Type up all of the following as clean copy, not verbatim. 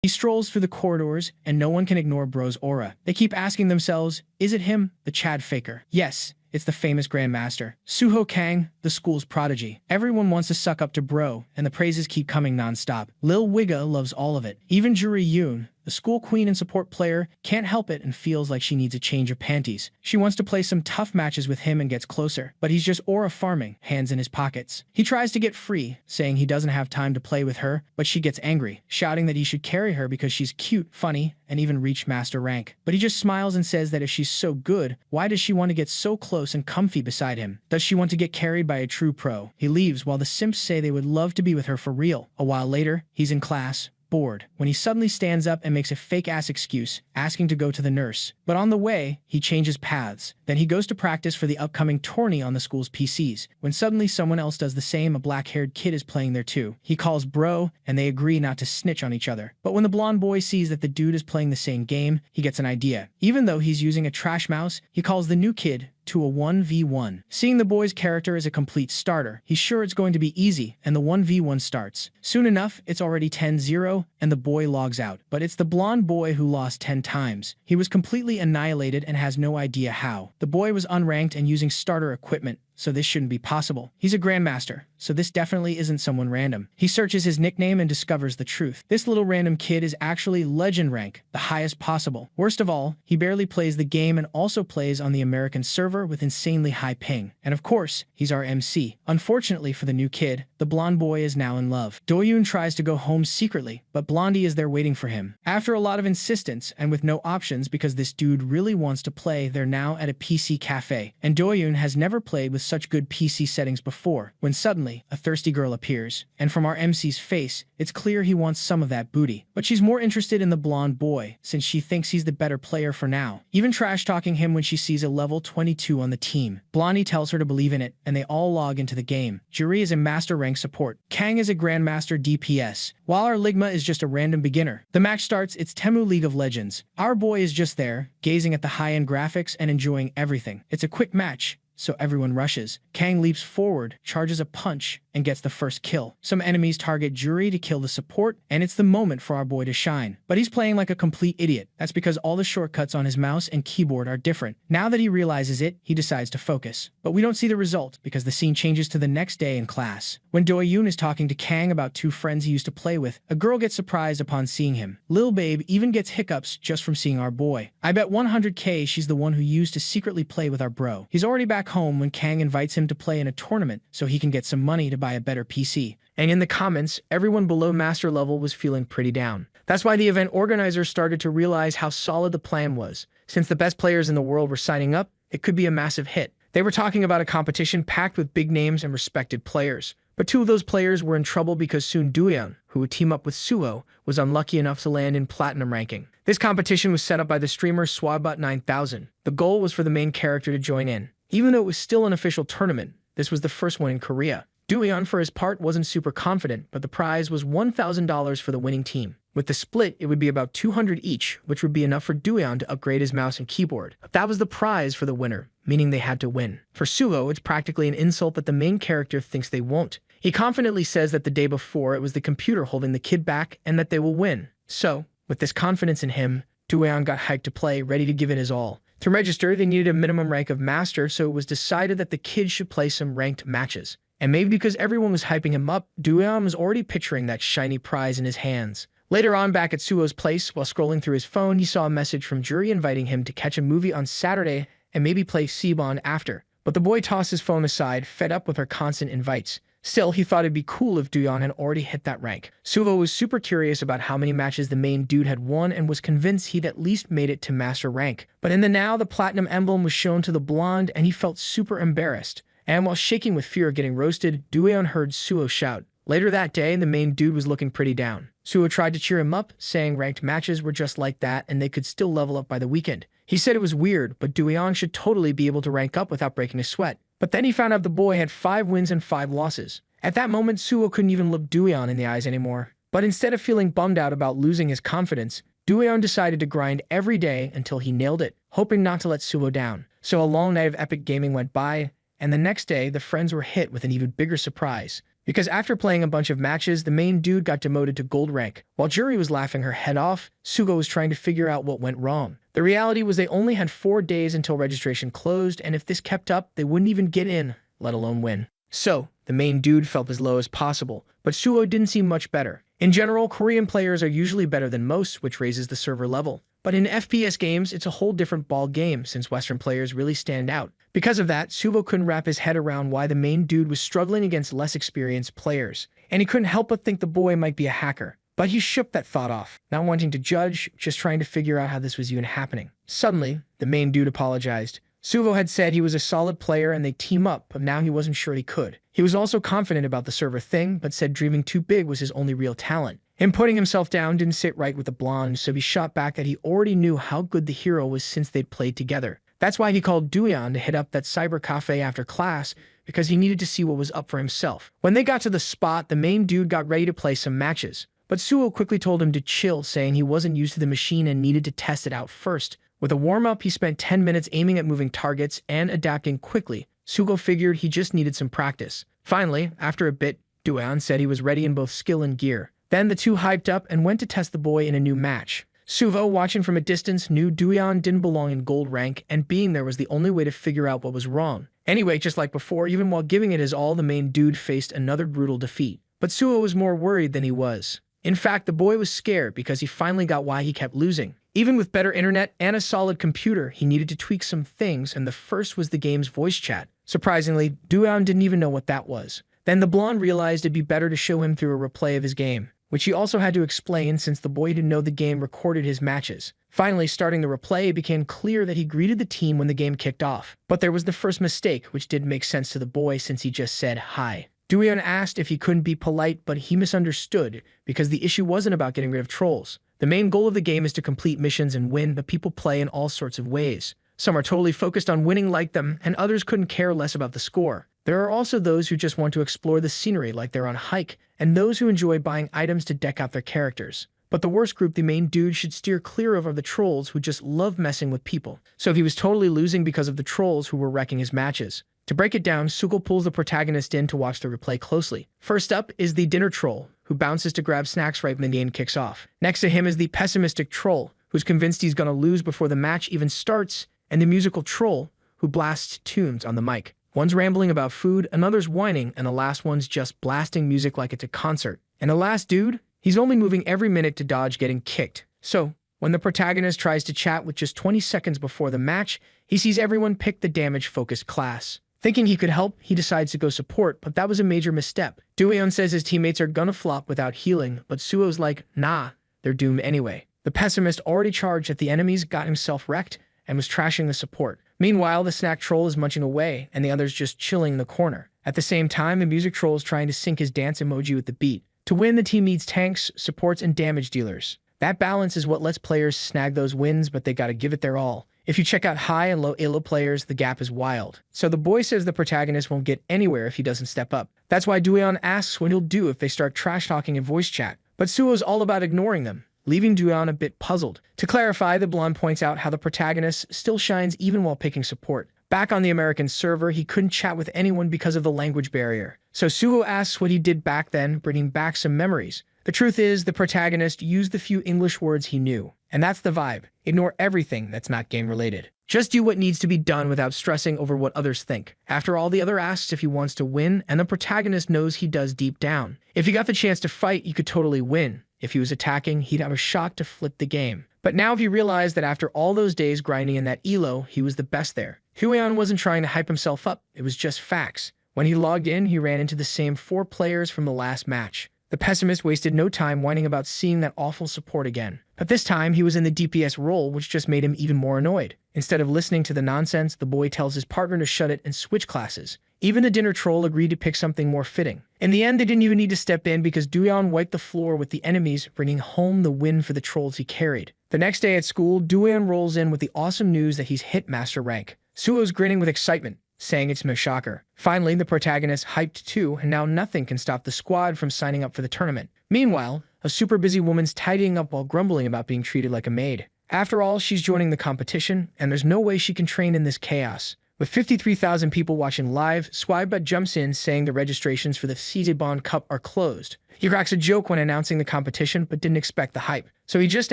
He strolls through the corridors, and no one can ignore Bro's aura. They keep asking themselves, is it him, the Chad faker? Yes, it's the famous Grandmaster, Suho Kang, the school's prodigy. Everyone wants to suck up to Bro, and the praises keep coming non-stop. Lil Wigga loves all of it. Even Juri Yoon, the school queen and support player, can't help it and feels like she needs a change of panties. She wants to play some tough matches with him and gets closer, but he's just aura farming, hands in his pockets. He tries to get free, saying he doesn't have time to play with her, but she gets angry, shouting that he should carry her because she's cute, funny, and even reach master rank. But he just smiles and says that if she's so good, why does she want to get so close and comfy beside him? Does she want to get carried by a true pro? He leaves while the simps say they would love to be with her for real. A while later, he's in class, bored, when he suddenly stands up and makes a fake-ass excuse, asking to go to the nurse. But on the way, he changes paths. Then he goes to practice for the upcoming tourney on the school's PCs. When suddenly someone else does the same, a black-haired kid is playing there too. He calls Bro, and they agree not to snitch on each other. But when the blonde boy sees that the dude is playing the same game, he gets an idea. Even though he's using a trash mouse, he calls the new kid to a 1v1. Seeing the boy's character as a complete starter, he's sure it's going to be easy, and the 1v1 starts. Soon enough, it's already 10-0, and the boy logs out. But it's the blonde boy who lost 10 times. He was completely annihilated and has no idea how. The boy was unranked and using starter equipment, so this shouldn't be possible. He's a grandmaster, so this definitely isn't someone random. He searches his nickname and discovers the truth. This little random kid is actually legend rank, the highest possible. Worst of all, he barely plays the game and also plays on the American server with insanely high ping. And of course, he's our MC. Unfortunately for the new kid, the blonde boy is now in love. Doyoon tries to go home secretly, but Blondie is there waiting for him. After a lot of insistence and with no options because this dude really wants to play, they're now at a PC cafe, and Doyoon has never played with such good PC settings before, when suddenly, a thirsty girl appears. And from our MC's face, it's clear he wants some of that booty. But she's more interested in the blonde boy, since she thinks he's the better player for now. Even trash-talking him when she sees a level 22 on the team. Blondie tells her to believe in it, and they all log into the game. Juri is a master rank support. Kang is a grandmaster DPS, while our Ligma is just a random beginner. The match starts, it's Temu League of Legends. Our boy is just there, gazing at the high-end graphics and enjoying everything. It's a quick match, so everyone rushes. Kang leaps forward, charges a punch, and gets the first kill. Some enemies target Juri to kill the support, and it's the moment for our boy to shine. But he's playing like a complete idiot. That's because all the shortcuts on his mouse and keyboard are different. Now that he realizes it, he decides to focus. But we don't see the result, because the scene changes to the next day in class. When Doyoon is talking to Kang about two friends he used to play with, a girl gets surprised upon seeing him. Lil Babe even gets hiccups just from seeing our boy. I bet 100k she's the one who used to secretly play with our bro. He's already back home when Kang invites him to play in a tournament so he can get some money to buy a better PC. And in the comments, everyone below master level was feeling pretty down. That's why the event organizers started to realize how solid the plan was. Since the best players in the world were signing up, it could be a massive hit. They were talking about a competition packed with big names and respected players. But two of those players were in trouble because Soon Doyoung, who would team up with Suho, was unlucky enough to land in platinum ranking. This competition was set up by the streamer Swabot9000. The goal was for the main character to join in. Even though it was still an official tournament, this was the first one in Korea. Doyoung, for his part, wasn't super confident, but the prize was $1,000 for the winning team. With the split, it would be about 200 each, which would be enough for Doyoung to upgrade his mouse and keyboard. That was the prize for the winner, meaning they had to win. For Suho, it's practically an insult that the main character thinks they won't. He confidently says that the day before it was the computer holding the kid back and that they will win. So, with this confidence in him, Doyoung got hyped to play, ready to give it his all. To register, they needed a minimum rank of master, so it was decided that the kid should play some ranked matches. And maybe because everyone was hyping him up, Doyoung was already picturing that shiny prize in his hands. Later on, back at Suho's place, while scrolling through his phone, he saw a message from Juri inviting him to catch a movie on Saturday and maybe play Cbon after. But the boy tossed his phone aside, fed up with her constant invites. Still, he thought it'd be cool if Doyoung had already hit that rank. Suho was super curious about how many matches the main dude had won and was convinced he'd at least made it to master rank. But in the now, the platinum emblem was shown to the blonde and he felt super embarrassed. And while shaking with fear of getting roasted, Doyoung heard Suho shout. Later that day, the main dude was looking pretty down. Suho tried to cheer him up, saying ranked matches were just like that and they could still level up by the weekend. He said it was weird, but Doyoung should totally be able to rank up without breaking a sweat. But then he found out the boy had 5 wins and 5 losses. At that moment, Suho couldn't even look Doyoung in the eyes anymore. But instead of feeling bummed out about losing his confidence, Doyoung decided to grind every day until he nailed it, hoping not to let Suho down. So a long night of epic gaming went by, and the next day, the friends were hit with an even bigger surprise. because after playing a bunch of matches, the main dude got demoted to gold rank. While Juri was laughing her head off, Sugo was trying to figure out what went wrong. The reality was they only had 4 days until registration closed, and if this kept up, they wouldn't even get in, let alone win. So, the main dude felt as low as possible, but Suho didn't seem much better. In general, Korean players are usually better than most, which raises the server level. But in FPS games, it's a whole different ball game since Western players really stand out. Because of that, Suvo couldn't wrap his head around why the main dude was struggling against less experienced players, and he couldn't help but think the boy might be a hacker. But he shook that thought off, not wanting to judge, just trying to figure out how this was even happening. Suddenly, the main dude apologized. Suvo had said he was a solid player and they'd team up, but now he wasn't sure he could. He was also confident about the server thing, but said dreaming too big was his only real talent. Him putting himself down didn't sit right with the blonde, so he shot back that he already knew how good the hero was since they'd played together. That's why he called Duyan to hit up that cyber cafe after class, because he needed to see what was up for himself. When they got to the spot, the main dude got ready to play some matches. But Suho quickly told him to chill, saying he wasn't used to the machine and needed to test it out first. With a warm-up, he spent 10 minutes aiming at moving targets and adapting quickly. Sugo figured he just needed some practice. Finally, after a bit, Duyan said he was ready in both skill and gear. Then the two hyped up and went to test the boy in a new match. Suvo, watching from a distance, knew Duyan didn't belong in gold rank, and being there was the only way to figure out what was wrong. Anyway, just like before, even while giving it his all, the main dude faced another brutal defeat. But Suho was more worried than he was. In fact, the boy was scared because he finally got why he kept losing. Even with better internet and a solid computer, he needed to tweak some things, and the first was the game's voice chat. Surprisingly, Duyan didn't even know what that was. Then the blonde realized it'd be better to show him through a replay of his game, which he also had to explain since the boy didn't know the game recorded his matches. Finally, starting the replay, it became clear that he greeted the team when the game kicked off. But there was the first mistake, which didn't make sense to the boy since he just said hi. Duyan asked if he couldn't be polite, but he misunderstood because the issue wasn't about getting rid of trolls. The main goal of the game is to complete missions and win, but people play in all sorts of ways. Some are totally focused on winning like them, and others couldn't care less about the score. There are also those who just want to explore the scenery like they're on a hike, and those who enjoy buying items to deck out their characters. But the worst group the main dude should steer clear of are the trolls who just love messing with people. So he was totally losing because of the trolls who were wrecking his matches. To break it down, Sugo pulls the protagonist in to watch the replay closely. First up is the dinner troll, who bounces to grab snacks right when the game kicks off. Next to him is the pessimistic troll, who's convinced he's gonna lose before the match even starts, and the musical troll, who blasts tunes on the mic. One's rambling about food, another's whining, and the last one's just blasting music like it's a concert. And the last dude, he's only moving every minute to dodge getting kicked. So, when the protagonist tries to chat with just 20 seconds before the match, he sees everyone pick the damage-focused class. Thinking he could help, he decides to go support, but that was a major misstep. Dueon says his teammates are gonna flop without healing, but Suo's like, nah, they're doomed anyway. The pessimist already charged at the enemies, got himself wrecked, and was trashing the support. Meanwhile, the snack troll is munching away, and the others just chilling in the corner. At the same time, the music troll is trying to sync his dance emoji with the beat. To win, the team needs tanks, supports, and damage dealers. That balance is what lets players snag those wins, but they gotta give it their all. If you check out high and low elo players, the gap is wild. So the boy says the protagonist won't get anywhere if he doesn't step up. That's why Dueon asks what he'll do if they start trash-talking in voice chat. But Suo's all about ignoring them, leaving Dueon a bit puzzled. To clarify, the blonde points out how the protagonist still shines even while picking support. Back on the American server, he couldn't chat with anyone because of the language barrier. So Suho asks what he did back then, bringing back some memories. The truth is, the protagonist used the few English words he knew. And that's the vibe. Ignore everything that's not game-related. Just do what needs to be done without stressing over what others think. After all, the other asks if he wants to win, and the protagonist knows he does deep down. If he got the chance to fight, he could totally win. If he was attacking, he'd have a shot to flip the game. But now he realized that after all those days grinding in that elo, he was the best there. Hueon wasn't trying to hype himself up, it was just facts. When he logged in, he ran into the same 4 players from the last match. The pessimist wasted no time whining about seeing that awful support again. But this time, he was in the DPS role, which just made him even more annoyed. Instead of listening to the nonsense, the boy tells his partner to shut it and switch classes. Even the dinner troll agreed to pick something more fitting. In the end, they didn't even need to step in because Dueon wiped the floor with the enemies, bringing home the win for the trolls he carried. The next day at school, Dueon rolls in with the awesome news that he's hit Master Rank. Suo's grinning with excitement, saying it's no shocker. Finally, the protagonist hyped too, and now nothing can stop the squad from signing up for the tournament. Meanwhile, a super busy woman's tidying up while grumbling about being treated like a maid. After all, she's joining the competition, and there's no way she can train in this chaos. With 53,000 people watching live, Swibot jumps in saying the registrations for the Citibon Cup are closed. He cracks a joke when announcing the competition but didn't expect the hype. So he just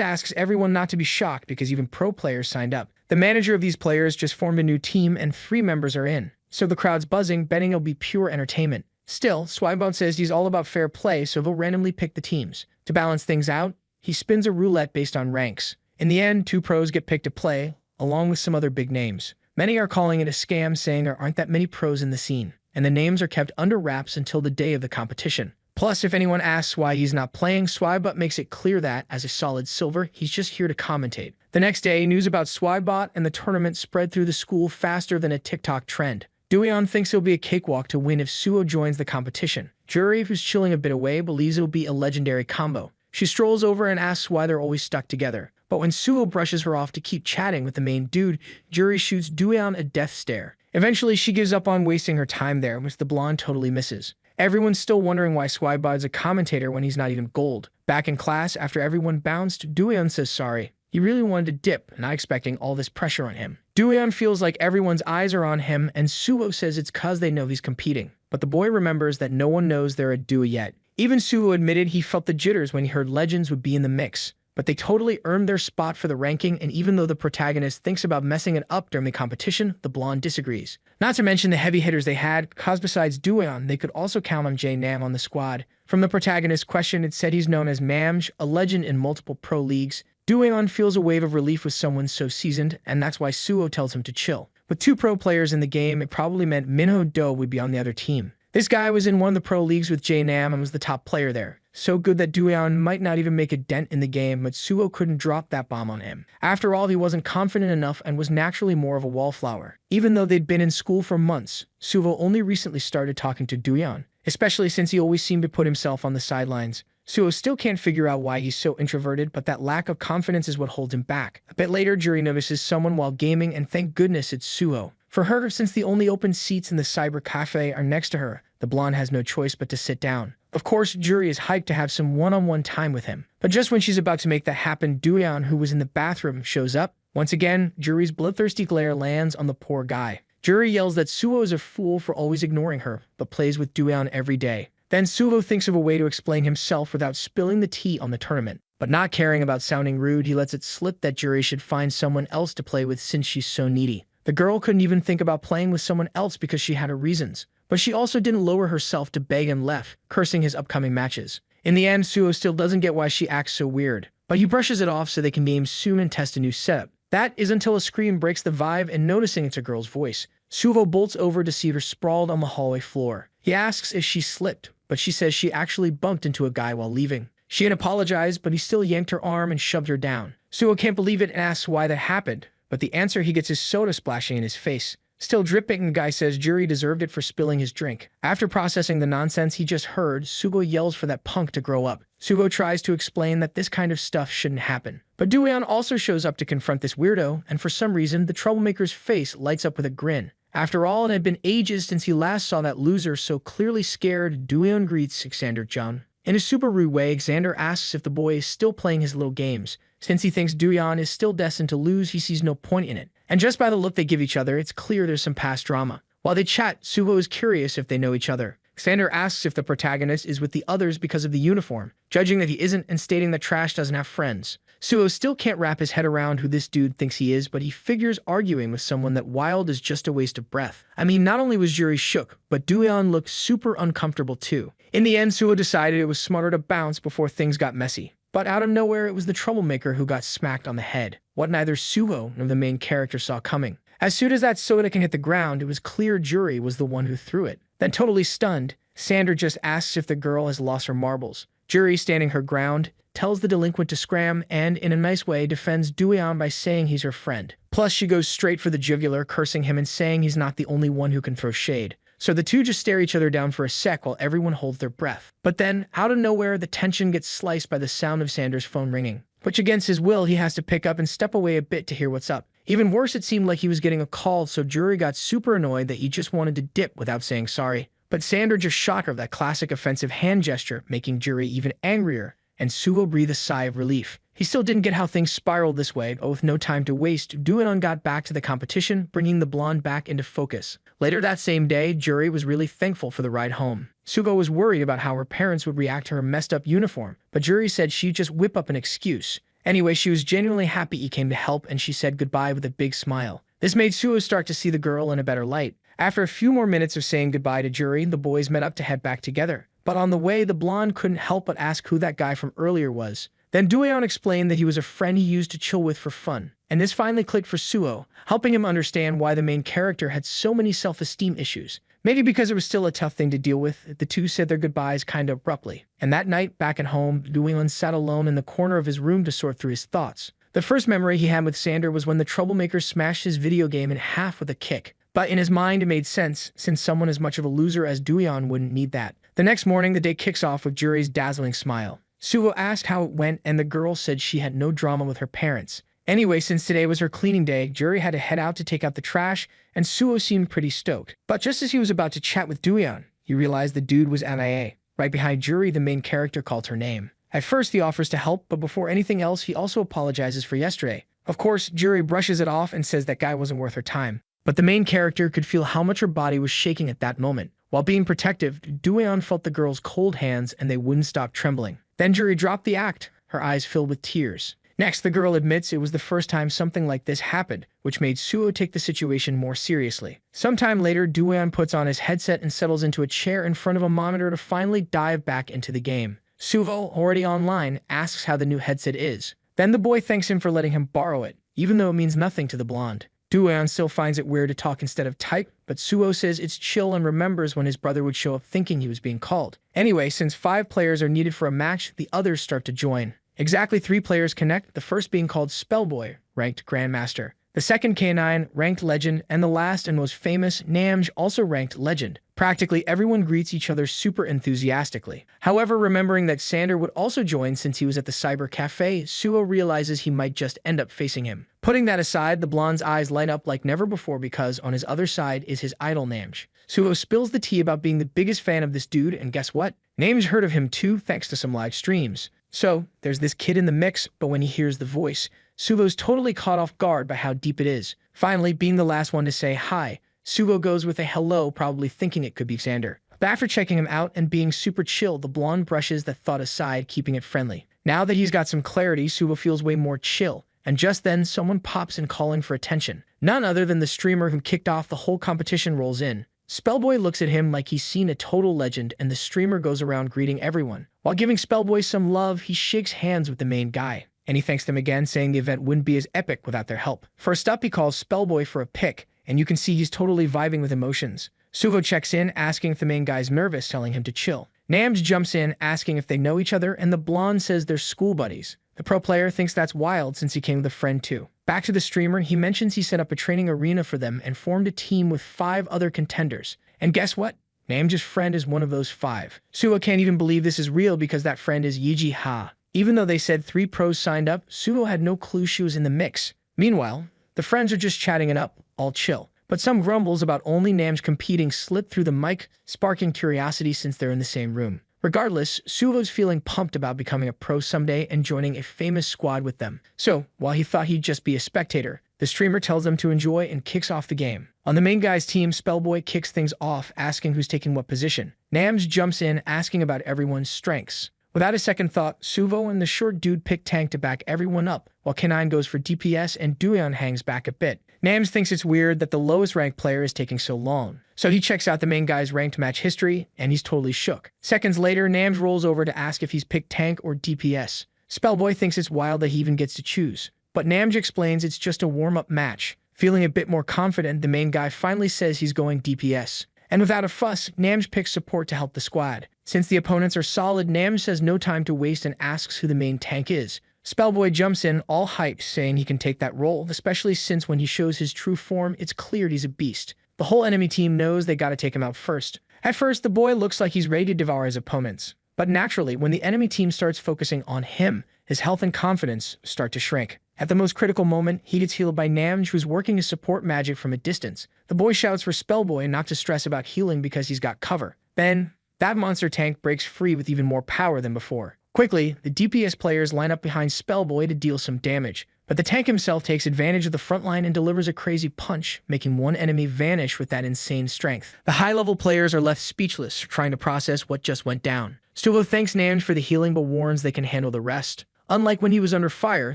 asks everyone not to be shocked because even pro players signed up. The manager of these players just formed a new team and 3 members are in. So the crowd's buzzing, betting it'll be pure entertainment. Still, Swibot says he's all about fair play, so they'll randomly pick the teams. To balance things out, he spins a roulette based on ranks. In the end, 2 pros get picked to play, along with some other big names. Many are calling it a scam, saying there aren't that many pros in the scene, and the names are kept under wraps until the day of the competition. Plus, if anyone asks why he's not playing, Swibot makes it clear that, as a solid silver, he's just here to commentate. The next day, news about Swibot and the tournament spread through the school faster than a TikTok trend. Doyeon thinks it'll be a cakewalk to win if Suho joins the competition. Juri, who's chilling a bit away, believes it'll be a legendary combo. She strolls over and asks why they're always stuck together. But when Suho brushes her off to keep chatting with the main dude, Juri shoots Doyeon a death stare. Eventually, she gives up on wasting her time there, which the blonde totally misses. Everyone's still wondering why Swibot is a commentator when he's not even gold. Back in class, after everyone bounced, Doyeon says sorry. He really wanted to dip, not expecting all this pressure on him. Doyeon feels like everyone's eyes are on him, and Suho says it's cause they know he's competing. But the boy remembers that no one knows they're a duo yet. Even Suho admitted he felt the jitters when he heard legends would be in the mix. But they totally earned their spot for the ranking, and even though the protagonist thinks about messing it up during the competition, the blonde disagrees. Not to mention the heavy hitters they had, cause besides Doyeon, they could also count on Jae-nam on the squad. From the protagonist's question, it said he's known as Mamj, a legend in multiple pro leagues. Doyeon feels a wave of relief with someone so seasoned, and that's why Suho tells him to chill. With 2 pro players in the game, it probably meant Minho Do would be on the other team. This guy was in one of the pro leagues with Jae-nam and was the top player there. So good that Doyeon might not even make a dent in the game, but Suho couldn't drop that bomb on him. After all, he wasn't confident enough and was naturally more of a wallflower. Even though they'd been in school for months, Suho only recently started talking to Doyeon, especially since he always seemed to put himself on the sidelines. Suho still can't figure out why he's so introverted, but that lack of confidence is what holds him back. A bit later, Juri notices someone while gaming, and thank goodness it's Suho. For her, since the only open seats in the cyber cafe are next to her, the blonde has no choice but to sit down. Of course, Juri is hyped to have some one-on-one time with him. But just when she's about to make that happen, Doyeon, who was in the bathroom, shows up. Once again, Juri's bloodthirsty glare lands on the poor guy. Juri yells that Suho is a fool for always ignoring her, but plays with Doyeon every day. Then Suho thinks of a way to explain himself without spilling the tea on the tournament. But not caring about sounding rude, he lets it slip that Juri should find someone else to play with since she's so needy. The girl couldn't even think about playing with someone else because she had her reasons. But she also didn't lower herself to beg and left, cursing his upcoming matches. In the end, Suho still doesn't get why she acts so weird, but he brushes it off so they can game soon and test a new setup. That is until a scream breaks the vibe, and noticing it's a girl's voice, Suho bolts over to see her sprawled on the hallway floor. He asks if she slipped, but she says she actually bumped into a guy while leaving. She had apologized, but he still yanked her arm and shoved her down. Suho can't believe it and asks why that happened, but the answer he gets is soda splashing in his face. Still dripping, the guy says Juri deserved it for spilling his drink. After processing the nonsense he just heard, Suho yells for that punk to grow up. Suho tries to explain that this kind of stuff shouldn't happen. But Doyeon also shows up to confront this weirdo, and for some reason, the troublemaker's face lights up with a grin. After all, it had been ages since he last saw that loser so clearly scared. Doyeon greets Xander Jung. In a super rude way, Xander asks if the boy is still playing his little games. Since he thinks Doyeon is still destined to lose, he sees no point in it. And just by the look they give each other, it's clear there's some past drama. While they chat, Suho is curious if they know each other. Xander asks if the protagonist is with the others because of the uniform, judging that he isn't and stating that Trash doesn't have friends. Suho still can't wrap his head around who this dude thinks he is, but he figures arguing with someone that wild is just a waste of breath. I mean, not only was Juri shook, but Doyeon looked super uncomfortable too. In the end, Suho decided it was smarter to bounce before things got messy. But out of nowhere, it was the troublemaker who got smacked on the head, what neither Suho nor the main character saw coming. As soon as that soda can hit the ground, it was clear Juri was the one who threw it. Then, totally stunned, Xander just asks if the girl has lost her marbles. Juri, standing her ground, tells the delinquent to scram and, in a nice way, defends Doyeon by saying he's her friend. Plus, she goes straight for the jugular, cursing him and saying he's not the only one who can throw shade. So the two just stare each other down for a sec while everyone holds their breath. But then, out of nowhere, the tension gets sliced by the sound of Xander's phone ringing, which against his will he has to pick up and step away a bit to hear what's up. Even worse, it seemed like he was getting a call, so Juri got super annoyed that he just wanted to dip without saying sorry. But Xander just shot her with that classic offensive hand gesture, making Juri even angrier, and Suho breathed a sigh of relief. He still didn't get how things spiraled this way, but with no time to waste, Dueon got back to the competition, bringing the blonde back into focus. Later that same day, Juri was really thankful for the ride home. Sugo was worried about how her parents would react to her messed up uniform, but Juri said she'd just whip up an excuse. Anyway, she was genuinely happy he came to help, and she said goodbye with a big smile. This made Suo start to see the girl in a better light. After a few more minutes of saying goodbye to Juri, the boys met up to head back together. But on the way, the blonde couldn't help but ask who that guy from earlier was. Then Dueon explained that he was a friend he used to chill with for fun. And this finally clicked for Suo, helping him understand why the main character had so many self-esteem issues. Maybe because it was still a tough thing to deal with, the two said their goodbyes kind of abruptly. And that night, back at home, Dueon sat alone in the corner of his room to sort through his thoughts. The first memory he had with Sander was when the troublemaker smashed his video game in half with a kick. But in his mind, it made sense, since someone as much of a loser as Dueon wouldn't need that. The next morning, the day kicks off with Juri's dazzling smile. Suo asked how it went, and the girl said she had no drama with her parents. Anyway, since today was her cleaning day, Juri had to head out to take out the trash, and Suo seemed pretty stoked. But just as he was about to chat with Dueon, he realized the dude was MIA. Right behind Juri, the main character called her name. At first, he offers to help, but before anything else, he also apologizes for yesterday. Of course, Juri brushes it off and says that guy wasn't worth her time. But the main character could feel how much her body was shaking at that moment. While being protective, Dueon felt the girl's cold hands and they wouldn't stop trembling. Then Juri dropped the act, her eyes filled with tears. Next, the girl admits it was the first time something like this happened, which made Suo take the situation more seriously. Sometime later, Dueon puts on his headset and settles into a chair in front of a monitor to finally dive back into the game. Suvo, already online, asks how the new headset is. Then the boy thanks him for letting him borrow it, even though it means nothing to the blonde. Dueon still finds it weird to talk instead of type, but Suo says it's chill and remembers when his brother would show up thinking he was being called. Anyway, since 5 players are needed for a match, the others start to join. Exactly 3 players connect, the first being called Spellboy, ranked Grandmaster. The second K9, ranked Legend, and the last and most famous, Namj, also ranked Legend. Practically everyone greets each other super enthusiastically. However, remembering that Sander would also join since he was at the cyber cafe, Suo realizes he might just end up facing him. Putting that aside, the blonde's eyes light up like never before because on his other side is his idol Namj. Suo spills the tea about being the biggest fan of this dude, and guess what? Namj heard of him too thanks to some live streams. So, there's this kid in the mix, but when he hears the voice, Suvo's totally caught off guard by how deep it is. Finally, being the last one to say hi, Suvo goes with a hello, probably thinking it could be Sander. But after checking him out and being super chill, the blonde brushes that thought aside, keeping it friendly. Now that he's got some clarity, Suvo feels way more chill. And just then, someone pops in calling for attention. None other than the streamer who kicked off the whole competition rolls in. Spellboy looks at him like he's seen a total legend, and the streamer goes around greeting everyone. While giving Spellboy some love, he shakes hands with the main guy. And he thanks them again, saying the event wouldn't be as epic without their help. First up, he calls Spellboy for a pic, and you can see he's totally vibing with emotions. Suvo checks in, asking if the main guy's nervous, telling him to chill. Namj jumps in, asking if they know each other, and the blonde says they're school buddies. The pro player thinks that's wild since he came with a friend too. Back to the streamer, he mentions he set up a training arena for them and formed a team with 5 other contenders. And guess what? Namj's friend is one of those 5. Suvo can't even believe this is real because that friend is Yiji Ha. Even though they said 3 pros signed up, Suvo had no clue she was in the mix. Meanwhile, the friends are just chatting it up, all chill. But some grumbles about only Namj competing slip through the mic, sparking curiosity since they're in the same room. Regardless, Suvo's feeling pumped about becoming a pro someday and joining a famous squad with them. So, while he thought he'd just be a spectator, the streamer tells them to enjoy and kicks off the game. On the main guy's team, Spellboy kicks things off, asking who's taking what position. Namj jumps in, asking about everyone's strengths. Without a second thought, Suvo and the short dude pick tank to back everyone up, while K9 goes for DPS and Dueon hangs back a bit. Namj thinks it's weird that the lowest ranked player is taking so long. So he checks out the main guy's ranked match history, and he's totally shook. Seconds later, Namj rolls over to ask if he's picked tank or DPS. Spellboy thinks it's wild that he even gets to choose. But Namj explains it's just a warm-up match. Feeling a bit more confident, the main guy finally says he's going DPS. And without a fuss, Namj picks support to help the squad. Since the opponents are solid, Namj says no time to waste and asks who the main tank is. Spellboy jumps in, all hyped, saying he can take that role, especially since when he shows his true form, it's clear he's a beast. The whole enemy team knows they gotta take him out first. At first, the boy looks like he's ready to devour his opponents. But naturally, when the enemy team starts focusing on him, his health and confidence start to shrink. At the most critical moment, he gets healed by Namj, who's working his support magic from a distance. The boy shouts for Spellboy not to stress about healing because he's got cover. Then, that monster tank breaks free with even more power than before. Quickly, the DPS players line up behind Spellboy to deal some damage, but the tank himself takes advantage of the front line and delivers a crazy punch, making one enemy vanish with that insane strength. The high-level players are left speechless, trying to process what just went down. Stuvo thanks Namj for the healing but warns they can handle the rest. Unlike when he was under fire,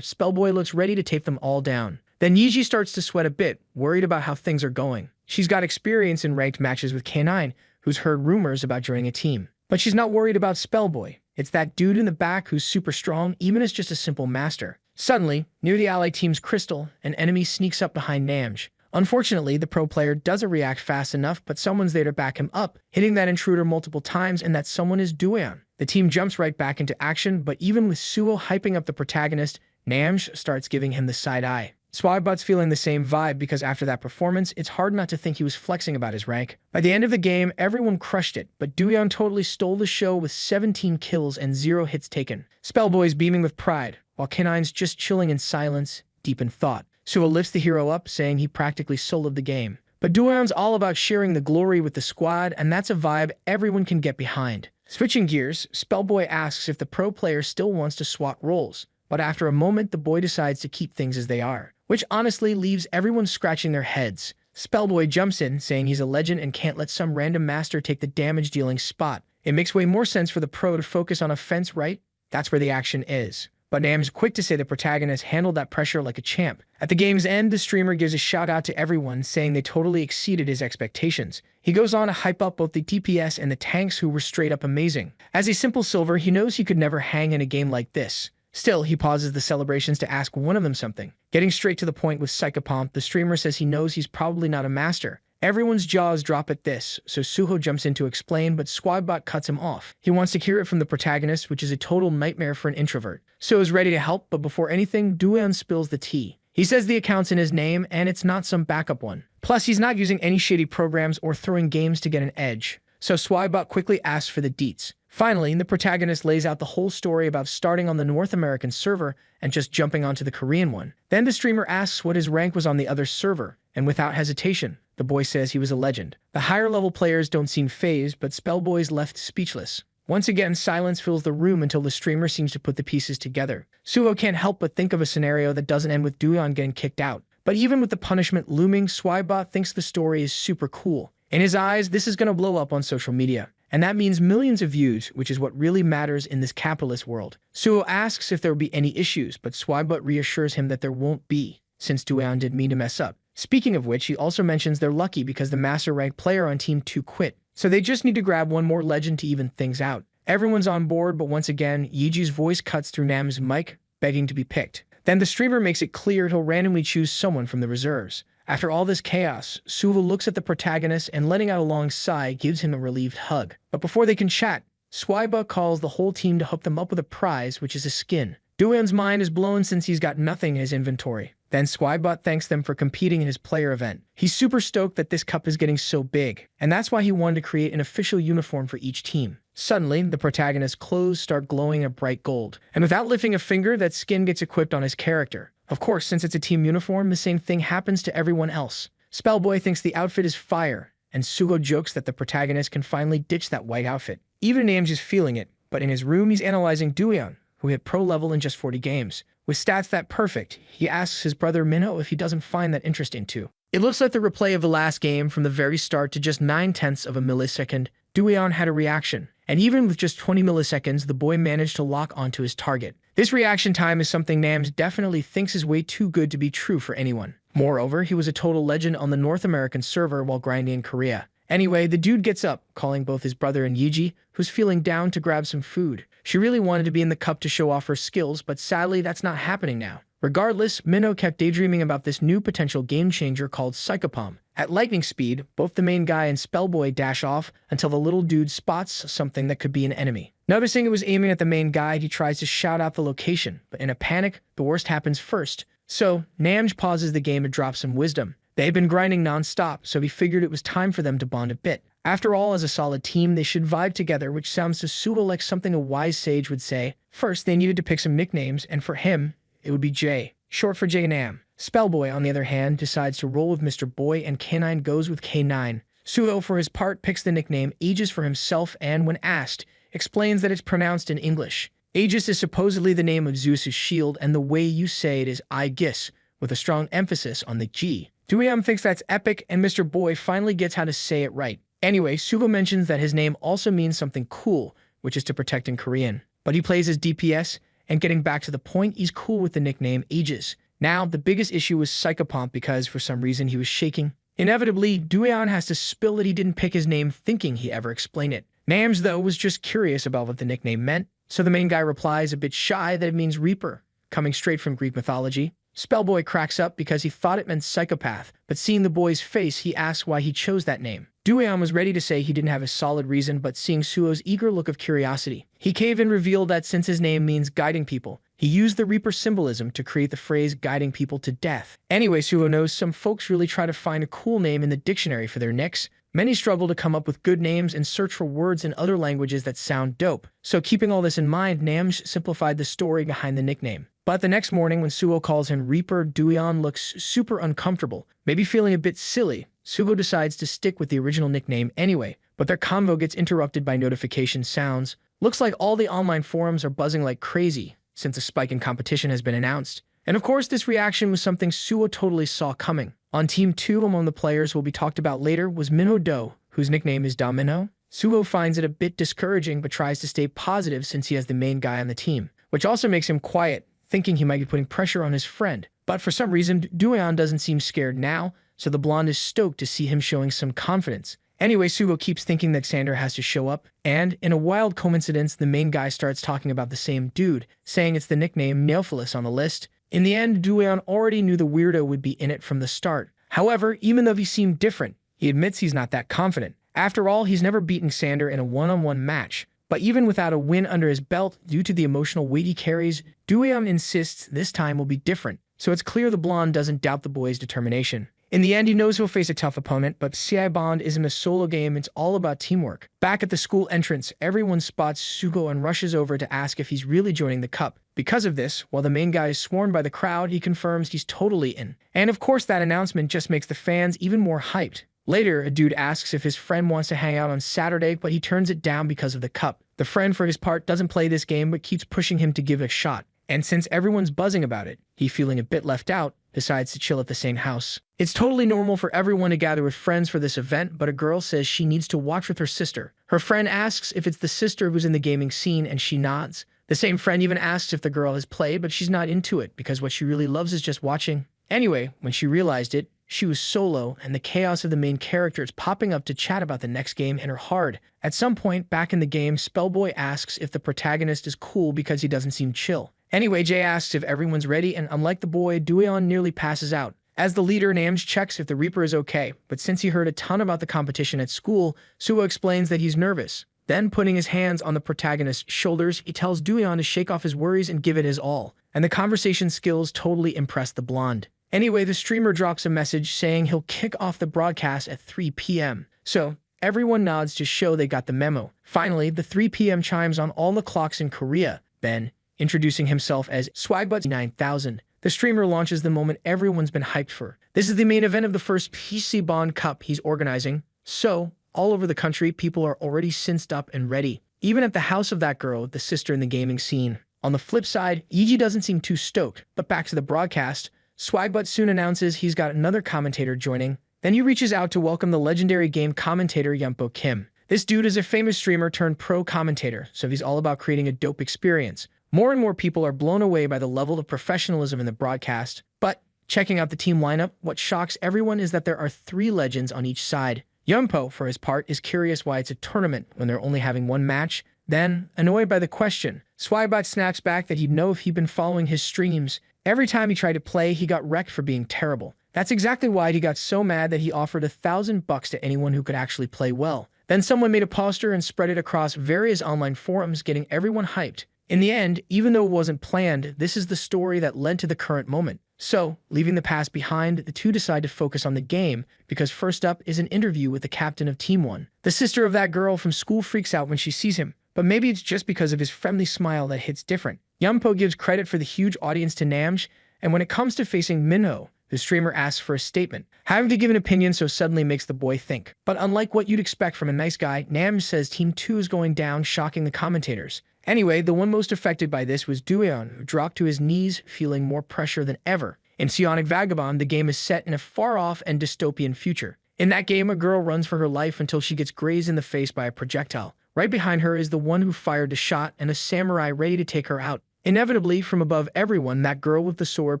Spellboy looks ready to take them all down. Then Yiji starts to sweat a bit, worried about how things are going. She's got experience in ranked matches with K9, who's heard rumors about joining a team. But she's not worried about Spellboy. It's that dude in the back who's super strong, even as just a simple master. Suddenly, near the ally team's crystal, an enemy sneaks up behind Namj. Unfortunately, the pro player doesn't react fast enough, but someone's there to back him up, hitting that intruder multiple times, and that someone is Dueon. The team jumps right back into action, but even with Suho hyping up the protagonist, Namj starts giving him the side eye. Swabot's feeling the same vibe because after that performance, it's hard not to think he was flexing about his rank. By the end of the game, everyone crushed it, but Dueon totally stole the show with 17 kills and 0 hits taken. Spellboy's beaming with pride, while K9's just chilling in silence, deep in thought. Suho lifts the hero up, saying he practically soloed the game. But Dueon's all about sharing the glory with the squad, and that's a vibe everyone can get behind. Switching gears, Spellboy asks if the pro player still wants to swap roles, but after a moment, the boy decides to keep things as they are, which honestly leaves everyone scratching their heads. Spellboy jumps in, saying he's a legend and can't let some random master take the damage-dealing spot. It makes way more sense for the pro to focus on offense, right? That's where the action is. But Nam's quick to say the protagonist handled that pressure like a champ. At the game's end, the streamer gives a shout out to everyone, saying they totally exceeded his expectations. He goes on to hype up both the DPS and the tanks, who were straight up amazing. As a simple silver, he knows he could never hang in a game like this. Still, he pauses the celebrations to ask one of them something. Getting straight to the point with Psychopomp, the streamer says he knows he's probably not a master. Everyone's jaws drop at this, so Suho jumps in to explain, but Squadbot cuts him off. He wants to hear it from the protagonist, which is a total nightmare for an introvert. Suho is ready to help, but before anything, Dueon spills the tea. He says the account's in his name, and it's not some backup one. Plus, he's not using any shady programs or throwing games to get an edge. So Swabot quickly asks for the deets. Finally, the protagonist lays out the whole story about starting on the North American server and just jumping onto the Korean one. Then the streamer asks what his rank was on the other server, and without hesitation, the boy says he was a legend. The higher level players don't seem fazed, but Spellboy's left speechless. Once again, silence fills the room until the streamer seems to put the pieces together. Suho can't help but think of a scenario that doesn't end with Dueon getting kicked out. But even with the punishment looming, Swabot thinks the story is super cool. In his eyes, this is going to blow up on social media. And that means millions of views, which is what really matters in this capitalist world. Suho asks if there will be any issues, but Swabot reassures him that there won't be, since Dueon didn't mean to mess up. Speaking of which, he also mentions they're lucky because the master ranked player on Team 2 quit. So they just need to grab one more legend to even things out. Everyone's on board, but once again, Yiji's voice cuts through Nam's mic, begging to be picked. Then the streamer makes it clear he'll randomly choose someone from the reserves. After all this chaos, Suho looks at the protagonist and, letting out a long sigh, gives him a relieved hug. But before they can chat, Swabot calls the whole team to hook them up with a prize, which is a skin. Dueon's mind is blown since he's got nothing in his inventory. Then Swabot thanks them for competing in his player event. He's super stoked that this cup is getting so big, and that's why he wanted to create an official uniform for each team. Suddenly, the protagonist's clothes start glowing a bright gold, and without lifting a finger, that skin gets equipped on his character. Of course, since it's a team uniform, the same thing happens to everyone else. Spellboy thinks the outfit is fire, and Suho jokes that the protagonist can finally ditch that white outfit. Even Namj is feeling it, but in his room he's analyzing Dueon, who hit pro level in just 40 games. With stats that perfect, he asks his brother Minho if he doesn't find that interesting too. It looks like the replay of the last game from the very start to just 9/10 of a millisecond. Dueon had a reaction, and even with just 20 milliseconds, the boy managed to lock onto his target. This reaction time is something Namj definitely thinks is way too good to be true for anyone. Moreover, he was a total legend on the North American server while grinding in Korea. Anyway, the dude gets up, calling both his brother and Yiji, who's feeling down, to grab some food. She really wanted to be in the cup to show off her skills, but sadly that's not happening now. Regardless, Minho kept daydreaming about this new potential game changer called Psychopomp. At lightning speed, both the main guy and Spellboy dash off until the little dude spots something that could be an enemy. Noticing it was aiming at the main guy, he tries to shout out the location, but in a panic, the worst happens first. So, Namj pauses the game to drop some wisdom. They had been grinding non-stop, so he figured it was time for them to bond a bit. After all, as a solid team, they should vibe together, which sounds to Suho like something a wise sage would say. First, they needed to pick some nicknames, and for him, it would be J, short for J-Nam. Spellboy, on the other hand, decides to roll with Mr. Boy, and K9 goes with K9. Suho, for his part, picks the nickname Aegis for himself and, when asked, explains that it's pronounced in English, Aegis is supposedly the name of Zeus's shield, and the way you say it is Aegis, with a strong emphasis on the G. Dueam thinks that's epic, and Mr. Boy finally gets how to say it right. Anyway, Suvo mentions that his name also means something cool, which is to protect in Korean. But he plays as DPS, and getting back to the point, he's cool with the nickname Aegis. Now, the biggest issue was Psychopomp because for some reason he was shaking. Inevitably, Dueon has to spill that he didn't pick his name thinking he ever explained it. Nams, though, was just curious about what the nickname meant, so the main guy replies a bit shy that it means Reaper, coming straight from Greek mythology. Spellboy cracks up because he thought it meant psychopath, but seeing the boy's face, he asks why he chose that name. Dueon was ready to say he didn't have a solid reason, but seeing Suo's eager look of curiosity, he caved and revealed that since his name means guiding people, he used the Reaper symbolism to create the phrase guiding people to death. Anyway, Suo knows some folks really try to find a cool name in the dictionary for their nicks. Many struggle to come up with good names and search for words in other languages that sound dope. So keeping all this in mind, Namj simplified the story behind the nickname. But the next morning when Suo calls him Reaper, Dueon looks super uncomfortable, maybe feeling a bit silly. Sugo decides to stick with the original nickname anyway, but their convo gets interrupted by notification sounds. Looks like all the online forums are buzzing like crazy, since a spike in competition has been announced. And of course, this reaction was something Suo totally saw coming. On Team 2, among the players who will be talked about later, was Minho Do, whose nickname is Domino. Suo finds it a bit discouraging, but tries to stay positive since he has the main guy on the team, which also makes him quiet, thinking he might be putting pressure on his friend. But for some reason, Dueon doesn't seem scared now, so the blonde is stoked to see him showing some confidence. Anyway, Sugo keeps thinking that Xander has to show up, and in a wild coincidence, the main guy starts talking about the same dude, saying it's the nickname Neophilus on the list. In the end, Dueon already knew the weirdo would be in it from the start. However, even though he seemed different, he admits he's not that confident. After all, he's never beaten Xander in a one-on-one match. But even without a win under his belt, due to the emotional weight he carries, Dueon insists this time will be different. So it's clear the blonde doesn't doubt the boy's determination. In the end, he knows he'll face a tough opponent, but CI Bond isn't a solo game, it's all about teamwork. Back at the school entrance, everyone spots Sugo and rushes over to ask if he's really joining the cup. Because of this, while the main guy is sworn by the crowd, he confirms he's totally in. And of course, that announcement just makes the fans even more hyped. Later, a dude asks if his friend wants to hang out on Saturday, but he turns it down because of the cup. The friend, for his part, doesn't play this game, but keeps pushing him to give it a shot. And since everyone's buzzing about it, he, feeling a bit left out, decides to chill at the same house. It's totally normal for everyone to gather with friends for this event, but a girl says she needs to watch with her sister. Her friend asks if it's the sister who's in the gaming scene, and she nods. The same friend even asks if the girl has played, but she's not into it, because what she really loves is just watching. Anyway, when she realized it, she was solo, and the chaos of the main characters popping up to chat about the next game hit her hard. At some point, back in the game, Spellboy asks if the protagonist is cool because he doesn't seem chill. Anyway, Jay asks if everyone's ready, and unlike the boy, Dueon nearly passes out. As the leader, Namj checks if the Reaper is okay, but since he heard a ton about the competition at school, Suo explains that he's nervous. Then, putting his hands on the protagonist's shoulders, he tells Dueon to shake off his worries and give it his all. And the conversation skills totally impress the blonde. Anyway, the streamer drops a message saying he'll kick off the broadcast at 3 p.m. So, everyone nods to show they got the memo. Finally, the 3 p.m. chimes on all the clocks in Korea. Ben, introducing himself as Swagbutt 9000. The streamer launches the moment everyone's been hyped for. This is the main event of the first PC Bond Cup he's organizing. So, all over the country, people are already cinced up and ready. Even at the house of that girl, the sister in the gaming scene. On the flip side, Yeji doesn't seem too stoked, but back to the broadcast. Swagbutt soon announces he's got another commentator joining. Then he reaches out to welcome the legendary game commentator Yumpo Kim. This dude is a famous streamer turned pro commentator, so he's all about creating a dope experience. More and more people are blown away by the level of professionalism in the broadcast. But, checking out the team lineup, what shocks everyone is that there are 3 legends on each side. Yumpo, for his part, is curious why it's a tournament when they're only having one match. Then, annoyed by the question, Swagbutt snaps back that he'd know if he'd been following his streams. Every time he tried to play, he got wrecked for being terrible. That's exactly why he got so mad that he offered $1,000 to anyone who could actually play well. Then someone made a poster and spread it across various online forums, getting everyone hyped. In the end, even though it wasn't planned, this is the story that led to the current moment. So, leaving the past behind, the two decide to focus on the game, because first up is an interview with the captain of Team 1. The sister of that girl from school freaks out when she sees him, but maybe it's just because of his friendly smile that hits different. Yumpo gives credit for the huge audience to Namj, and when it comes to facing Minho, the streamer asks for a statement. Having to give an opinion so suddenly makes the boy think. But unlike what you'd expect from a nice guy, Namj says Team 2 is going down, shocking the commentators. Anyway, the one most affected by this was Dueon, who dropped to his knees, feeling more pressure than ever. In Psionic Vagabond, the game is set in a far-off and dystopian future. In that game, a girl runs for her life until she gets grazed in the face by a projectile. Right behind her is the one who fired the shot and a samurai ready to take her out. Inevitably, from above everyone, that girl with the sword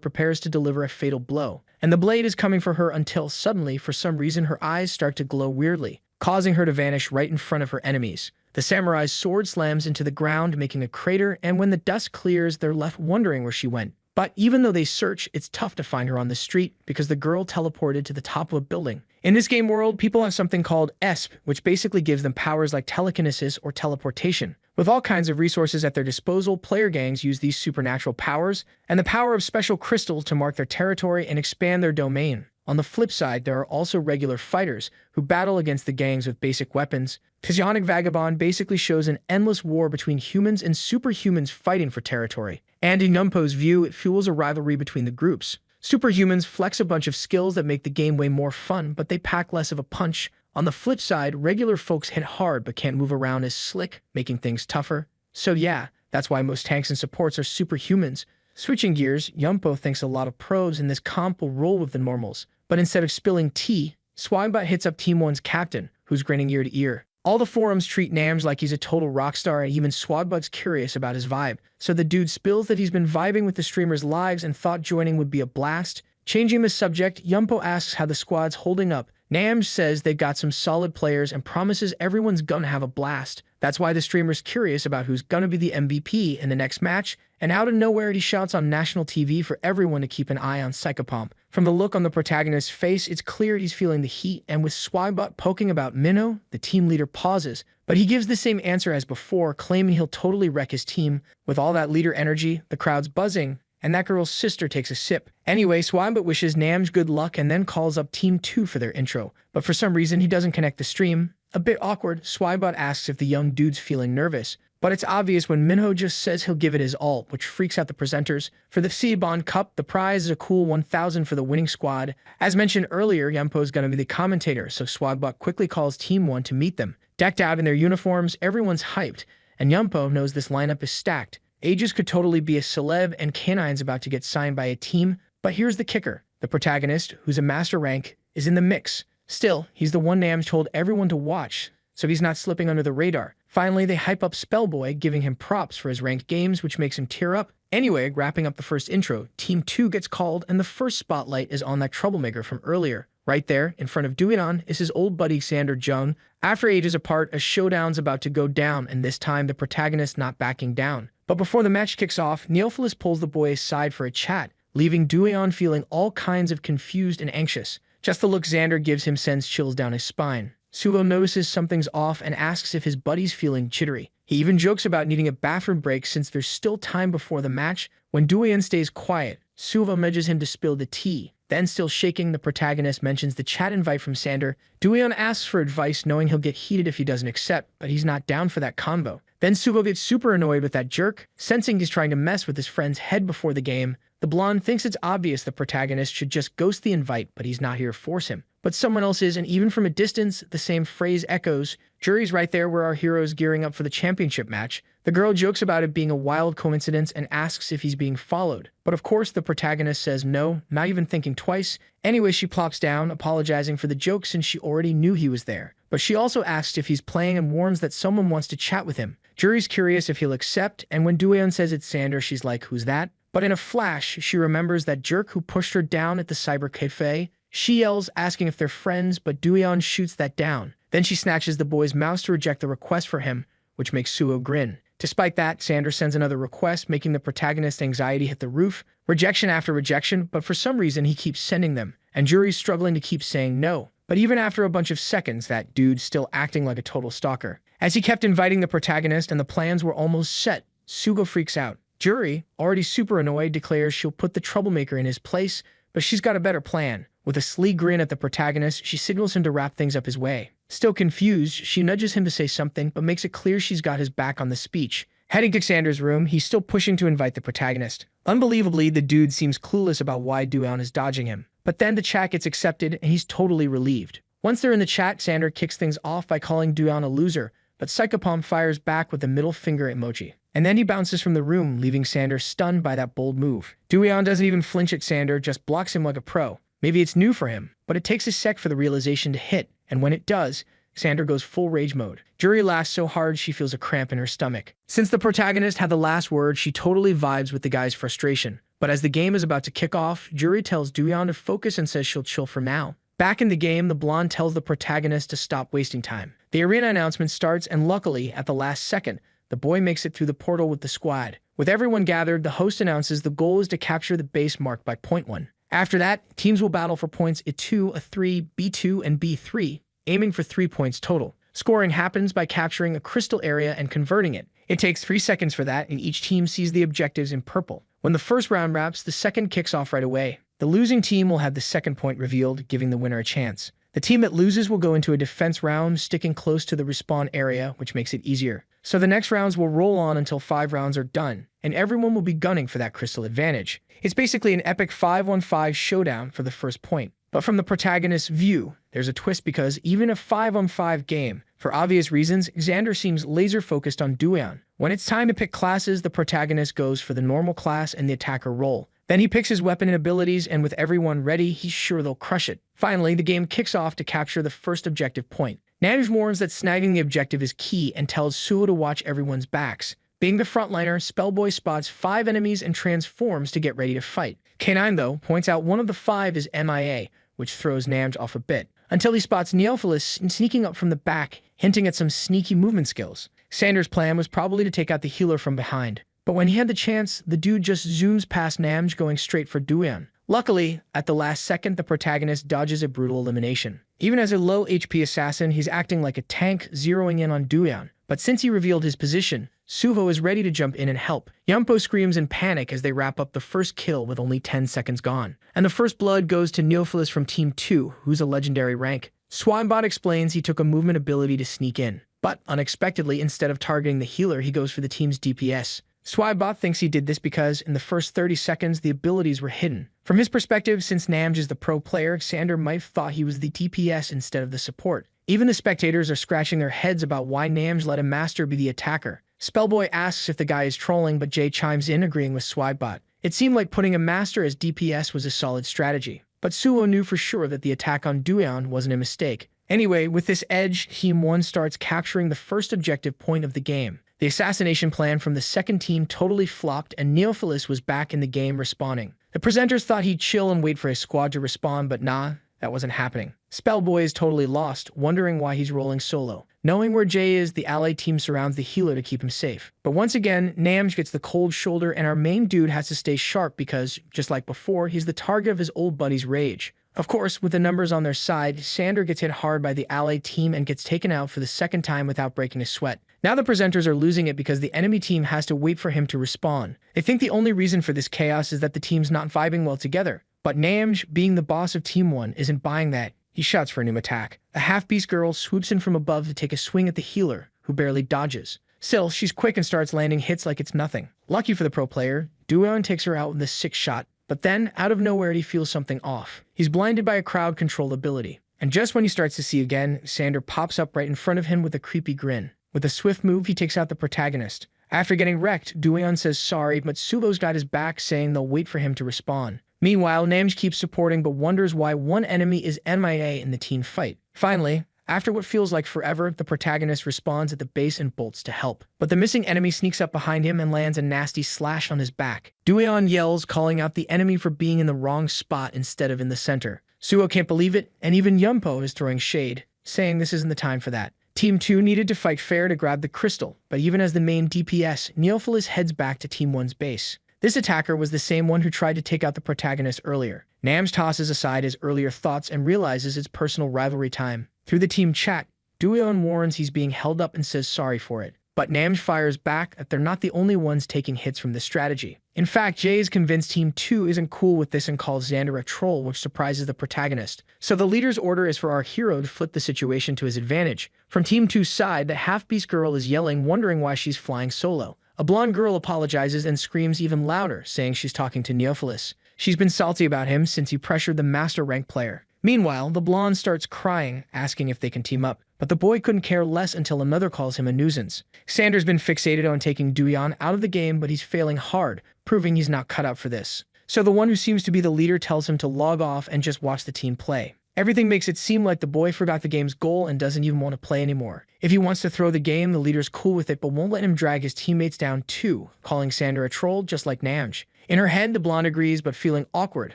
prepares to deliver a fatal blow. And the blade is coming for her until suddenly, for some reason, her eyes start to glow weirdly, causing her to vanish right in front of her enemies. The samurai's sword slams into the ground, making a crater, and when the dust clears, they're left wondering where she went. But even though they search, it's tough to find her on the street because the girl teleported to the top of a building. In this game world, people have something called ESP, which basically gives them powers like telekinesis or teleportation. With all kinds of resources at their disposal, player gangs use these supernatural powers and the power of special crystals to mark their territory and expand their domain. On the flip side, there are also regular fighters who battle against the gangs with basic weapons. Psionic Vagabond basically shows an endless war between humans and superhumans fighting for territory. And in Yumpo's view, it fuels a rivalry between the groups. Superhumans flex a bunch of skills that make the game way more fun, but they pack less of a punch. On the flip side, regular folks hit hard but can't move around as slick, making things tougher. So yeah, that's why most tanks and supports are superhumans. Switching gears, Yumpo thinks a lot of pros in this comp will roll with the normals. But instead of spilling tea, Swinebot hits up Team 1's captain, who's grinning ear to ear. All the forums treat Nams like he's a total rock star, and even Swabot's curious about his vibe. So the dude spills that he's been vibing with the streamers' lives and thought joining would be a blast. Changing the subject, Yumpo asks how the squad's holding up. Nams says they've got some solid players and promises everyone's gonna have a blast. That's why the streamer's curious about who's gonna be the MVP in the next match, and out of nowhere he shouts on national TV for everyone to keep an eye on Psychopomp. From the look on the protagonist's face, it's clear he's feeling the heat, and with Swibot poking about Minnow, the team leader pauses. But he gives the same answer as before, claiming he'll totally wreck his team. With all that leader energy, the crowd's buzzing, and that girl's sister takes a sip. Anyway, Swinebot wishes Nams good luck and then calls up Team 2 for their intro. But for some reason, he doesn't connect the stream. A bit awkward, Swinebot asks if the young dude's feeling nervous. But it's obvious when Minho just says he'll give it his all, which freaks out the presenters. For the Ciebon Cup, the prize is a cool 1,000 for the winning squad. As mentioned earlier, Yumpo's gonna be the commentator, so Swinebot quickly calls Team 1 to meet them. Decked out in their uniforms, everyone's hyped, and Yumpo knows this lineup is stacked. Aegis could totally be a celeb, and Canine's about to get signed by a team. But here's the kicker. The protagonist, who's a master rank, is in the mix. Still, he's the one Nams told everyone to watch, so he's not slipping under the radar. Finally, they hype up Spellboy, giving him props for his ranked games, which makes him tear up. Anyway, wrapping up the first intro, Team 2 gets called, and the first spotlight is on that troublemaker from earlier. Right there, in front of Duinon, is his old buddy Xander Jung. After ages apart, a showdown's about to go down, and this time the protagonist not backing down. But before the match kicks off, Neophilis pulls the boy aside for a chat, leaving Duion feeling all kinds of confused and anxious. Just the look Xander gives him sends chills down his spine. Suvo notices something's off and asks if his buddy's feeling jittery. He even jokes about needing a bathroom break since there's still time before the match. When Duion stays quiet, Suvo nudges him to spill the tea. Then, still shaking, the protagonist mentions the chat invite from Xander. Duion asks for advice, knowing he'll get heated if he doesn't accept, but he's not down for that combo. Then Suvo gets super annoyed with that jerk, sensing he's trying to mess with his friend's head before the game. The blonde thinks it's obvious the protagonist should just ghost the invite, but he's not here to force him. But someone else is, and even from a distance, the same phrase echoes. Jury's right there where our hero's gearing up for the championship match. The girl jokes about it being a wild coincidence and asks if he's being followed. But of course, the protagonist says no, not even thinking twice. Anyway, she plops down, apologizing for the joke since she already knew he was there. But she also asks if he's playing and warns that someone wants to chat with him. Jury's curious if he'll accept, and when Duion says it's Xander, she's like, who's that? But in a flash, she remembers that jerk who pushed her down at the cyber cafe. She yells, asking if they're friends, but Duion shoots that down. Then she snatches the boy's mouse to reject the request for him, which makes Suo grin. Despite that, Xander sends another request, making the protagonist's anxiety hit the roof. Rejection after rejection, but for some reason he keeps sending them, and Jury's struggling to keep saying no. But even after a bunch of seconds, that dude's still acting like a total stalker. As he kept inviting the protagonist and the plans were almost set, Sugo freaks out. Jury, already super annoyed, declares she'll put the troublemaker in his place, but she's got a better plan. With a sleek grin at the protagonist, she signals him to wrap things up his way. Still confused, she nudges him to say something, but makes it clear she's got his back on the speech. Heading to Xander's room, he's still pushing to invite the protagonist. Unbelievably, the dude seems clueless about why Duion is dodging him. But then the chat gets accepted, and he's totally relieved. Once they're in the chat, Xander kicks things off by calling Duion a loser, but Psychopomp fires back with the middle finger emoji. And then he bounces from the room, leaving Xander stunned by that bold move. Duyan doesn't even flinch at Xander, just blocks him like a pro. Maybe it's new for him, but it takes a sec for the realization to hit, and when it does, Xander goes full rage mode. Juri laughs so hard she feels a cramp in her stomach. Since the protagonist had the last word, she totally vibes with the guy's frustration. But as the game is about to kick off, Juri tells Duyan to focus and says she'll chill for now. Back in the game, the blonde tells the protagonist to stop wasting time. The arena announcement starts, and luckily, at the last second, the boy makes it through the portal with the squad. With everyone gathered, the host announces the goal is to capture the base marked by point 1. After that, teams will battle for points A2, A3, B2, and B3, aiming for 3 points total. Scoring happens by capturing a crystal area and converting it. It takes 3 seconds for that, and each team sees the objectives in purple. When the first round wraps, the second kicks off right away. The losing team will have the second point revealed, giving the winner a chance. The team that loses will go into a defense round, sticking close to the respawn area, which makes it easier. So the next rounds will roll on until 5 rounds are done, and everyone will be gunning for that crystal advantage. It's basically an epic 5-on-5 showdown for the first point. But from the protagonist's view, there's a twist because even a 5-on-5 game, for obvious reasons, Xander seems laser-focused on Duyan. When it's time to pick classes, the protagonist goes for the normal class and the attacker role. Then he picks his weapon and abilities, and with everyone ready, he's sure they'll crush it. Finally, the game kicks off to capture the first objective point. Namj warns that snagging the objective is key and tells Suho to watch everyone's backs. Being the frontliner, Spellboy spots 5 enemies and transforms to get ready to fight. K9, though, points out one of the 5 is MIA, which throws Namj off a bit, until he spots Neophilis sneaking up from the back, hinting at some sneaky movement skills. Xander's plan was probably to take out the healer from behind. But when he had the chance, the dude just zooms past Namj, going straight for Duyan. Luckily, at the last second, the protagonist dodges a brutal elimination. Even as a low HP assassin, he's acting like a tank, zeroing in on Duyan. But since he revealed his position, Suho is ready to jump in and help. Yumpo screams in panic as they wrap up the first kill with only 10 seconds gone. And the first blood goes to Neophilis from Team 2, who's a legendary rank. Swanbot explains he took a movement ability to sneak in. But unexpectedly, instead of targeting the healer, he goes for the team's DPS. Swybot thinks he did this because, in the first 30 seconds, the abilities were hidden. From his perspective, since Namj is the pro player, Xander might have thought he was the DPS instead of the support. Even the spectators are scratching their heads about why Namj let a master be the attacker. Spellboy asks if the guy is trolling, but Jay chimes in, agreeing with Swybot. It seemed like putting a master as DPS was a solid strategy. But Suho knew for sure that the attack on Duyan wasn't a mistake. Anyway, with this edge, Team 1 starts capturing the first objective point of the game. The assassination plan from the second team totally flopped, and Neophilis was back in the game respawning. The presenters thought he'd chill and wait for his squad to respawn, but nah, that wasn't happening. Spellboy is totally lost, wondering why he's rolling solo. Knowing where Jay is, the allied team surrounds the healer to keep him safe. But once again, Namj gets the cold shoulder, and our main dude has to stay sharp because, just like before, he's the target of his old buddy's rage. Of course, with the numbers on their side, Xander gets hit hard by the allied team and gets taken out for the second time without breaking a sweat. Now the presenters are losing it because the enemy team has to wait for him to respawn. They think the only reason for this chaos is that the team's not vibing well together. But Namj, being the boss of Team 1, isn't buying that. He shouts for a new attack. A half-beast girl swoops in from above to take a swing at the healer, who barely dodges. Still, she's quick and starts landing hits like it's nothing. Lucky for the pro player, Duyan takes her out with a 6-shot. But then, out of nowhere, he feels something off. He's blinded by a crowd control ability. And just when he starts to see again, Xander pops up right in front of him with a creepy grin. With a swift move, he takes out the protagonist. After getting wrecked, Duyan says sorry, but Suho's got his back, saying they'll wait for him to respawn. Meanwhile, Namj keeps supporting but wonders why one enemy is MIA in the team fight. Finally, after what feels like forever, the protagonist respawns at the base and bolts to help. But the missing enemy sneaks up behind him and lands a nasty slash on his back. Duyan yells, calling out the enemy for being in the wrong spot instead of in the center. Suho can't believe it, and even Yumpo is throwing shade, saying this isn't the time for that. Team 2 needed to fight fair to grab the crystal, but even as the main DPS, Neophilis heads back to Team 1's base. This attacker was the same one who tried to take out the protagonist earlier. Namj tosses aside his earlier thoughts and realizes it's personal rivalry time. Through the team chat, Duyan warns he's being held up and says sorry for it. But Namj fires back that they're not the only ones taking hits from this strategy. In fact, Jay is convinced Team 2 isn't cool with this and calls Xander a troll, which surprises the protagonist. So the leader's order is for our hero to flip the situation to his advantage. From Team 2's side, the half-beast girl is yelling, wondering why she's flying solo. A blonde girl apologizes and screams even louder, saying she's talking to Neophilis. She's been salty about him since he pressured the master rank player. Meanwhile, the blonde starts crying, asking if they can team up. But the boy couldn't care less until another calls him a nuisance. Xander's been fixated on taking Duyan out of the game, but he's failing hard, proving he's not cut out for this. So the one who seems to be the leader tells him to log off and just watch the team play. Everything makes it seem like the boy forgot the game's goal and doesn't even want to play anymore. If he wants to throw the game, the leader's cool with it but won't let him drag his teammates down too, calling Xander a troll just like Namj. In her head, the blonde agrees, but feeling awkward,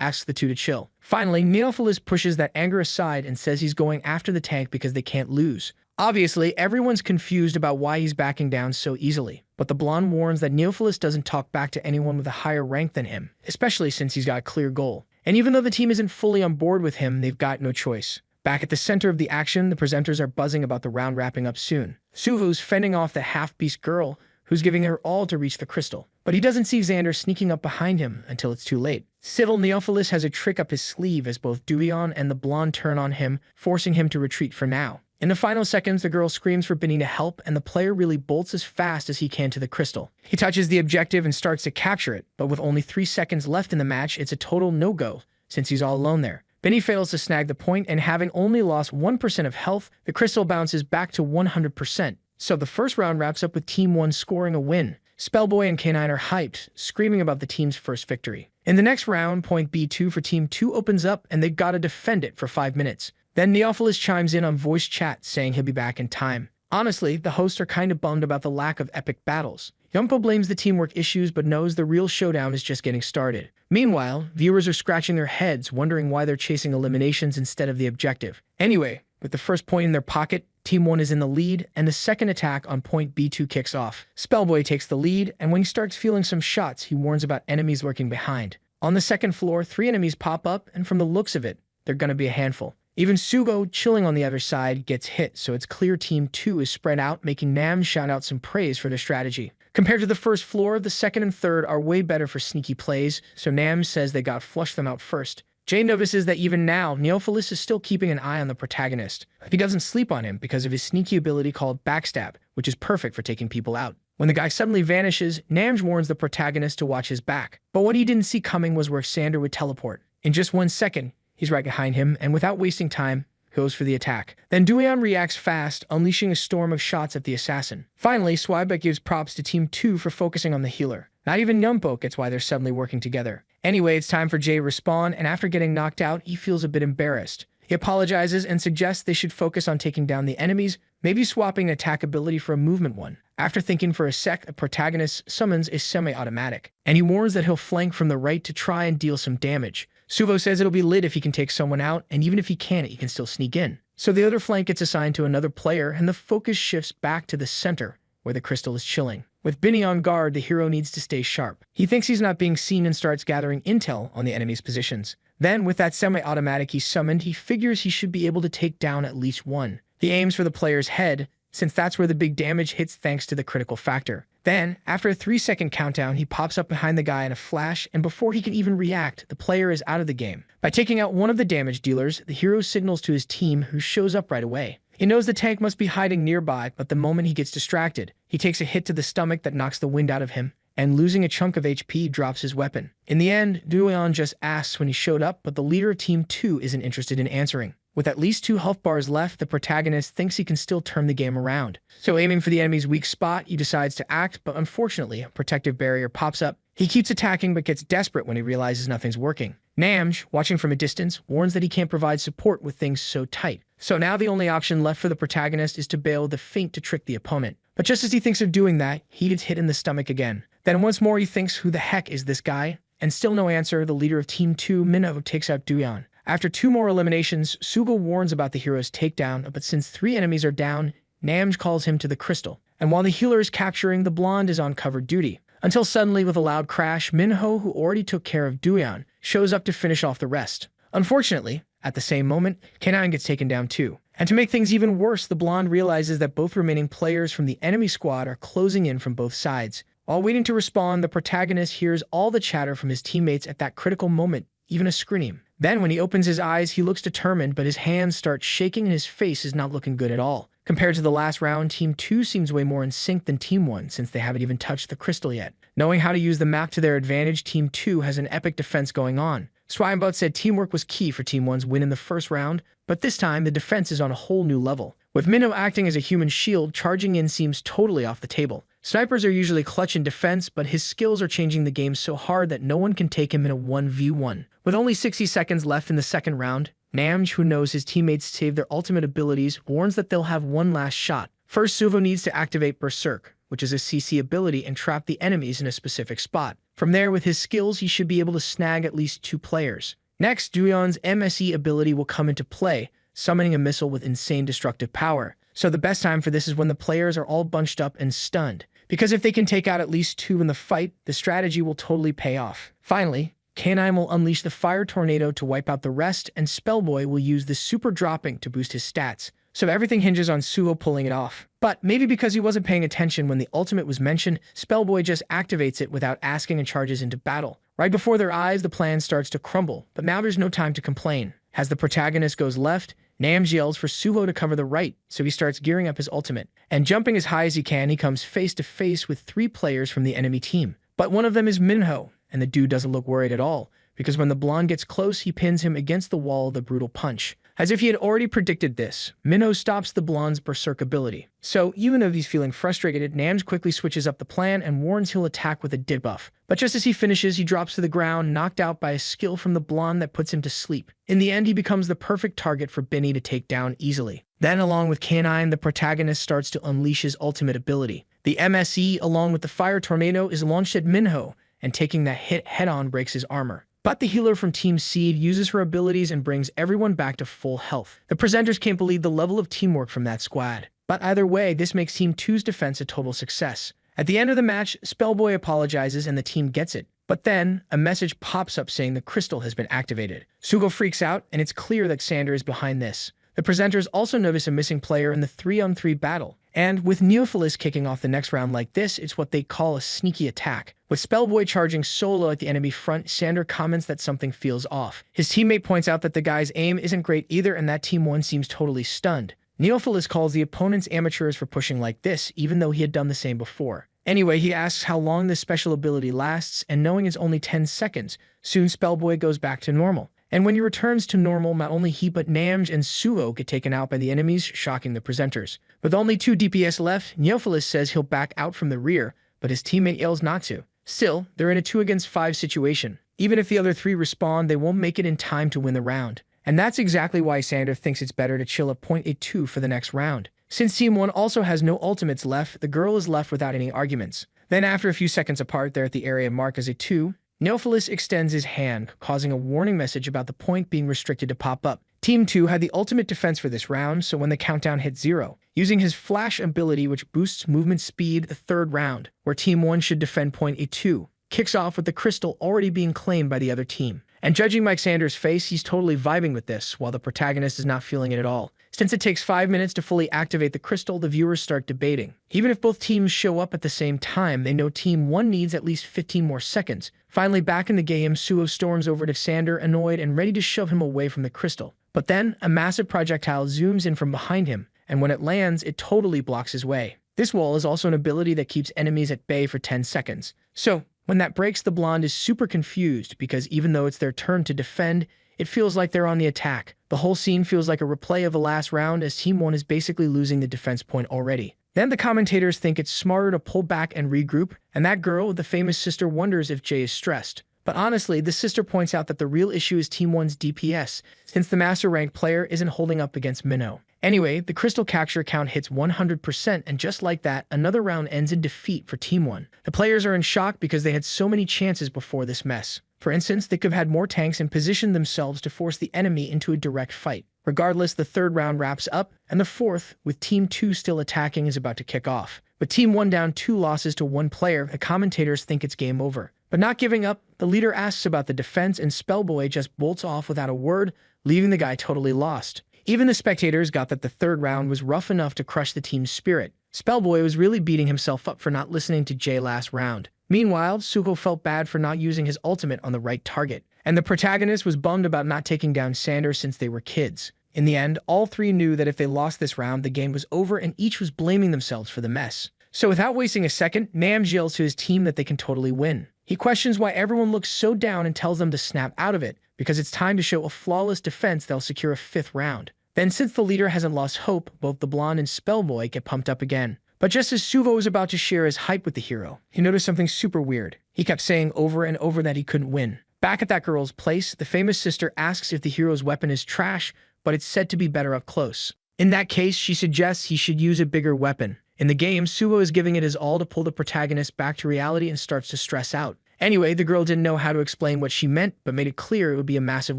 asks the two to chill. Finally, Neophilis pushes that anger aside and says he's going after the tank because they can't lose. Obviously, everyone's confused about why he's backing down so easily, but the blonde warns that Neophilis doesn't talk back to anyone with a higher rank than him, especially since he's got a clear goal. And even though the team isn't fully on board with him, they've got no choice. Back at the center of the action, the presenters are buzzing about the round wrapping up soon. Suho's fending off the half-beast girl, who's giving her all to reach the crystal. But he doesn't see Xander sneaking up behind him until it's too late. Still, Neophilis has a trick up his sleeve as both Duyan and the blonde turn on him, forcing him to retreat for now. In the final seconds, the girl screams for Benny to help, and the player really bolts as fast as he can to the crystal. He touches the objective and starts to capture it, but with only 3 seconds left in the match, it's a total no-go, since he's all alone there. Benny fails to snag the point, and having only lost 1% of health, the crystal bounces back to 100%. So the first round wraps up with Team 1 scoring a win. Spellboy and K9 are hyped, screaming about the team's first victory. In the next round, point B2 for Team 2 opens up, and they've got to defend it for 5 minutes. Then Neophilis chimes in on voice chat, saying he'll be back in time. Honestly, the hosts are kind of bummed about the lack of epic battles. Yumpo blames the teamwork issues, but knows the real showdown is just getting started. Meanwhile, viewers are scratching their heads, wondering why they're chasing eliminations instead of the objective. Anyway, with the first point in their pocket, Team 1 is in the lead, and the second attack on point B2 kicks off. Spellboy takes the lead, and when he starts feeling some shots, he warns about enemies lurking behind. On the second floor, 3 enemies pop up, and from the looks of it, they're gonna be a handful. Even Sugo, chilling on the other side, gets hit, so it's clear Team 2 is spread out, making Nam shout out some praise for their strategy. Compared to the first floor, the second and third are way better for sneaky plays, so Nam says they got flushed them out first. Jay notices that even now, Neophilis is still keeping an eye on the protagonist. He doesn't sleep on him because of his sneaky ability called Backstab, which is perfect for taking people out. When the guy suddenly vanishes, Namj warns the protagonist to watch his back. But what he didn't see coming was where Xander would teleport. In just 1 second, he's right behind him, and without wasting time, goes for the attack. Then Duyan reacts fast, unleashing a storm of shots at the assassin. Finally, Swibek gives props to Team 2 for focusing on the healer. Not even Yumpo gets why they're suddenly working together. Anyway, it's time for Jay to respawn, and after getting knocked out, he feels a bit embarrassed. He apologizes and suggests they should focus on taking down the enemies, maybe swapping an attack ability for a movement one. After thinking for a sec, the protagonist summons a semi-automatic, and he warns that he'll flank from the right to try and deal some damage. Suvo says it'll be lit if he can take someone out, and even if he can't, he can still sneak in. So the other flank gets assigned to another player, and the focus shifts back to the center, where the crystal is chilling. With Benny on guard, the hero needs to stay sharp. He thinks he's not being seen and starts gathering intel on the enemy's positions. Then, with that semi-automatic he summoned, he figures he should be able to take down at least one. He aims for the player's head, since that's where the big damage hits thanks to the critical factor. Then, after a 3-second countdown, he pops up behind the guy in a flash, and before he can even react, the player is out of the game. By taking out one of the damage dealers, the hero signals to his team, who shows up right away. He knows the tank must be hiding nearby, but the moment he gets distracted, he takes a hit to the stomach that knocks the wind out of him, and losing a chunk of HP, drops his weapon. In the end, Duyan just asks when he showed up, but the leader of Team 2 isn't interested in answering. With at least 2 health bars left, the protagonist thinks he can still turn the game around. So aiming for the enemy's weak spot, he decides to act, but unfortunately, a protective barrier pops up. He keeps attacking, but gets desperate when he realizes nothing's working. Namj, watching from a distance, warns that he can't provide support with things so tight. So now the only option left for the protagonist is to bail with a feint to trick the opponent. But just as he thinks of doing that, he gets hit in the stomach again. Then once more he thinks, who the heck is this guy? And still no answer, the leader of Team 2, Manhwa, takes out Duyan. After 2 more eliminations, Sugo warns about the hero's takedown, but since 3 enemies are down, Namj calls him to the crystal. And while the healer is capturing, the blonde is on cover duty. Until suddenly, with a loud crash, Manhwa, who already took care of Duyan, shows up to finish off the rest. Unfortunately, at the same moment, K9 gets taken down too. And to make things even worse, the blonde realizes that both remaining players from the enemy squad are closing in from both sides. While waiting to respond, the protagonist hears all the chatter from his teammates at that critical moment, even a scream. Then, when he opens his eyes, he looks determined, but his hands start shaking and his face is not looking good at all. Compared to the last round, Team 2 seems way more in sync than Team 1, since they haven't even touched the crystal yet. Knowing how to use the map to their advantage, Team 2 has an epic defense going on. Swinebot said teamwork was key for Team 1's win in the first round, but this time the defense is on a whole new level. With Minho acting as a human shield, charging in seems totally off the table. Snipers are usually clutch in defense, but his skills are changing the game so hard that no one can take him in a 1v1. With only 60 seconds left in the second round, Namj, who knows his teammates save their ultimate abilities, warns that they'll have one last shot. First, Suvo needs to activate Berserk, which is a CC ability, and trap the enemies in a specific spot. From there, with his skills, he should be able to snag at least 2 players. Next, Duyeon's MSE ability will come into play, summoning a missile with insane destructive power. So the best time for this is when the players are all bunched up and stunned, because if they can take out at least 2 in the fight, the strategy will totally pay off. Finally, K9 will unleash the Fire Tornado to wipe out the rest, and Spellboy will use the Super Dropping to boost his stats. So everything hinges on Suho pulling it off. But maybe because he wasn't paying attention when the ultimate was mentioned, Spellboy just activates it without asking and charges into battle. Right before their eyes, the plan starts to crumble, but now there's no time to complain. As the protagonist goes left, Namj yells for Suho to cover the right, so he starts gearing up his ultimate. And jumping as high as he can, he comes face to face with 3 players from the enemy team. But one of them is Minho, and the dude doesn't look worried at all, because when the blonde gets close, he pins him against the wall with a brutal punch. As if he had already predicted this, Minho stops the blonde's Berserk ability. So even though he's feeling frustrated, Namj quickly switches up the plan and warns he'll attack with a debuff. But just as he finishes, he drops to the ground, knocked out by a skill from the blonde that puts him to sleep. In the end, he becomes the perfect target for Binny to take down easily. Then, along with K9, the protagonist starts to unleash his ultimate ability. The MSE, along with the Fire Tornado, is launched at Minho, and taking that hit head-on breaks his armor. But the healer from Team Seed uses her abilities and brings everyone back to full health. The presenters can't believe the level of teamwork from that squad. But either way, this makes Team 2's defense a total success. At the end of the match, Spellboy apologizes and the team gets it. But then, a message pops up saying the crystal has been activated. Sugo freaks out, and it's clear that Sander is behind this. The presenters also notice a missing player in the 3-on-3 battle. And with Neophilis kicking off the next round like this, it's what they call a sneaky attack. With Spellboy charging solo at the enemy front, Sander comments that something feels off. His teammate points out that the guy's aim isn't great either, and that Team 1 seems totally stunned. Neophilis calls the opponents amateurs for pushing like this, even though he had done the same before. Anyway, he asks how long this special ability lasts, and knowing it's only 10 seconds, soon Spellboy goes back to normal. And when he returns to normal, not only he but Namj and Suho get taken out by the enemies, shocking the presenters. With only 2 DPS left, Neophilis says he'll back out from the rear, but his teammate yells not to. Still, they're in a 2-against-5 situation. Even if the other 3 respawn, they won't make it in time to win the round. And that's exactly why Sander thinks it's better to chill at point A2 for the next round. Since Team 1 also has no ultimates left, the girl is left without any arguments. Then after a few seconds apart, they're at the area marked as A2. Neophilis extends his hand, causing a warning message about the point being restricted to pop up. Team 2 had the ultimate defense for this round, so when the countdown hit 0, using his flash ability which boosts movement speed, the third round, where Team 1 should defend point A2, kicks off with the crystal already being claimed by the other team. And judging Mike Sander's face, he's totally vibing with this, while the protagonist is not feeling it at all. Since it takes 5 minutes to fully activate the crystal, the viewers start debating. Even if both teams show up at the same time, they know Team 1 needs at least 15 more seconds. Finally, back in the game, Suho storms over to Sander, annoyed and ready to shove him away from the crystal. But then, a massive projectile zooms in from behind him, and when it lands, it totally blocks his way. This wall is also an ability that keeps enemies at bay for 10 seconds. So, when that breaks, the blonde is super confused, because even though it's their turn to defend, it feels like they're on the attack. The whole scene feels like a replay of the last round, as Team 1 is basically losing the defense point already. Then the commentators think it's smarter to pull back and regroup, and that girl, the famous sister, wonders if Jay is stressed. But honestly, the sister points out that the real issue is Team 1's DPS, since the master ranked player isn't holding up against Minho. Anyway, the crystal capture count hits 100%, and just like that, another round ends in defeat for Team 1. The players are in shock because they had so many chances before this mess. For instance, they could have had more tanks and positioned themselves to force the enemy into a direct fight. Regardless, the third round wraps up, and the fourth, with Team 2 still attacking, is about to kick off. With Team 1 down 2 losses to 1 player, the commentators think it's game over. But not giving up, the leader asks about the defense, and Spellboy just bolts off without a word, leaving the guy totally lost. Even the spectators got that the third round was rough enough to crush the team's spirit. Spellboy was really beating himself up for not listening to Jay last round. Meanwhile, Suho felt bad for not using his ultimate on the right target, and the protagonist was bummed about not taking down Sander since they were kids. In the end, all 3 knew that if they lost this round, the game was over, and each was blaming themselves for the mess. So without wasting a second, Namj yells to his team that they can totally win. He questions why everyone looks so down and tells them to snap out of it, because it's time to show a flawless defense that'll secure a 5th round. Then, since the leader hasn't lost hope, both the blonde and Spellboy get pumped up again. But just as Suvo was about to share his hype with the hero, he noticed something super weird. He kept saying over and over that he couldn't win. Back at that girl's place, the famous sister asks if the hero's weapon is trash, but it's said to be better up close. In that case, she suggests he should use a bigger weapon. In the game, Suvo is giving it his all to pull the protagonist back to reality and starts to stress out. Anyway, the girl didn't know how to explain what she meant, but made it clear it would be a massive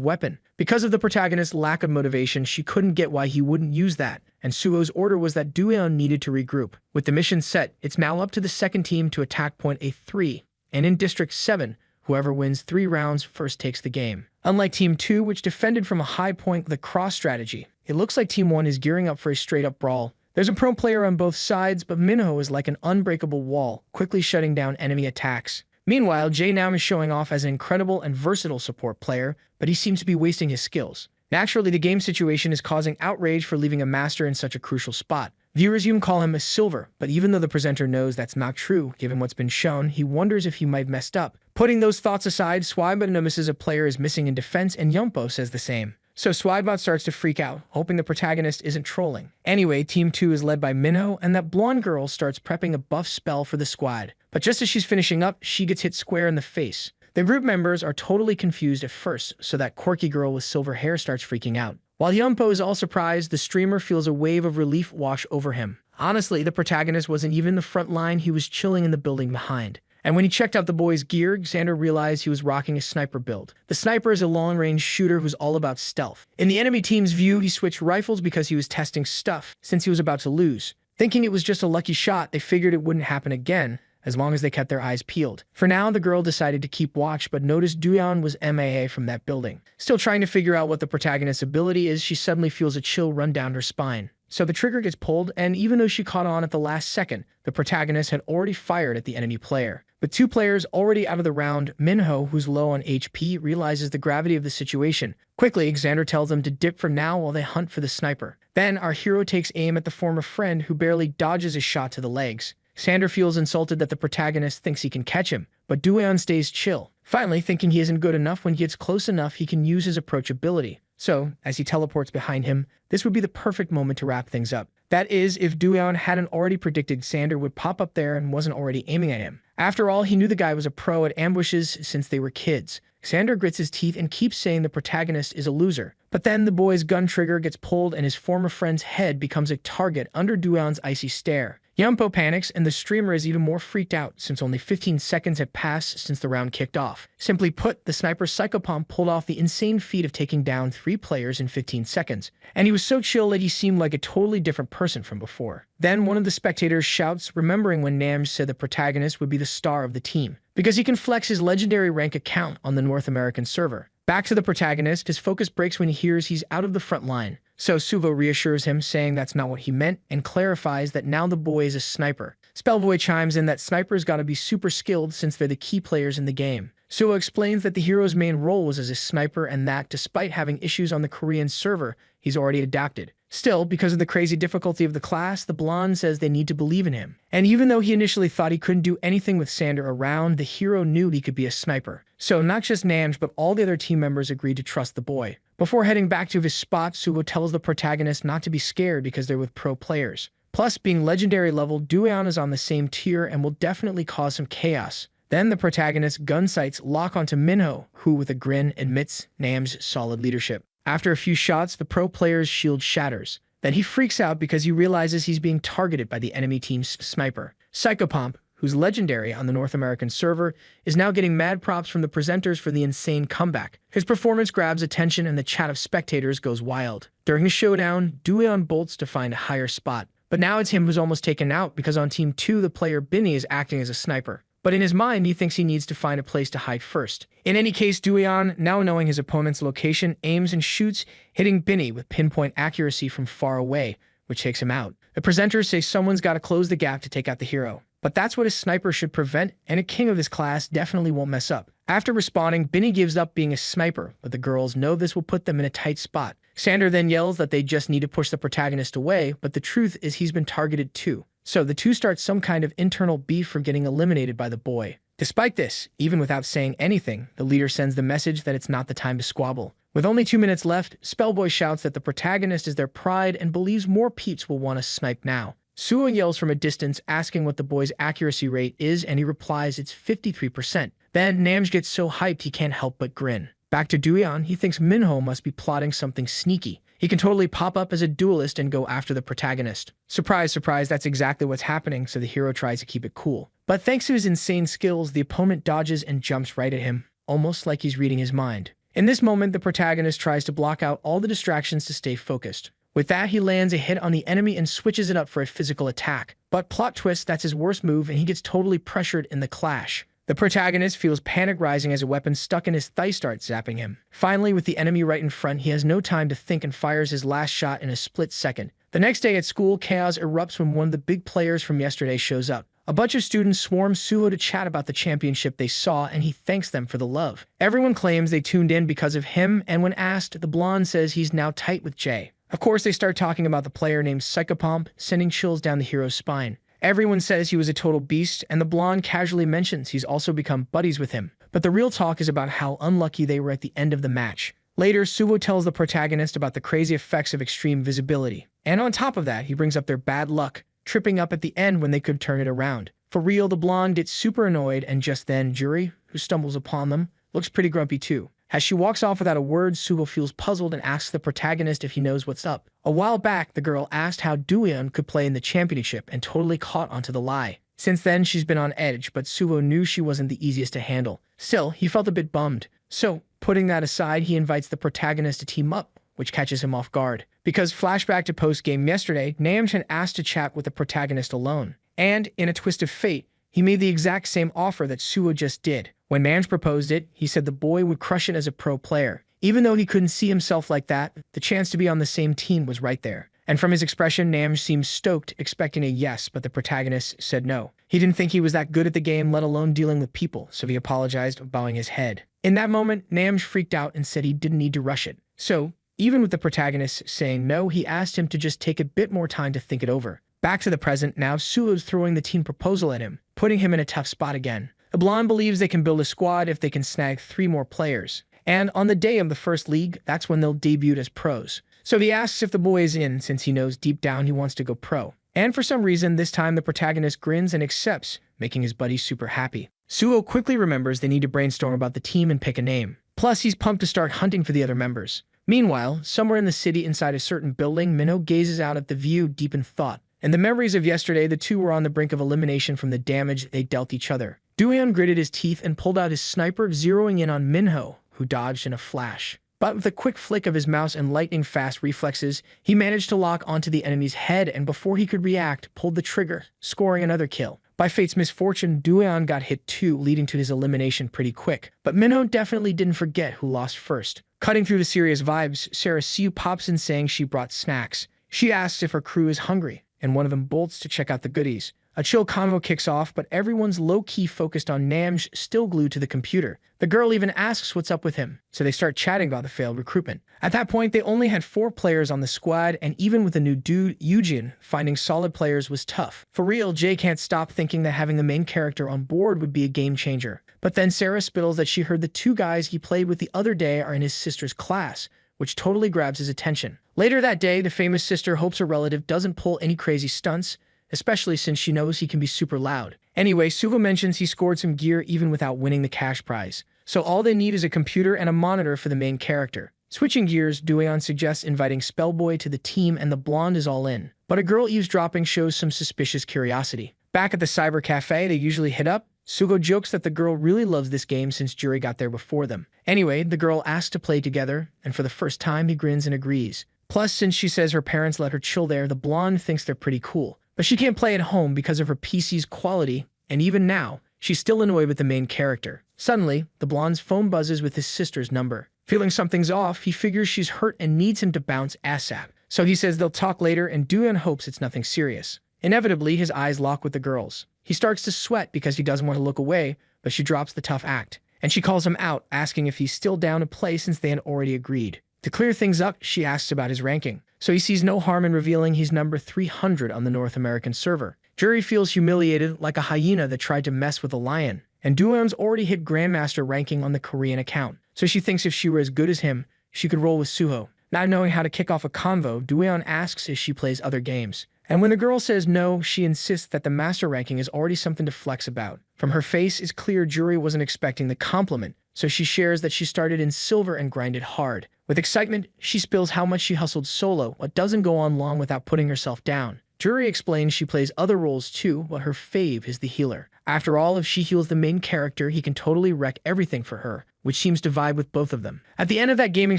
weapon. Because of the protagonist's lack of motivation, she couldn't get why he wouldn't use that, and Suvo's order was that Dueon needed to regroup. With the mission set, it's now up to the second team to attack point A3, and in District 7, whoever wins 3 rounds first takes the game. Unlike Team 2, which defended from a high point with a cross strategy, it looks like Team 1 is gearing up for a straight-up brawl. There's a pro player on both sides, but Manhwa is like an unbreakable wall, quickly shutting down enemy attacks. Meanwhile, Jae-nam is showing off as an incredible and versatile support player, but he seems to be wasting his skills. Naturally, the game situation is causing outrage for leaving a master in such a crucial spot. Viewers even call him a silver, but even though the presenter knows that's not true, given what's been shown, he wonders if he might have messed up. Putting those thoughts aside, Swibot notices a player is missing in defense, and Yumpo says the same. So Swibot starts to freak out, hoping the protagonist isn't trolling. Anyway, Team 2 is led by Minho, and that blonde girl starts prepping a buff spell for the squad. But just as she's finishing up, she gets hit square in the face. The group members are totally confused at first, so that quirky girl with silver hair starts freaking out. While Yumpo is all surprised, the streamer feels a wave of relief wash over him. Honestly, the protagonist wasn't even in the front line, he was chilling in the building behind. And when he checked out the boy's gear, Xander realized he was rocking a sniper build. The sniper is a long-range shooter who's all about stealth. In the enemy team's view, he switched rifles because he was testing stuff, since he was about to lose. Thinking it was just a lucky shot, they figured it wouldn't happen again, as long as they kept their eyes peeled. For now, the girl decided to keep watch, but noticed Dueon was MIA from that building. Still trying to figure out what the protagonist's ability is, she suddenly feels a chill run down her spine. So the trigger gets pulled, and even though she caught on at the last second, the protagonist had already fired at the enemy player. With 2 players already out of the round, Minho, who's low on HP, realizes the gravity of the situation. Quickly, Xander tells them to dip for now while they hunt for the sniper. Then, our hero takes aim at the former friend who barely dodges a shot to the legs. Xander feels insulted that the protagonist thinks he can catch him, but Dueon stays chill. Finally, thinking he isn't good enough, when he gets close enough, he can use his approachability. So, as he teleports behind him, this would be the perfect moment to wrap things up. That is, if Dueon hadn't already predicted Xander would pop up there and wasn't already aiming at him. After all, he knew the guy was a pro at ambushes since they were kids. Xander grits his teeth and keeps saying the protagonist is a loser. But then the boy's gun trigger gets pulled and his former friend's head becomes a target under Dueon's icy stare. Yumpo panics, and the streamer is even more freaked out since only 15 seconds had passed since the round kicked off. Simply put, the sniper Psychopomp pulled off the insane feat of taking down 3 players in 15 seconds, and he was so chill that he seemed like a totally different person from before. Then one of the spectators shouts, remembering when Namj said the protagonist would be the star of the team, because he can flex his legendary rank account on the North American server. Back to the protagonist, his focus breaks when he hears he's out of the front line. So Suvo reassures him, saying that's not what he meant, and clarifies that now the boy is a sniper. Spellboy chimes in that snipers gotta be super skilled since they're the key players in the game. Suvo explains that the hero's main role was as a sniper and that, despite having issues on the Korean server, he's already adapted. Still, because of the crazy difficulty of the class, the blonde says they need to believe in him. And even though he initially thought he couldn't do anything with Xander around, the hero knew he could be a sniper. So not just Namj, but all the other team members agreed to trust the boy. Before heading back to his spot, Suvo tells the protagonist not to be scared because they're with pro players. Plus, being legendary level, Dueon is on the same tier and will definitely cause some chaos. Then the protagonist's gun sights lock onto Minho, who with a grin admits Namj's solid leadership. After a few shots, the pro player's shield shatters. Then he freaks out because he realizes he's being targeted by the enemy team's sniper. Psychopomp, who's legendary on the North American server, is now getting mad props from the presenters for the insane comeback. His performance grabs attention and the chat of spectators goes wild. During the showdown, Dueon bolts to find a higher spot. But now it's him who's almost taken out because on Team 2 the player Binny is acting as a sniper. But in his mind, he thinks he needs to find a place to hide first. In any case, Dueon, now knowing his opponent's location, aims and shoots, hitting Binny with pinpoint accuracy from far away, which takes him out. The presenters say someone's got to close the gap to take out the hero. But that's what a sniper should prevent, and a king of this class definitely won't mess up. After responding, Binny gives up being a sniper, but the girls know this will put them in a tight spot. Xander then yells that they just need to push the protagonist away, but the truth is he's been targeted too. So the two start some kind of internal beef for getting eliminated by the boy. Despite this, even without saying anything, the leader sends the message that it's not the time to squabble. With only 2 minutes left, Spellboy shouts that the protagonist is their pride and believes more peeps will want to snipe now. Suho yells from a distance, asking what the boy's accuracy rate is, and he replies it's 53%. Then Namj gets so hyped he can't help but grin. Back to Duyan, he thinks Minho must be plotting something sneaky. He can totally pop up as a duelist and go after the protagonist. Surprise, surprise, that's exactly what's happening, so the hero tries to keep it cool. But thanks to his insane skills, the opponent dodges and jumps right at him, almost like he's reading his mind. In this moment, the protagonist tries to block out all the distractions to stay focused. With that, he lands a hit on the enemy and switches it up for a physical attack. But plot twist, that's his worst move, and he gets totally pressured in the clash. The protagonist feels panic rising as a weapon stuck in his thigh starts zapping him. Finally, with the enemy right in front, he has no time to think and fires his last shot in a split second. The next day at school, chaos erupts when one of the big players from yesterday shows up. A bunch of students swarm Suho to chat about the championship they saw, and he thanks them for the love. Everyone claims they tuned in because of him, and when asked, the blonde says he's now tight with Jay. Of course, they start talking about the player named Psychopomp, sending chills down the hero's spine. Everyone says he was a total beast, and the blonde casually mentions he's also become buddies with him. But the real talk is about how unlucky they were at the end of the match. Later, Suho tells the protagonist about the crazy effects of extreme visibility. And on top of that, he brings up their bad luck, tripping up at the end when they could turn it around. For real, the blonde gets super annoyed, and just then, Juri, who stumbles upon them, looks pretty grumpy too. As she walks off without a word, Suho feels puzzled and asks the protagonist if he knows what's up. A while back, the girl asked how Duyeon could play in the championship and totally caught onto the lie. Since then, she's been on edge, but Suho knew she wasn't the easiest to handle. Still, he felt a bit bummed. So, putting that aside, he invites the protagonist to team up, which catches him off guard. Because flashback to post-game yesterday, Namjoon asked to chat with the protagonist alone. And, in a twist of fate, he made the exact same offer that Suho just did. When Namj proposed it, he said the boy would crush it as a pro player. Even though he couldn't see himself like that, the chance to be on the same team was right there. And from his expression, Namj seemed stoked, expecting a yes, but the protagonist said no. He didn't think he was that good at the game, let alone dealing with people, so he apologized, bowing his head. In that moment, Namj freaked out and said he didn't need to rush it. So, even with the protagonist saying no, he asked him to just take a bit more time to think it over. Back to the present, now Suho's throwing the team proposal at him, putting him in a tough spot again. The blonde believes they can build a squad if they can snag 3 more players. And on the day of the first league, that's when they'll debut as pros. So he asks if the boy is in, since he knows deep down he wants to go pro. And for some reason, this time the protagonist grins and accepts, making his buddies super happy. Suho quickly remembers they need to brainstorm about the team and pick a name. Plus, he's pumped to start hunting for the other members. Meanwhile, somewhere in the city inside a certain building, Minho gazes out at the view deep in thought. In the memories of yesterday, the two were on the brink of elimination from the damage they dealt each other. Duyeon gritted his teeth and pulled out his sniper, zeroing in on Minho, who dodged in a flash. But with a quick flick of his mouse and lightning-fast reflexes, he managed to lock onto the enemy's head and before he could react, pulled the trigger, scoring another kill. By fate's misfortune, Duyeon got hit too, leading to his elimination pretty quick. But Minho definitely didn't forget who lost first. Cutting through the serious vibes, Sarah Siu pops in saying she brought snacks. She asks if her crew is hungry, and one of them bolts to check out the goodies. A chill convo kicks off, but everyone's low-key focused on Namj, still glued to the computer. The girl even asks what's up with him, so they start chatting about the failed recruitment. At that point, they only had 4 players on the squad, and even with the new dude, Eugene, finding solid players was tough. For real, Jay can't stop thinking that having the main character on board would be a game changer. But then Sarah spittles that she heard the 2 guys he played with the other day are in his sister's class, which totally grabs his attention. Later that day, the famous sister hopes her relative doesn't pull any crazy stunts, especially since she knows he can be super loud. Anyway, Suho mentions he scored some gear even without winning the cash prize. So all they need is a computer and a monitor for the main character. Switching gears, Duyeon suggests inviting Spellboy to the team and the blonde is all in. But a girl eavesdropping shows some suspicious curiosity. Back at the cyber cafe they usually hit up, Suho jokes that the girl really loves this game since Juri got there before them. Anyway, the girl asks to play together, and for the first time he grins and agrees. Plus, since she says her parents let her chill there, the blonde thinks they're pretty cool. But she can't play at home because of her PC's quality, and even now, she's still annoyed with the main character. Suddenly, the blonde's phone buzzes with his sister's number. Feeling something's off, he figures she's hurt and needs him to bounce ASAP. So he says they'll talk later, and Duyeon hopes it's nothing serious. Inevitably, his eyes lock with the girl's. He starts to sweat because he doesn't want to look away, but she drops the tough act. And she calls him out, asking if he's still down to play since they had already agreed. To clear things up, she asks about his ranking. So he sees no harm in revealing he's number 300 on the North American server. Juri feels humiliated like a hyena that tried to mess with a lion. and Do-yeon's already hit Grandmaster ranking on the Korean account, so she thinks if she were as good as him, she could roll with Suho. Not knowing how to kick off a convo, Do-yeon asks if she plays other games. And when the girl says no, she insists that the master ranking is already something to flex about. From her face, it's clear Juri wasn't expecting the compliment, so she shares that she started in silver and grinded hard. With excitement, she spills how much she hustled solo, but doesn't go on long without putting herself down. Juri explains she plays other roles too, but her fave is the healer. After all, if she heals the main character, he can totally wreck everything for her, which seems to vibe with both of them. At the end of that gaming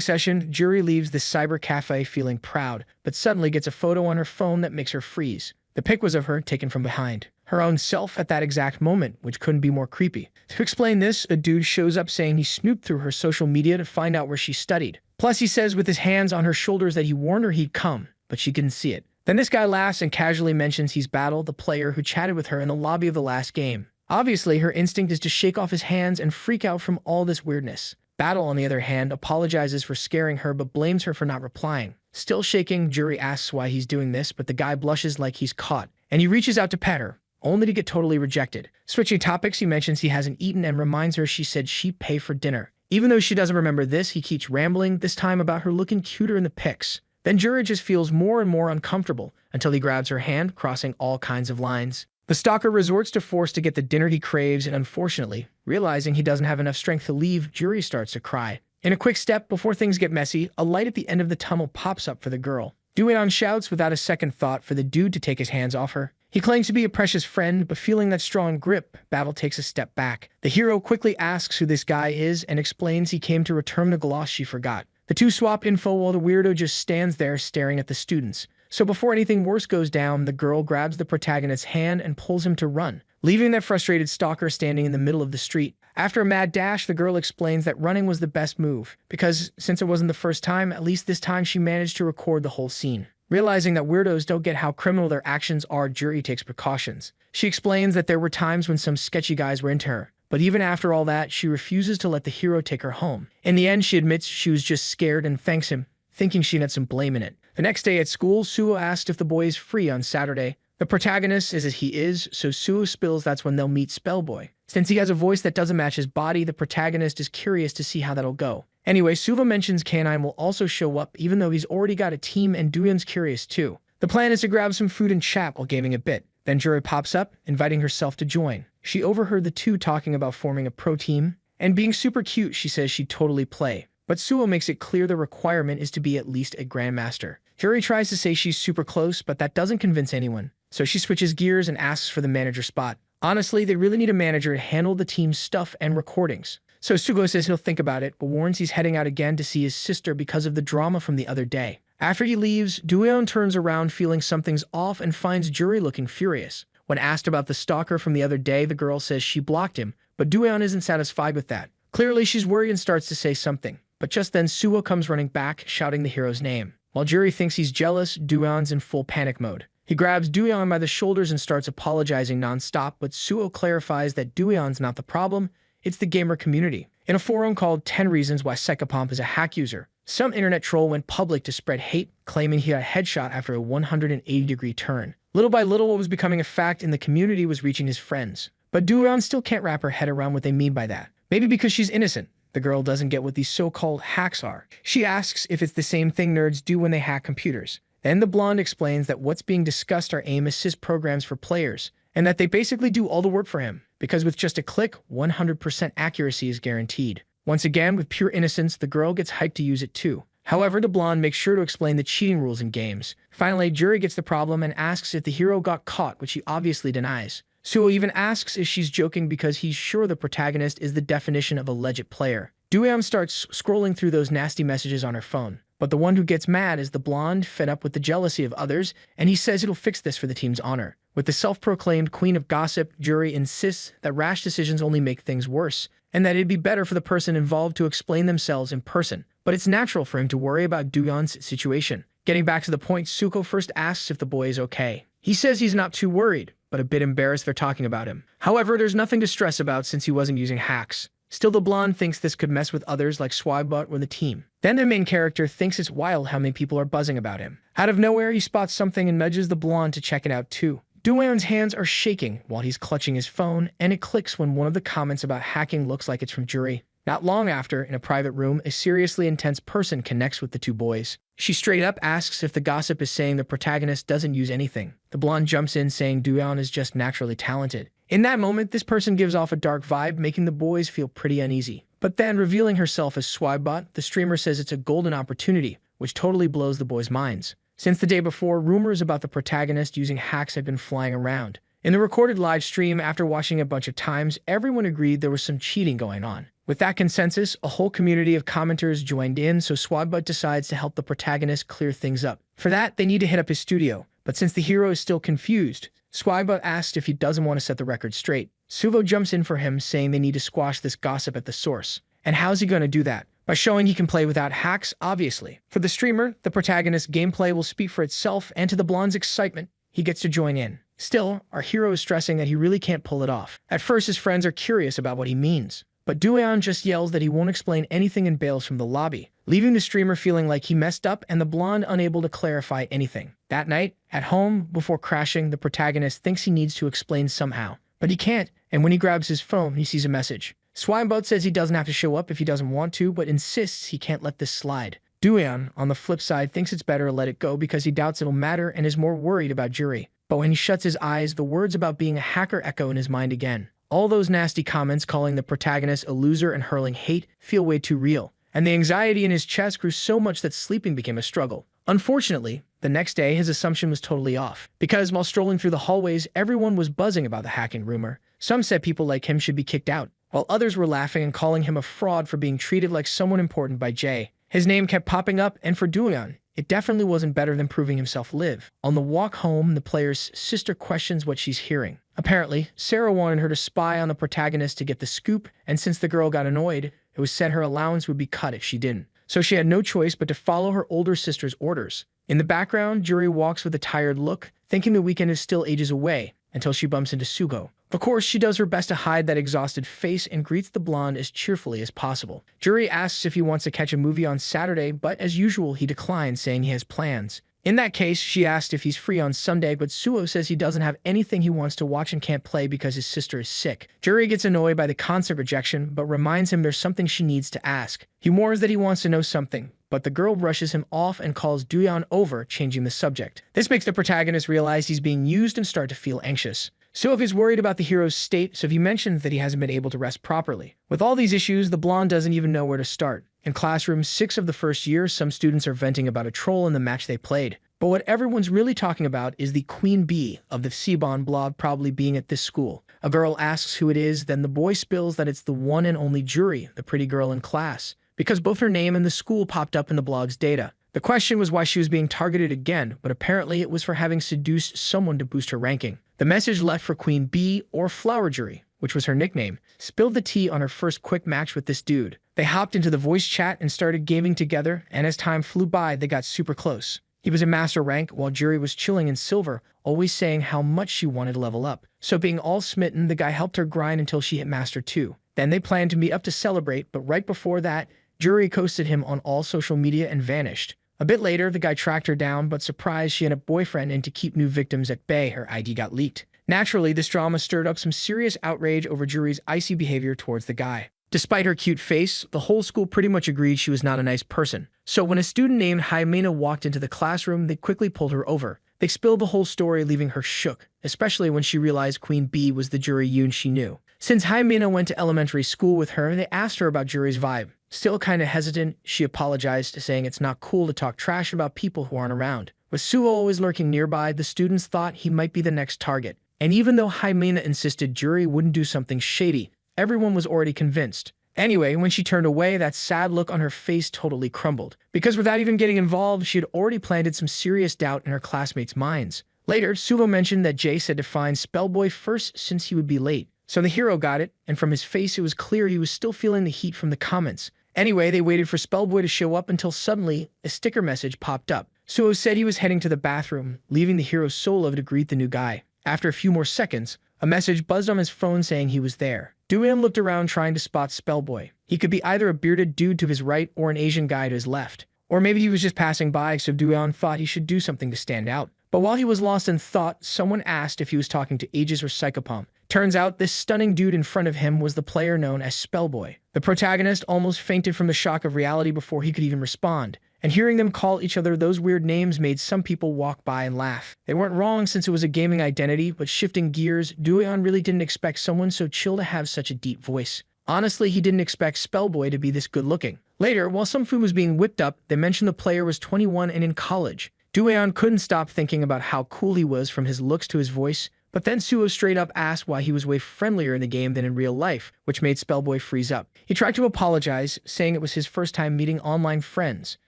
session, Juri leaves the cyber cafe feeling proud, but suddenly gets a photo on her phone that makes her freeze. The pic was of her taken from behind. Her own self at that exact moment, which couldn't be more creepy. To explain this, a dude shows up saying he snooped through her social media to find out where she studied. Plus, he says with his hands on her shoulders that he warned her he'd come, but she couldn't see it. Then this guy laughs and casually mentions he's Battle, the player who chatted with her in the lobby of the last game. Obviously, her instinct is to shake off his hands and freak out from all this weirdness. Battle, on the other hand, apologizes for scaring her but blames her for not replying. Still shaking, Juri asks why he's doing this, but the guy blushes like he's caught, and he reaches out to pet her, only to get totally rejected. Switching topics, he mentions he hasn't eaten and reminds her she said she'd pay for dinner. Even though she doesn't remember this, he keeps rambling, this time about her looking cuter in the pics. Then Juri just feels more and more uncomfortable until he grabs her hand, crossing all kinds of lines. The stalker resorts to force to get the dinner he craves, and unfortunately, realizing he doesn't have enough strength to leave, Juri starts to cry. In a quick step, before things get messy, a light at the end of the tunnel pops up for the girl. Do-yeon shouts without a second thought for the dude to take his hands off her. He claims to be a precious friend, but feeling that strong grip, Battle takes a step back. The hero quickly asks who this guy is and explains he came to return the gloss she forgot. The two swap info while the weirdo just stands there staring at the students. So before anything worse goes down, the girl grabs the protagonist's hand and pulls him to run, leaving that frustrated stalker standing in the middle of the street. After a mad dash, the girl explains that running was the best move, because since it wasn't the first time, at least this time she managed to record the whole scene. Realizing that weirdos don't get how criminal their actions are, Juri takes precautions. She explains that there were times when some sketchy guys were into her, but even after all that, she refuses to let the hero take her home. In the end, she admits she was just scared and thanks him, thinking she had some blame in it. The next day at school, Suho asks if the boy is free on Saturday. The protagonist is as he is, so Suho spills that's when they'll meet Spellboy. Since he has a voice that doesn't match his body, the protagonist is curious to see how that'll go. Anyway, Suho mentions K9 will also show up, even though he's already got a team, and Do-yeon's curious too. The plan is to grab some food and chat while gaming a bit. Then Juri pops up, inviting herself to join. She overheard the two talking about forming a pro team, and being super cute, she says she'd totally play. But Suho makes it clear the requirement is to be at least a grandmaster. Juri tries to say she's super close, but that doesn't convince anyone. So she switches gears and asks for the manager spot. Honestly, they really need a manager to handle the team's stuff and recordings. So Sugo says he'll think about it, but warns he's heading out again to see his sister because of the drama from the other day. After he leaves, Do-yeon turns around feeling something's off and finds Juri looking furious. When asked about the stalker from the other day, the girl says she blocked him, but Do-yeon isn't satisfied with that. Clearly, she's worried and starts to say something. But just then, Suho comes running back, shouting the hero's name. While Juri thinks he's jealous, Do-yeon's in full panic mode. He grabs Do-yeon by the shoulders and starts apologizing nonstop, but Suho clarifies that Do-yeon's not the problem, it's the gamer community. In a forum called 10 Reasons Why Psychopomp is a Hack User, some internet troll went public to spread hate, claiming he got a headshot after a 180-degree turn. Little by little, what was becoming a fact in the community was reaching his friends. But Do-yeon still can't wrap her head around what they mean by that. Maybe because she's innocent. The girl doesn't get what these so-called hacks are. She asks if it's the same thing nerds do when they hack computers. Then the blonde explains that what's being discussed are aim assist programs for players, and that they basically do all the work for him, because with just a click, 100% accuracy is guaranteed. Once again, with pure innocence, the girl gets hyped to use it too. However, the blonde makes sure to explain the cheating rules in games. Finally, Juri gets the problem and asks if the hero got caught, which he obviously denies. Suho even asks if she's joking because he's sure the protagonist is the definition of a legit player. Do-yeon starts scrolling through those nasty messages on her phone. But the one who gets mad is the blonde, fed up with the jealousy of others, and he says it'll fix this for the team's honor. With the self-proclaimed queen of gossip, Juri insists that rash decisions only make things worse, and that it'd be better for the person involved to explain themselves in person. But it's natural for him to worry about Do-yeon's situation. Getting back to the point, Suko first asks if the boy is okay. He says he's not too worried, but a bit embarrassed they're talking about him. However, there's nothing to stress about since he wasn't using hacks. Still, the blonde thinks this could mess with others like Swibot or the team. Then the main character thinks it's wild how many people are buzzing about him. Out of nowhere, he spots something and nudges the blonde to check it out too. Do-yeon's hands are shaking while he's clutching his phone, and it clicks when one of the comments about hacking looks like it's from Juri. Not long after, in a private room, a seriously intense person connects with the two boys. She straight up asks if the gossip is saying the protagonist doesn't use anything. The blonde jumps in saying Do-yeon is just naturally talented. In that moment, this person gives off a dark vibe, making the boys feel pretty uneasy. But then, revealing herself as Swibot, the streamer says it's a golden opportunity, which totally blows the boys' minds. Since the day before, rumors about the protagonist using hacks had been flying around. In the recorded live stream, after watching a bunch of times, everyone agreed there was some cheating going on. With that consensus, a whole community of commenters joined in, so Swibot decides to help the protagonist clear things up. For that, they need to hit up his studio. But since the hero is still confused, Swibot asks if he doesn't want to set the record straight. Suvo jumps in for him, saying they need to squash this gossip at the source. And how's he going to do that? By showing he can play without hacks, obviously. For the streamer, the protagonist's gameplay will speak for itself, and to the blonde's excitement, he gets to join in. Still, our hero is stressing that he really can't pull it off. At first, his friends are curious about what he means. But Do-yeon just yells that he won't explain anything and bails from the lobby, leaving the streamer feeling like he messed up and the blonde unable to clarify anything. That night, at home, before crashing, the protagonist thinks he needs to explain somehow. But he can't, and when he grabs his phone, he sees a message. Swineboat says he doesn't have to show up if he doesn't want to, but insists he can't let this slide. Do-yeon, on the flip side, thinks it's better to let it go because he doubts it'll matter and is more worried about Juri. But when he shuts his eyes, the words about being a hacker echo in his mind again. All those nasty comments calling the protagonist a loser and hurling hate feel way too real, and the anxiety in his chest grew so much that sleeping became a struggle. Unfortunately, the next day his assumption was totally off, because while strolling through the hallways, everyone was buzzing about the hacking rumor. Some said people like him should be kicked out, while others were laughing and calling him a fraud for being treated like someone important by Jay. His name kept popping up, and for Do-yeon, it definitely wasn't better than proving himself live. On the walk home, the player's sister questions what she's hearing. Apparently, Sarah wanted her to spy on the protagonist to get the scoop, and since the girl got annoyed, it was said her allowance would be cut if she didn't. So she had no choice but to follow her older sister's orders. In the background, Juri walks with a tired look, thinking the weekend is still ages away, until she bumps into Sugo. Of course, she does her best to hide that exhausted face and greets the blonde as cheerfully as possible. Juri asks if he wants to catch a movie on Saturday, but as usual, he declines, saying he has plans. In that case, she asked if he's free on Sunday, but Suo says he doesn't have anything he wants to watch and can't play because his sister is sick. Juri gets annoyed by the constant rejection, but reminds him there's something she needs to ask. He warns that he wants to know something, but the girl brushes him off and calls Do-yeon over, changing the subject. This makes the protagonist realize he's being used and start to feel anxious. Suo is worried about the hero's state, so he mentions that he hasn't been able to rest properly. With all these issues, the blonde doesn't even know where to start. In classroom 6 of the first year, some students are venting about a troll in the match they played. But what everyone's really talking about is the queen bee of the Cbon blog probably being at this school. A girl asks who it is, then the boy spills that it's the one and only Juri, the pretty girl in class, because both her name and the school popped up in the blog's data. The question was why she was being targeted again, but apparently it was for having seduced someone to boost her ranking. The message left for Queen Bee, or Flower Juri, which was her nickname, spilled the tea on her first quick match with this dude. They hopped into the voice chat and started gaming together, and as time flew by, they got super close. He was in master rank, while Juri was chilling in silver, always saying how much she wanted to level up. So being all smitten, the guy helped her grind until she hit master 2. Then they planned to meet up to celebrate, but right before that, Juri ghosted him on all social media and vanished. A bit later, the guy tracked her down, but surprised she had a boyfriend, and to keep new victims at bay, her ID got leaked. Naturally, this drama stirred up some serious outrage over Juri's icy behavior towards the guy. Despite her cute face, the whole school pretty much agreed she was not a nice person. So when a student named Jaimena walked into the classroom, they quickly pulled her over. They spilled the whole story, leaving her shook, especially when she realized Queen Bee was the Juri Yoon she knew. Since Jaimena went to elementary school with her, they asked her about Juri's vibe. Still kinda hesitant, she apologized, saying it's not cool to talk trash about people who aren't around. With Suo always lurking nearby, the students thought he might be the next target. And even though Jaimena insisted Juri wouldn't do something shady, everyone was already convinced. Anyway, when she turned away, that sad look on her face totally crumbled. Because without even getting involved, she had already planted some serious doubt in her classmates' minds. Later, Suvo mentioned that Jay said to find Spellboy first since he would be late. So the hero got it, and from his face it was clear he was still feeling the heat from the comments. Anyway, they waited for Spellboy to show up until suddenly a sticker message popped up. Suo said he was heading to the bathroom, leaving the hero solo to greet the new guy. After a few more seconds, a message buzzed on his phone saying he was there. Do-yeon looked around trying to spot Spellboy. He could be either a bearded dude to his right or an Asian guy to his left. Or maybe he was just passing by, so Do-yeon thought he should do something to stand out. But while he was lost in thought, someone asked if he was talking to Aegis or Psychopomp. Turns out this stunning dude in front of him was the player known as Spellboy. The protagonist almost fainted from the shock of reality before he could even respond, and hearing them call each other those weird names made some people walk by and laugh. They weren't wrong since it was a gaming identity, but shifting gears, Dueon really didn't expect someone so chill to have such a deep voice. Honestly, he didn't expect Spellboy to be this good-looking. Later, while some food was being whipped up, they mentioned the player was 21 and in college. Dueon couldn't stop thinking about how cool he was from his looks to his voice, but then Suho straight up asked why he was way friendlier in the game than in real life, which made Spellboy freeze up. He tried to apologize, saying it was his first time meeting online friends,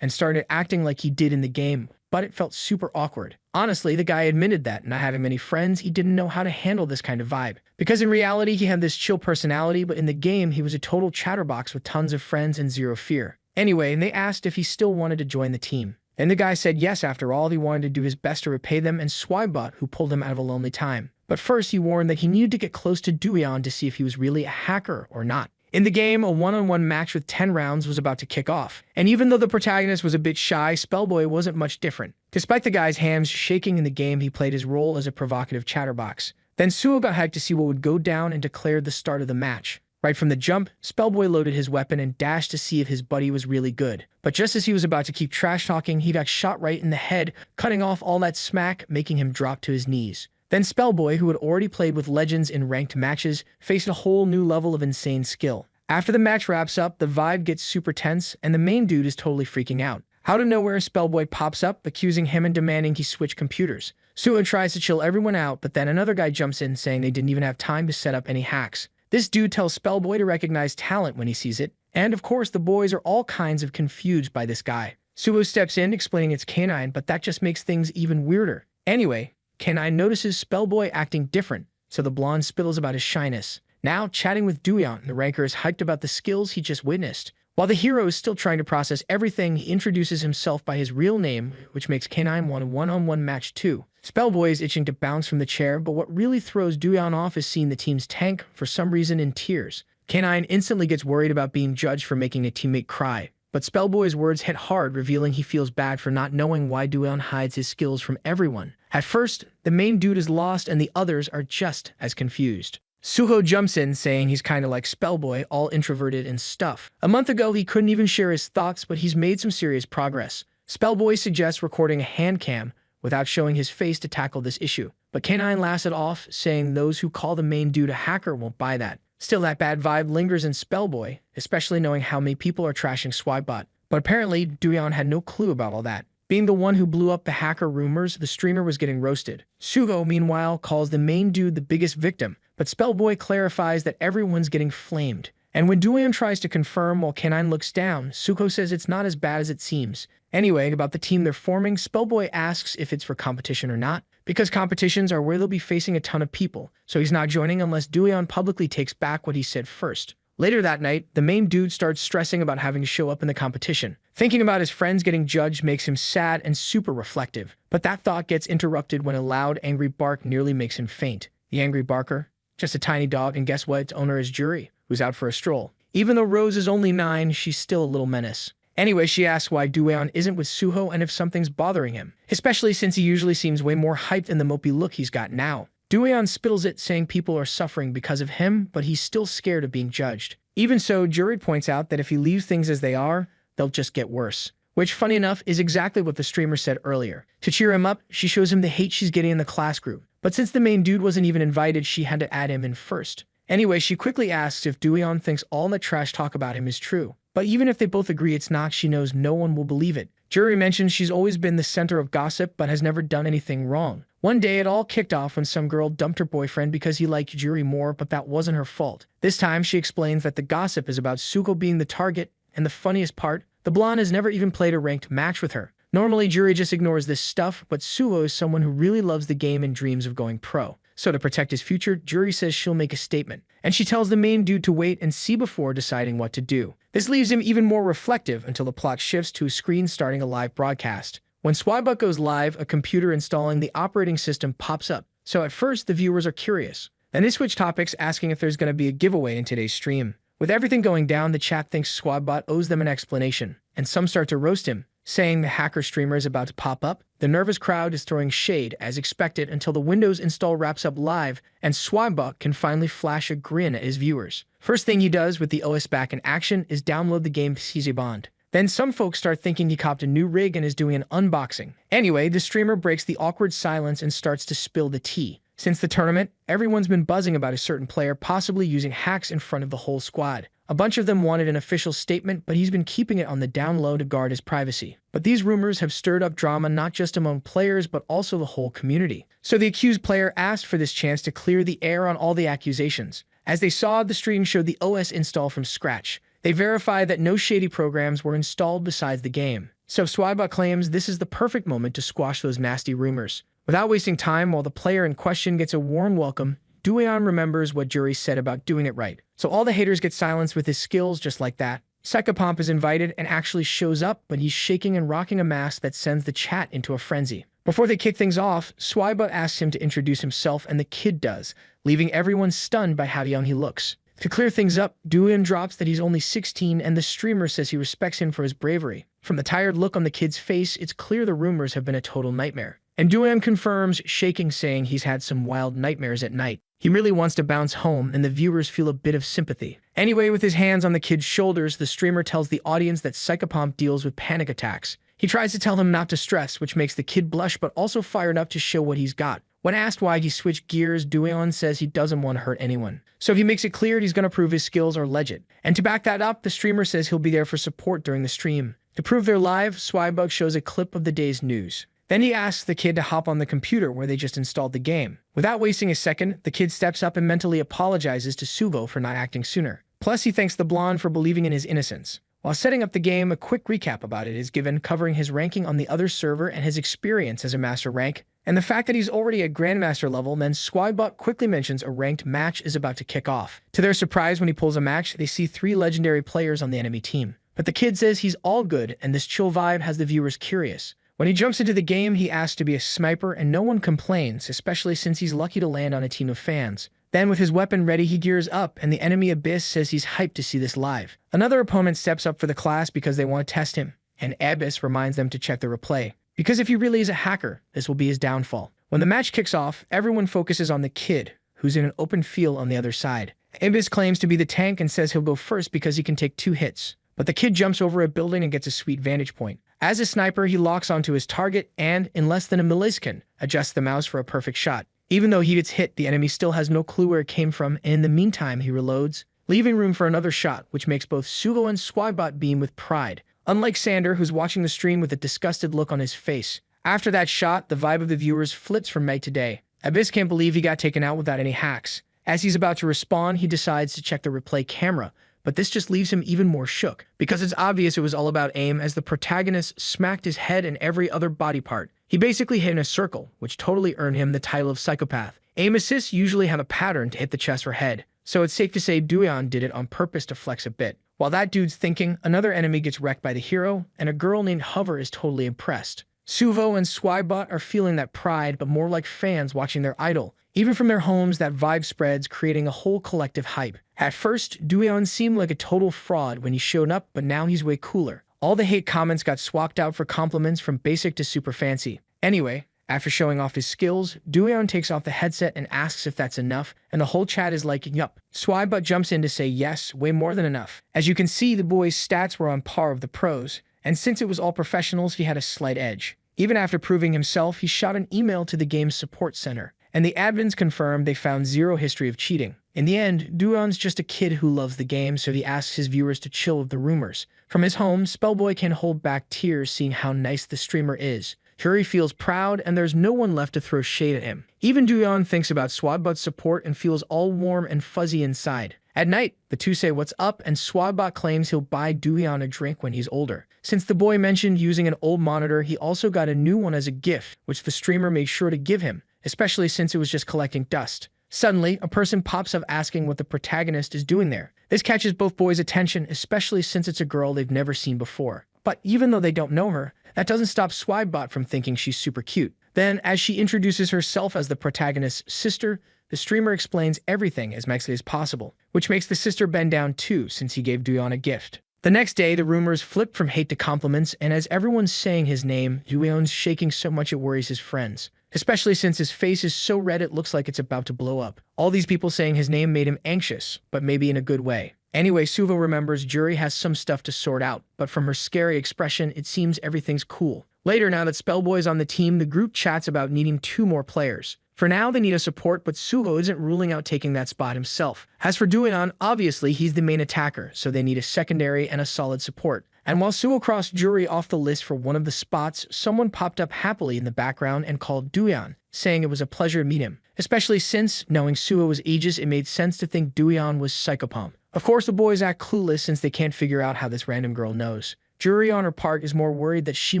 and started acting like he did in the game, but it felt super awkward. Honestly, the guy admitted that, not having many friends, he didn't know how to handle this kind of vibe. Because in reality, he had this chill personality, but in the game, he was a total chatterbox with tons of friends and zero fear. Anyway, they asked if he still wanted to join the team. And the guy said yes, after all, he wanted to do his best to repay them and Swibot, who pulled him out of a lonely time. But first, he warned that he needed to get close to Dueon to see if he was really a hacker or not. In the game, a one-on-one match with 10 rounds was about to kick off. And even though the protagonist was a bit shy, Spellboy wasn't much different. Despite the guy's hands shaking in the game, he played his role as a provocative chatterbox. Then Suho got hyped to see what would go down and declared the start of the match. Right from the jump, Spellboy loaded his weapon and dashed to see if his buddy was really good. But just as he was about to keep trash-talking, he got shot right in the head, cutting off all that smack, making him drop to his knees. Then Spellboy, who had already played with legends in ranked matches, faced a whole new level of insane skill. After the match wraps up, the vibe gets super tense, and the main dude is totally freaking out. Out of nowhere, Spellboy pops up, accusing him and demanding he switch computers. Suho tries to chill everyone out, but then another guy jumps in saying they didn't even have time to set up any hacks. This dude tells Spellboy to recognize talent when he sees it, and of course the boys are all kinds of confused by this guy. Suho steps in explaining it's K9, but that just makes things even weirder. Anyway, K9 notices Spellboy acting different, so the blonde spittles about his shyness. Now, chatting with Dueon, the ranker is hyped about the skills he just witnessed. While the hero is still trying to process everything, he introduces himself by his real name, which makes K9 want a one-on-one match too. Spellboy is itching to bounce from the chair, but what really throws Dueon off is seeing the team's tank, for some reason, in tears. K9 instantly gets worried about being judged for making a teammate cry. But Spellboy's words hit hard, revealing he feels bad for not knowing why Dueon hides his skills from everyone. At first, the main dude is lost and the others are just as confused. Suho jumps in, saying he's kinda like Spellboy, all introverted and stuff. A month ago, he couldn't even share his thoughts, but he's made some serious progress. Spellboy suggests recording a hand cam without showing his face to tackle this issue. But K9 laughs it off, saying those who call the main dude a hacker won't buy that. Still, that bad vibe lingers in Spellboy, especially knowing how many people are trashing Swibot. But apparently, Dueon had no clue about all that. Being the one who blew up the hacker rumors, the streamer was getting roasted. Suho, meanwhile, calls the main dude the biggest victim, but Spellboy clarifies that everyone's getting flamed. And when Dueon tries to confirm while K9 looks down, Suho says it's not as bad as it seems. Anyway, about the team they're forming, Spellboy asks if it's for competition or not, because competitions are where they'll be facing a ton of people, so he's not joining unless Dueon publicly takes back what he said first. Later that night, the main dude starts stressing about having to show up in the competition. Thinking about his friends getting judged makes him sad and super reflective, but that thought gets interrupted when a loud, angry bark nearly makes him faint. The angry barker? Just a tiny dog, and guess what? Its owner is Juri, who's out for a stroll. Even though Rose is only 9, she's still a little menace. Anyway, she asks why Dueon isn't with Suho and if something's bothering him, especially since he usually seems way more hyped in the mopey look he's got now. Dueon spittles it, saying people are suffering because of him, but he's still scared of being judged. Even so, Juri points out that if he leaves things as they are, they'll just get worse. Which, funny enough, is exactly what the streamer said earlier. To cheer him up, she shows him the hate she's getting in the class group. But since the main dude wasn't even invited, she had to add him in first. Anyway, she quickly asks if Dueon thinks all the trash talk about him is true. But even if they both agree it's not, she knows no one will believe it. Juri mentions she's always been the center of gossip, but has never done anything wrong. One day, it all kicked off when some girl dumped her boyfriend because he liked Juri more, but that wasn't her fault. This time, she explains that the gossip is about Suko being the target, and the funniest part, the blonde has never even played a ranked match with her. Normally, Juri just ignores this stuff, but Suho is someone who really loves the game and dreams of going pro. So to protect his future, Juri says she'll make a statement, and she tells the main dude to wait and see before deciding what to do. This leaves him even more reflective until the plot shifts to a screen starting a live broadcast. When Swibot goes live, a computer installing the operating system pops up, so at first the viewers are curious. Then they switch topics, asking if there's going to be a giveaway in today's stream. With everything going down, the chat thinks Swibot owes them an explanation, and some start to roast him, saying the hacker streamer is about to pop up. The nervous crowd is throwing shade, as expected, until the Windows install wraps up live, and Swibot can finally flash a grin at his viewers. First thing he does with the OS back in action is download the game CZ Bond. Then some folks start thinking he copped a new rig and is doing an unboxing. Anyway, the streamer breaks the awkward silence and starts to spill the tea. Since the tournament, everyone's been buzzing about a certain player possibly using hacks in front of the whole squad. A bunch of them wanted an official statement, but he's been keeping it on the down low to guard his privacy. But these rumors have stirred up drama not just among players, but also the whole community. So the accused player asked for this chance to clear the air on all the accusations. As they saw, the stream showed the OS install from scratch. They verified that no shady programs were installed besides the game. So Swibot claims this is the perfect moment to squash those nasty rumors. Without wasting time, while the player in question gets a warm welcome, Dueon remembers what Jury said about doing it right. So all the haters get silenced with his skills just like that. Psychopomp is invited and actually shows up, but he's shaking and rocking a mask that sends the chat into a frenzy. Before they kick things off, Swibot asks him to introduce himself, and the kid does, leaving everyone stunned by how young he looks. To clear things up, Dueon drops that he's only 16, and the streamer says he respects him for his bravery. From the tired look on the kid's face, it's clear the rumors have been a total nightmare. And Dueon confirms, shaking, saying he's had some wild nightmares at night. He really wants to bounce home, and the viewers feel a bit of sympathy. Anyway, with his hands on the kid's shoulders, the streamer tells the audience that Psychopomp deals with panic attacks. He tries to tell him not to stress, which makes the kid blush but also fired up to show what he's got. When asked why he switched gears, Dueon says he doesn't want to hurt anyone. So if he makes it clear, he's going to prove his skills are legit. And to back that up, the streamer says he'll be there for support during the stream. To prove they're live, Swibot shows a clip of the day's news. Then he asks the kid to hop on the computer where they just installed the game. Without wasting a second, the kid steps up and mentally apologizes to Suvo for not acting sooner. Plus, he thanks the blonde for believing in his innocence. While setting up the game, a quick recap about it is given, covering his ranking on the other server and his experience as a master rank, and the fact that he's already at Grandmaster level. Then Swibot quickly mentions a ranked match is about to kick off. To their surprise, when he pulls a match, they see 3 legendary players on the enemy team. But the kid says he's all good, and this chill vibe has the viewers curious. When he jumps into the game, he asks to be a sniper, and no one complains, especially since he's lucky to land on a team of fans. Then with his weapon ready, he gears up, and the enemy Abyss says he's hyped to see this live. Another opponent steps up for the class because they want to test him, and Abyss reminds them to check the replay. Because if he really is a hacker, this will be his downfall. When the match kicks off, everyone focuses on the kid, who's in an open field on the other side. Abyss claims to be the tank and says he'll go first because he can take 2 hits. But the kid jumps over a building and gets a sweet vantage point. As a sniper, he locks onto his target and, in less than a millisecond, adjusts the mouse for a perfect shot. Even though he gets hit, the enemy still has no clue where it came from, and in the meantime, he reloads, leaving room for another shot, which makes both Sugo and Swibot beam with pride. Unlike Sander, who's watching the stream with a disgusted look on his face. After that shot, the vibe of the viewers flips from night to day. Abyss can't believe he got taken out without any hacks. As he's about to respawn, he decides to check the replay camera, but this just leaves him even more shook, because it's obvious it was all about aim, as the protagonist smacked his head and every other body part. He basically hit in a circle, which totally earned him the title of psychopath. Aim assists usually have a pattern to hit the chest or head, so it's safe to say Dueon did it on purpose to flex a bit. While that dude's thinking, another enemy gets wrecked by the hero, and a girl named Hover is totally impressed. Suvo and Swibot are feeling that pride, but more like fans watching their idol. Even from their homes, that vibe spreads, creating a whole collective hype. At first, Dueon seemed like a total fraud when he showed up, but now he's way cooler. All the hate comments got swapped out for compliments from basic to super fancy. Anyway, after showing off his skills, Dueon takes off the headset and asks if that's enough, and the whole chat is like, yup. Swibot jumps in to say yes, way more than enough. As you can see, the boy's stats were on par with the pros, and since it was all professionals, he had a slight edge. Even after proving himself, he shot an email to the game's support center, and the admins confirmed they found 0 history of cheating. In the end, Dueon's just a kid who loves the game, so he asks his viewers to chill with the rumors. From his home, Spellboy can't hold back tears seeing how nice the streamer is. Huri feels proud, and there's no one left to throw shade at him. Even Dueon thinks about Swibot's support and feels all warm and fuzzy inside. At night, the two say what's up, and Swibot claims he'll buy Dueon a drink when he's older. Since the boy mentioned using an old monitor, he also got a new one as a gift, which the streamer made sure to give him, especially since it was just collecting dust. Suddenly, a person pops up asking what the protagonist is doing there. This catches both boys' attention, especially since it's a girl they've never seen before. But even though they don't know her, that doesn't stop Swibot from thinking she's super cute. Then, as she introduces herself as the protagonist's sister, the streamer explains everything as nicely as possible, which makes the sister bend down too, since he gave Dueon a gift. The next day, the rumors flip from hate to compliments, and as everyone's saying his name, Yueon's shaking so much it worries his friends. Especially since his face is so red it looks like it's about to blow up. All these people saying his name made him anxious, but maybe in a good way. Anyway, Suvo remembers Juri has some stuff to sort out, but from her scary expression, it seems everything's cool. Later, now that Spellboy's on the team, the group chats about needing 2 more players. For now, they need a support, but Suho isn't ruling out taking that spot himself. As for Dueon, obviously he's the main attacker, so they need a secondary and a solid support. And while Suho crossed Juri off the list for one of the spots, someone popped up happily in the background and called Dueon, saying it was a pleasure to meet him. Especially since, knowing Suho was ages, it made sense to think Dueon was Psychopomp. Of course, the boys act clueless since they can't figure out how this random girl knows. Juri on her part is more worried that she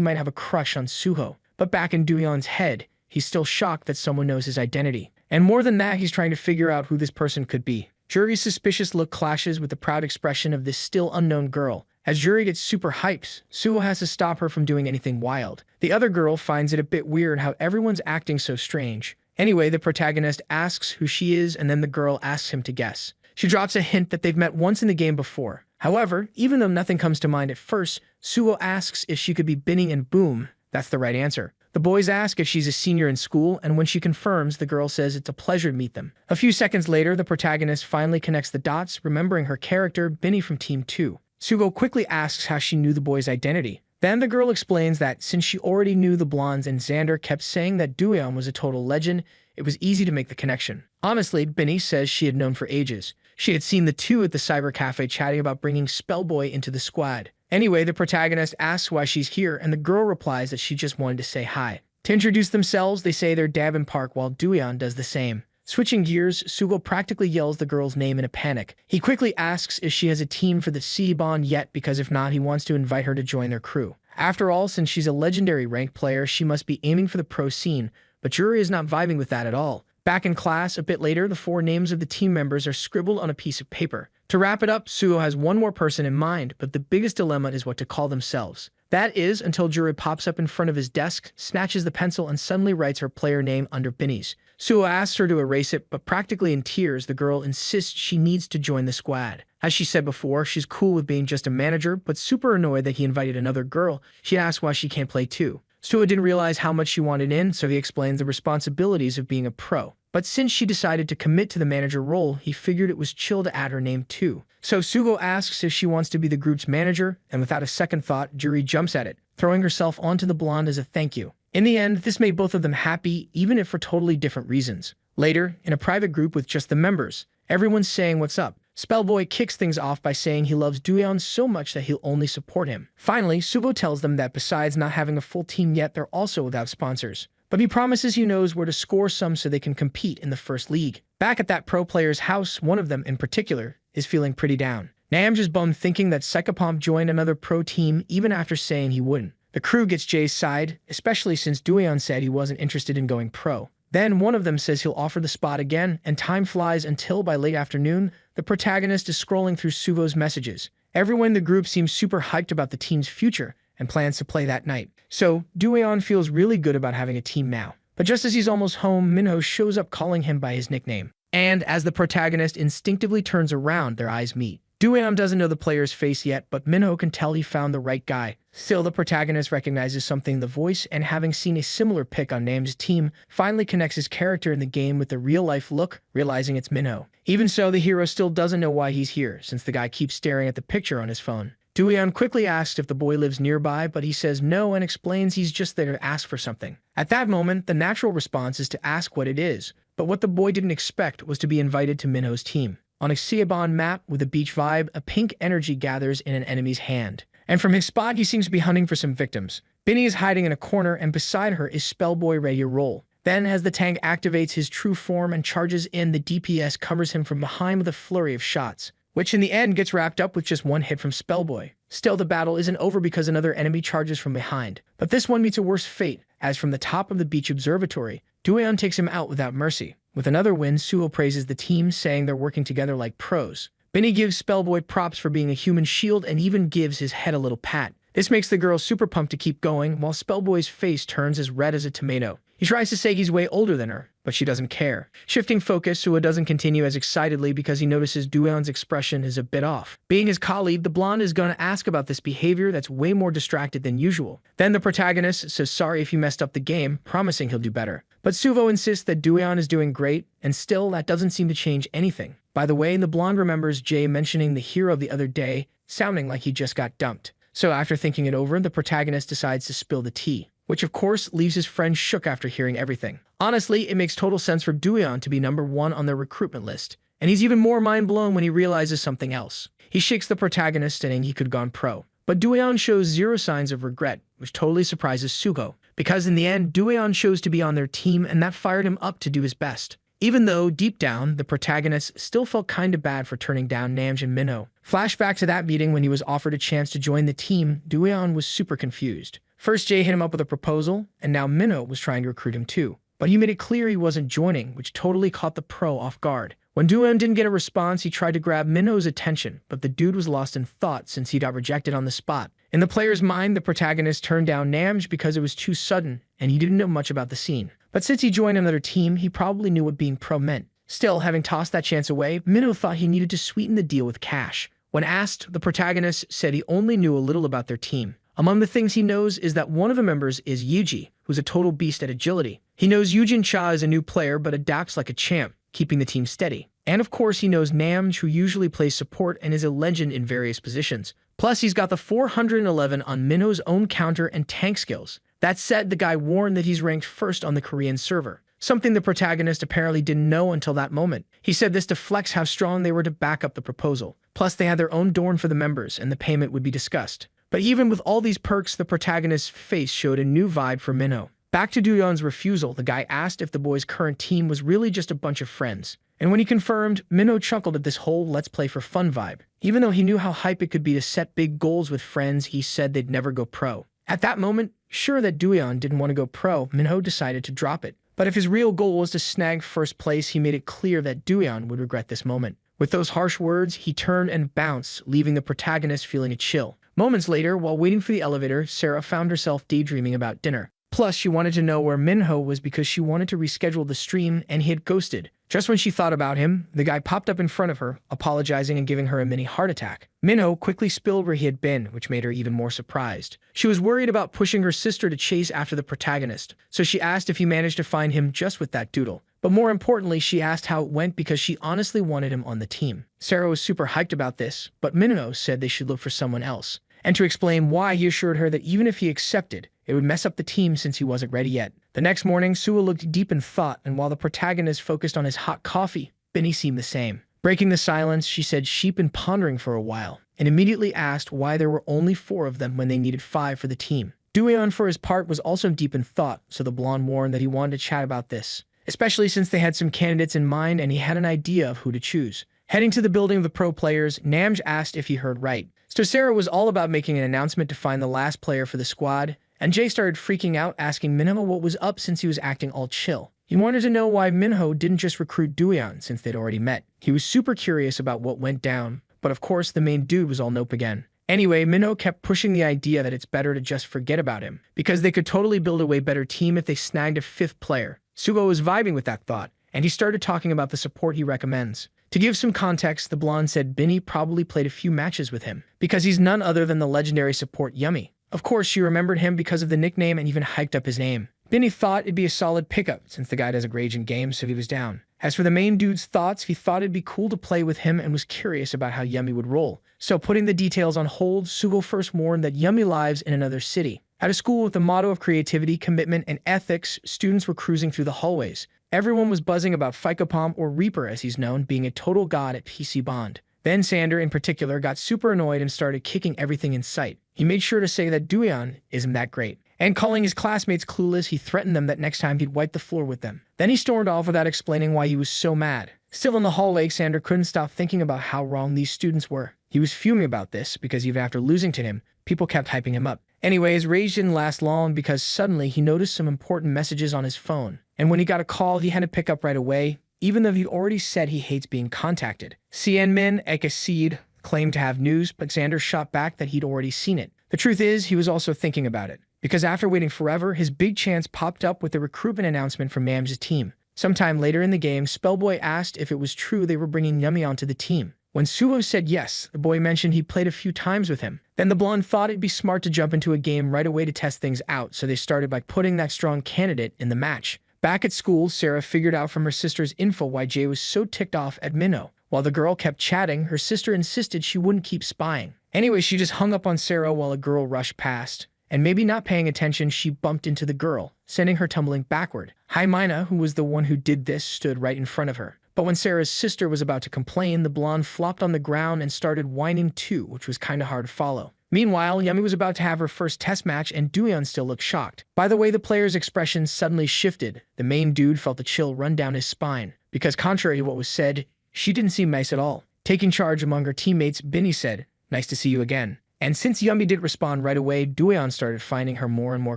might have a crush on Suho, but back in Dueon's head, he's still shocked that someone knows his identity. And more than that, he's trying to figure out who this person could be. Juri's suspicious look clashes with the proud expression of this still unknown girl. As Juri gets super hyped, Suho has to stop her from doing anything wild. The other girl finds it a bit weird how everyone's acting so strange. Anyway, the protagonist asks who she is, and then the girl asks him to guess. She drops a hint that they've met once in the game before. However, even though nothing comes to mind at first, Suho asks if she could be Binny, and boom, that's the right answer. The boys ask if she's a senior in school, and when she confirms, the girl says it's a pleasure to meet them. A few seconds later, the protagonist finally connects the dots, remembering her character, Binny from Team 2. Suho quickly asks how she knew the boy's identity. Then the girl explains that since she already knew the blondes and Xander kept saying that Dueon was a total legend, it was easy to make the connection. Honestly, Binny says she had known for ages. She had seen the two at the cyber cafe chatting about bringing Spellboy into the squad. Anyway, the protagonist asks why she's here, and the girl replies that she just wanted to say hi. To introduce themselves, they say they're Dab and Park, while Dueon does the same. Switching gears, Sugo practically yells the girl's name in a panic. He quickly asks if she has a team for the C-Bond yet, because if not, he wants to invite her to join their crew. After all, since she's a legendary ranked player, she must be aiming for the pro scene, but Juri is not vibing with that at all. Back in class, a bit later, the 4 names of the team members are scribbled on a piece of paper. To wrap it up, Suho has one more person in mind, but the biggest dilemma is what to call themselves. That is, until Juri pops up in front of his desk, snatches the pencil, and suddenly writes her player name under Binny's. Suho asks her to erase it, but practically in tears, the girl insists she needs to join the squad. As she said before, she's cool with being just a manager, but super annoyed that he invited another girl. She asks why she can't play too. Suho didn't realize how much she wanted in, so he explains the responsibilities of being a pro. But since she decided to commit to the manager role, he figured it was chill to add her name too. So Sugo asks if she wants to be the group's manager, and without a second thought, Juri jumps at it, throwing herself onto the blonde as a thank you. In the end, this made both of them happy, even if for totally different reasons. Later, in a private group with just the members, everyone's saying what's up. Spellboy kicks things off by saying he loves Dueon so much that he'll only support him. Finally, Sugo tells them that besides not having a full team yet, they're also without sponsors. But he promises he knows where to score some so they can compete in the first league. Back at that pro player's house, one of them in particular is feeling pretty down. Nam just bummed thinking that Psychopomp joined another pro team even after saying he wouldn't. The crew gets Jay's side, especially since Dueon said he wasn't interested in going pro. Then one of them says he'll offer the spot again, and time flies until by late afternoon, the protagonist is scrolling through Suvo's messages. Everyone in the group seems super hyped about the team's future and plans to play that night. So, Dueon feels really good about having a team now. But just as he's almost home, Minho shows up calling him by his nickname. And as the protagonist instinctively turns around, their eyes meet. Dueon doesn't know the player's face yet, but Minho can tell he found the right guy. Still, the protagonist recognizes something in the voice, and having seen a similar pic on Nam's team, finally connects his character in the game with the real-life look, realizing it's Minho. Even so, the hero still doesn't know why he's here, since the guy keeps staring at the picture on his phone. Dueon quickly asks if the boy lives nearby, but he says no and explains he's just there to ask for something. At that moment, the natural response is to ask what it is, but what the boy didn't expect was to be invited to Minho's team. On a Ciebon map with a beach vibe, a pink energy gathers in an enemy's hand. And from his spot, he seems to be hunting for some victims. Binny is hiding in a corner, and beside her is Spellboy ready to roll. Then, as the tank activates his true form and charges in, the DPS covers him from behind with a flurry of shots, which in the end gets wrapped up with just one hit from Spellboy. Still, the battle isn't over because another enemy charges from behind. But this one meets a worse fate, as from the top of the beach observatory, Dueon takes him out without mercy. With another win, Suho praises the team, saying they're working together like pros. Binny gives Spellboy props for being a human shield and even gives his head a little pat. This makes the girl super pumped to keep going, while Spellboy's face turns as red as a tomato. He tries to say he's way older than her, but she doesn't care. Shifting focus, Suha doesn't continue as excitedly because he notices Duyeon's expression is a bit off. Being his colleague, the blonde is going to ask about this behavior that's way more distracted than usual. Then the protagonist says sorry if you messed up the game, promising he'll do better. But Suvo insists that Duyeon is doing great, and still that doesn't seem to change anything. By the way, the blonde remembers Jae mentioning the hero the other day, sounding like he just got dumped. So after thinking it over, the protagonist decides to spill the tea, which of course leaves his friend shook after hearing everything. Honestly, it makes total sense for Duyeon to be #1 on their recruitment list, and he's even more mind-blown when he realizes something else. He shakes the protagonist, saying he could have gone pro. But Duyeon shows zero signs of regret, which totally surprises Suho, because in the end, Duyeon chose to be on their team, and that fired him up to do his best. Even though, deep down, the protagonist still felt kinda bad for turning down Namj and Minho. Flashback to that meeting when he was offered a chance to join the team, Duyeon was super confused. First, Jae hit him up with a proposal, and now Minho was trying to recruit him too. But he made it clear he wasn't joining, which totally caught the pro off guard. When Duyeon didn't get a response, he tried to grab Minho's attention, but the dude was lost in thought since he got rejected on the spot. In the player's mind, the protagonist turned down Namj because it was too sudden, and he didn't know much about the scene. But since he joined another team, he probably knew what being pro meant. Still, having tossed that chance away, Minho thought he needed to sweeten the deal with cash. When asked, the protagonist said he only knew a little about their team. Among the things he knows is that one of the members is Yuji, who's a total beast at agility. He knows Yujin Cha is a new player but adapts like a champ, keeping the team steady. And of course he knows Namj, who usually plays support and is a legend in various positions. Plus he's got the 411 on Minho's own counter and tank skills. That said, the guy warned that he's ranked first on the Korean server, something the protagonist apparently didn't know until that moment. He said this to flex how strong they were to back up the proposal. Plus they had their own dorm for the members and the payment would be discussed. But even with all these perks, the protagonist's face showed a new vibe for Minho. Back to Duyeon's refusal, the guy asked if the boy's current team was really just a bunch of friends. And when he confirmed, Minho chuckled at this whole let's play for fun vibe. Even though he knew how hype it could be to set big goals with friends, he said they'd never go pro. At that moment, sure that Duyeon didn't want to go pro, Minho decided to drop it. But if his real goal was to snag first place, he made it clear that Duyeon would regret this moment. With those harsh words, he turned and bounced, leaving the protagonist feeling a chill. Moments later, while waiting for the elevator, Sarah found herself daydreaming about dinner. Plus, she wanted to know where Minho was because she wanted to reschedule the stream and he had ghosted. Just when she thought about him, the guy popped up in front of her, apologizing and giving her a mini heart attack. Minho quickly spilled where he had been, which made her even more surprised. She was worried about pushing her sister to chase after the protagonist, so she asked if he managed to find him just with that doodle. But more importantly, she asked how it went because she honestly wanted him on the team. Sarah was super hyped about this, but Minho said they should look for someone else. And to explain why, he assured her that even if he accepted, it would mess up the team since he wasn't ready yet. The next morning, Suha looked deep in thought, and while the protagonist focused on his hot coffee, Benny seemed the same. Breaking the silence, she said she'd been pondering for a while, and immediately asked why there were only 4 of them when they needed 5 for the team. Duyeon, for his part, was also deep in thought, so the blonde warned that he wanted to chat about this, especially since they had some candidates in mind and he had an idea of who to choose. Heading to the building of the pro players, Namj asked if he heard right. So Sarah was all about making an announcement to find the last player for the squad, and Jae started freaking out, asking Minho what was up since he was acting all chill. He wanted to know why Minho didn't just recruit Duyeon since they'd already met. He was super curious about what went down, but of course the main dude was all nope again. Anyway, Minho kept pushing the idea that it's better to just forget about him, because they could totally build a way better team if they snagged a 5th player. Sugo was vibing with that thought, and he started talking about the support he recommends. To give some context, the blonde said Benny probably played a few matches with him, because he's none other than the legendary support Yummy. Of course, she remembered him because of the nickname and even hiked up his name. Benny thought it'd be a solid pickup, since the guy doesn't rage in games, so he was down. As for the main dude's thoughts, he thought it'd be cool to play with him and was curious about how Yummy would roll. So putting the details on hold, Sugo first warned that Yummy lives in another city. At a school with the motto of creativity, commitment, and ethics, students were cruising through the hallways. Everyone was buzzing about Phycopom, or Reaper as he's known, being a total god at PC Bond. Then Sander, in particular, got super annoyed and started kicking everything in sight. He made sure to say that Duyeon isn't that great. And calling his classmates clueless, he threatened them that next time he'd wipe the floor with them. Then he stormed off without explaining why he was so mad. Still in the hallway, Sander couldn't stop thinking about how wrong these students were. He was fuming about this because even after losing to him, people kept hyping him up. Anyway, his rage didn't last long because suddenly he noticed some important messages on his phone. And when he got a call, he had to pick up right away, even though he already said he hates being contacted. Cien Min, aka Seed, claimed to have news, but Xander shot back that he'd already seen it. The truth is, he was also thinking about it. Because after waiting forever, his big chance popped up with the recruitment announcement from Nam's team. Sometime later in the game, Spellboy asked if it was true they were bringing Yumi onto the team. When Suho said yes, the boy mentioned he played a few times with him. Then the blonde thought it'd be smart to jump into a game right away to test things out, so they started by putting that strong candidate in the match. Back at school, Sarah figured out from her sister's info why Jay was so ticked off at Minho. While the girl kept chatting, her sister insisted she wouldn't keep spying. Anyway, she just hung up on Sarah while a girl rushed past. And maybe not paying attention, she bumped into the girl, sending her tumbling backward. Mina, who was the one who did this, stood right in front of her. But when Sarah's sister was about to complain, the blonde flopped on the ground and started whining too, which was kinda hard to follow. Meanwhile, Yumi was about to have her first test match and Duyeon still looked shocked. By the way, the player's expression suddenly shifted. The main dude felt a chill run down his spine. Because contrary to what was said, she didn't seem nice at all. Taking charge among her teammates, Binny said, "Nice to see you again." And since Yumi didn't respond right away, Duyeon started finding her more and more